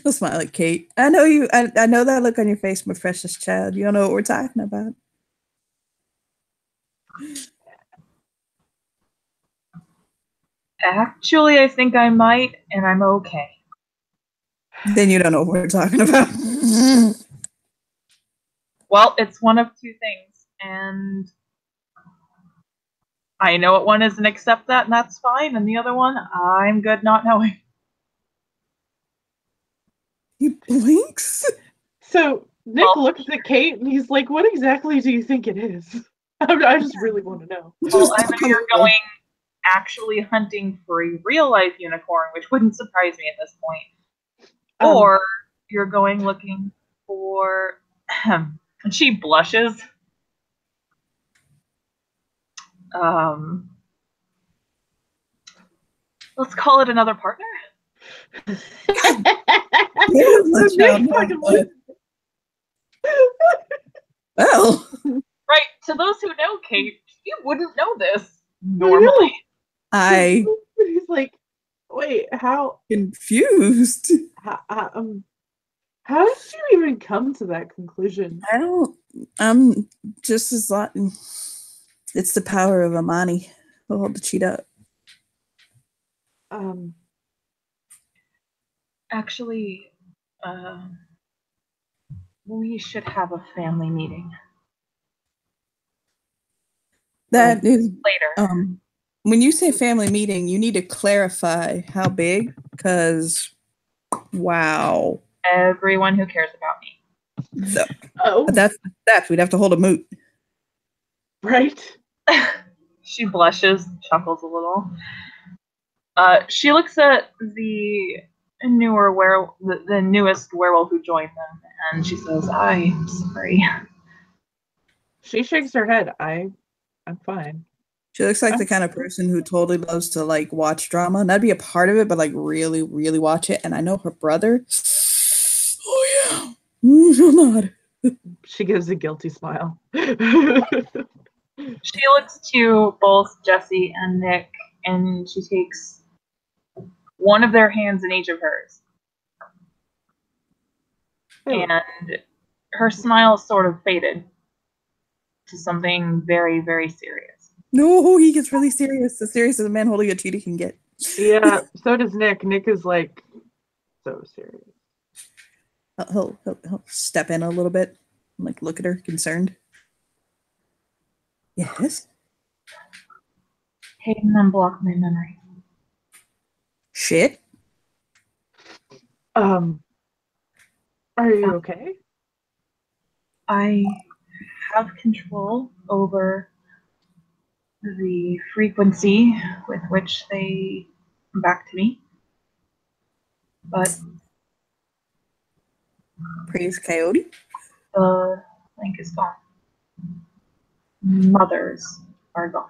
I'll smile at Kate. I know you. I know that look on your face, my precious child. You don't know what we're talking about. Actually, I think I might, and I'm okay. Then you don't know what we're talking about. Well, it's one of two things, and I know what one is and accept that, and that's fine, and the other one, I'm good not knowing. He blinks. So Nick Well- looks at Kate and he's like, "What exactly do you think it is?" I just really want to know. Well, either you're going actually hunting for a real life unicorn, which wouldn't surprise me at this point, or you're going looking for. And she blushes. Let's call it another partner. So Nick fucking looks- Well, Right, to those who know Kate, you wouldn't know this normally. He's like, "Wait, how confused. how did you even come to that conclusion?" I don't. I'm just as lot. It's the power of Amani. He'll hold the cheat up. Actually, we should have a family meeting That is later. when you say family meeting, you need to clarify how big, because wow. Everyone who cares about me. So Oh, that's we'd have to hold a moot. right. She blushes, chuckles a little. She looks at the the newest werewolf who joined them, and she says, "I'm sorry." She shakes her head. I'm fine. She looks like the kind of person who totally loves to like watch drama, not be a part of it, but like really, really watch it. And I know her brother. Oh yeah, she'll nod. She gives a guilty smile. She looks to both Jesse and Nick, and she takes one of their hands in each of hers. And her smile sort of faded to something very, very serious. No, he gets really serious. As serious as a man holding a cheetah can get. Yeah, so does Nick. Nick is like so serious. He'll step in a little bit, and, like look at her, concerned. Yes. Hayden unblocked my memory. Shit. Are you okay? I have control over the frequency with which they come back to me. But Praise Coyote. the link is gone. Mothers are gone.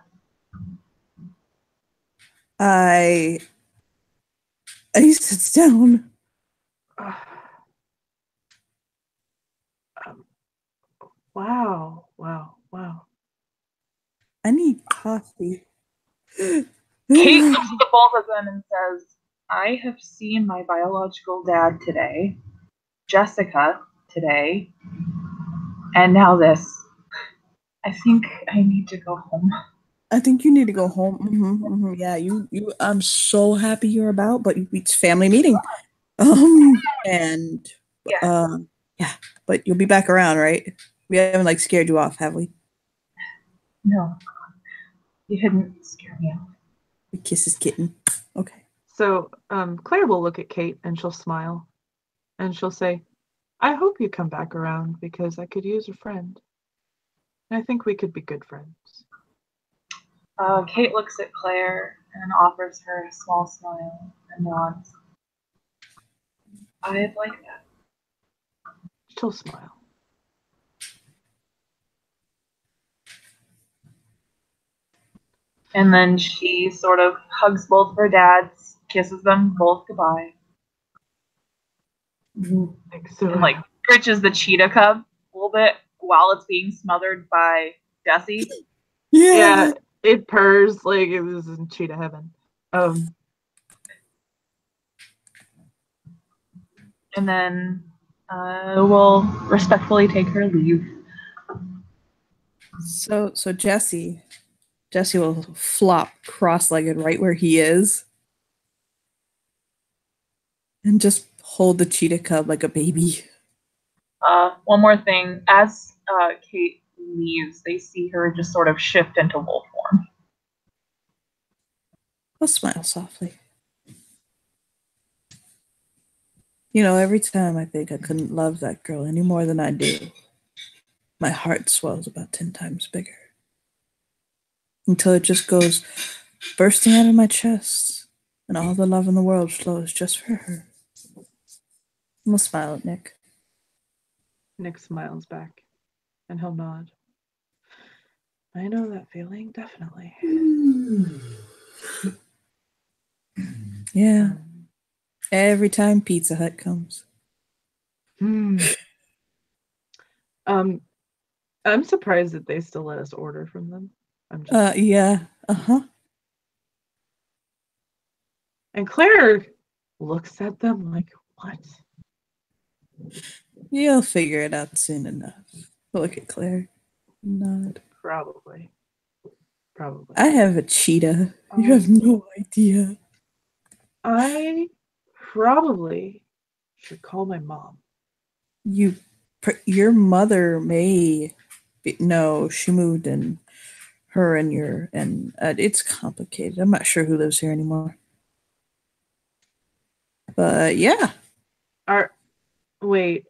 He sits down. Wow. I need coffee. Kate looks at the both of them and says, I have seen my biological dad today, Jessica today, and now this. I think I need to go home. I think you need to go home. Yeah, you. I'm so happy you're about, but it's family meeting. And Yeah. yeah, but you'll be back around, right? We haven't like scared you off, have we? No, you didn't scare me off. The kiss is kitten. Okay. So Claire will look at Kate and she'll smile. And she'll say, I hope you come back around because I could use a friend. I think we could be good friends. Kate looks at Claire and offers her a small smile and nods. I'd like that. She'll smile. And then she sort of hugs both of her dads, kisses them both goodbye, So, and like scritches the cheetah cub a little bit while it's being smothered by Jessie. yeah, it purrs like it was in cheetah heaven. And then we'll respectfully take her leave. So Jesse will flop cross-legged right where he is and just hold the cheetah cub like a baby. One more thing. As Kate leaves, they see her just sort of shift into wolf form. I'll smile softly. You know, every time I think I couldn't love that girl any more than I do, my heart swells about 10 times bigger. Until it just goes bursting out of my chest, and all the love in the world flows just for her. I'll smile at Nick. Nick smiles back, and he'll nod. I know that feeling, definitely. Yeah. Every time Pizza Hut comes. I'm surprised that they still let us order from them. I'm just Yeah. Uh-huh. And Claire looks at them like, what? You'll figure it out soon enough. Look at Claire. Nod. Probably. I have a cheetah. You have no idea. I probably should call my mom. Your mother may be, no, she moved and her and it's complicated. I'm not sure who lives here anymore. But yeah. Are you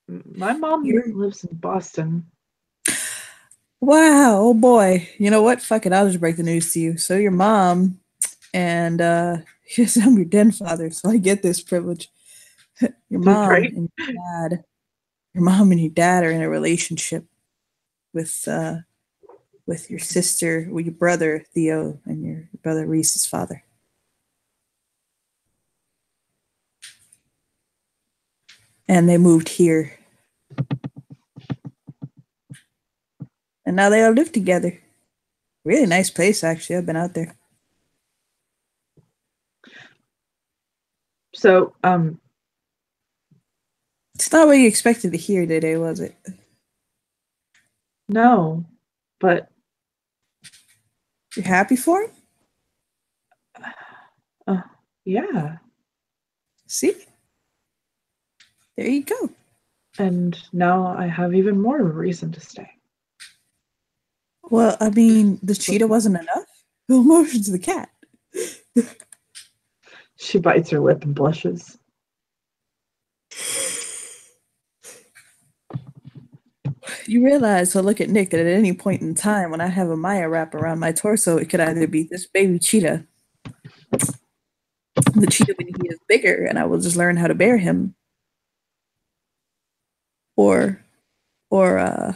my mom lives in Boston. Wow, oh boy. You know what? Fuck it, I'll just break the news to you. So your mom and yes, I'm your den father, so I get this privilege. Your mom Right? and your dad. Your mom and your dad are in a relationship with your sister, with your brother Theo and your brother Reese's father. And they moved here. And now they all live together. Really nice place, actually. I've been out there. So, it's not what you expected to hear today, was it? No, but you're happy for him? Yeah. See? There you go. And now I have even more of a reason to stay. Well, I mean, the cheetah wasn't enough. Who motions the cat? She bites her lip and blushes. You realize, so look at Nick, that at any point in time when I have a Maya wrap around my torso, it could either be this baby cheetah, the cheetah when he is bigger, and I will just learn how to bear him, or I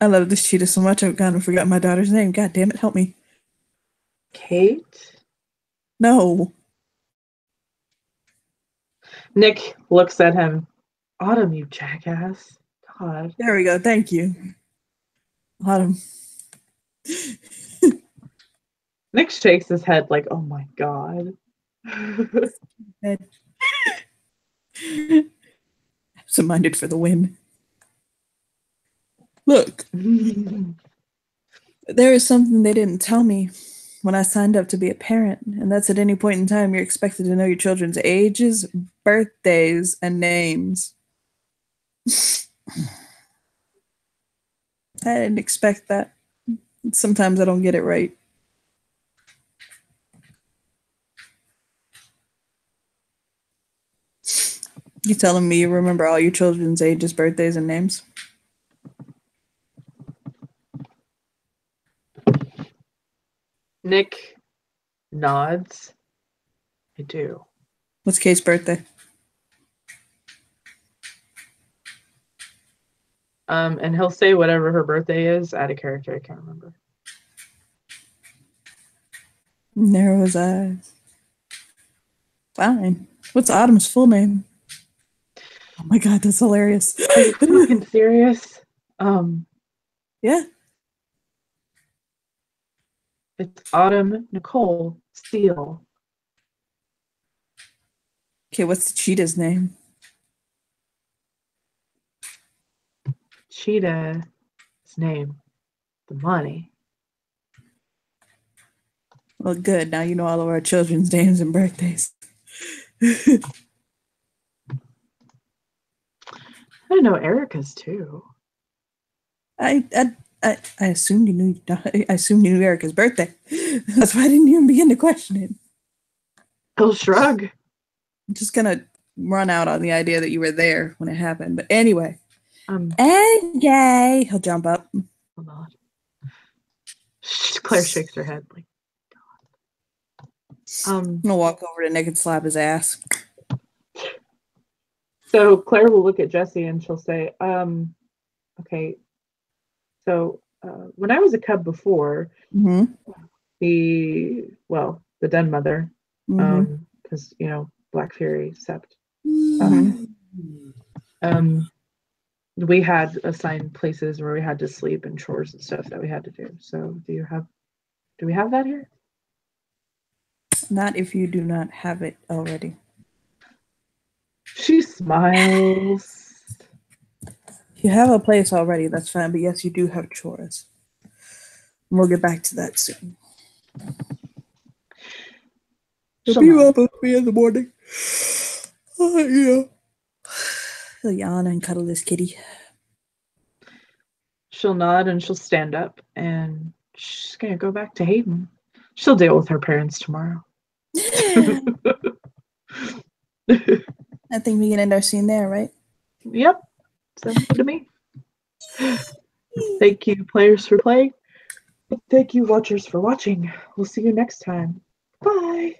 love this cheetah so much I've gone and forgotten my daughter's name. God damn it, help me. Kate? No. Nick looks at him. Autumn, you jackass. God. There we go. Thank you. Autumn. Nick shakes his head like, oh my God. Absent-minded for the win. Look. There is something they didn't tell me when I signed up to be a parent, and that's at any point in time you're expected to know your children's ages, birthdays, and names. I didn't expect that. Sometimes I don't get it right. You telling me you remember all your children's ages, birthdays, and names? Nick nods. I do. What's Kate's birthday? And he'll say whatever her birthday is. Out of character, I can't remember. Narrow his eyes. Fine. What's Autumn's full name? Oh my god, that's hilarious. Are you fucking serious? Yeah. It's Autumn Nicole Steele. Okay, what's the cheetah's name? Cheetah's name. The money. Well, good. Now you know all of our children's names and birthdays. I know Erica's too. I assumed you knew. I assumed you knew Erica's birthday. That's why I didn't even begin to question it. He'll shrug. I'm just gonna run out on the idea that you were there when it happened. But anyway, yay! He'll jump up. Hold on. Claire shakes her head like, I'm gonna walk over to Nick and slap his ass. So Claire will look at Jesse and she'll say, okay, so when I was a cub before, Mm-hmm. the den mother, Mm-hmm. because Black Fury, Sept, Mm-hmm. we had assigned places where we had to sleep and chores and stuff that we had to do. So do we have that here? Not if you do not have it already. She smiles. If you have a place already, that's fine. But yes, you do have chores. And we'll get back to that soon. She'll Be nod. up with me in the morning. Yeah. He'll yawn and cuddle this kitty. She'll nod and she'll stand up and she's gonna go back to Hayden. She'll deal with her parents tomorrow. I think we can end our scene there, right? Yep. Sounds good to me. Thank you, players, for playing. Thank you, watchers, for watching. We'll see you next time. Bye.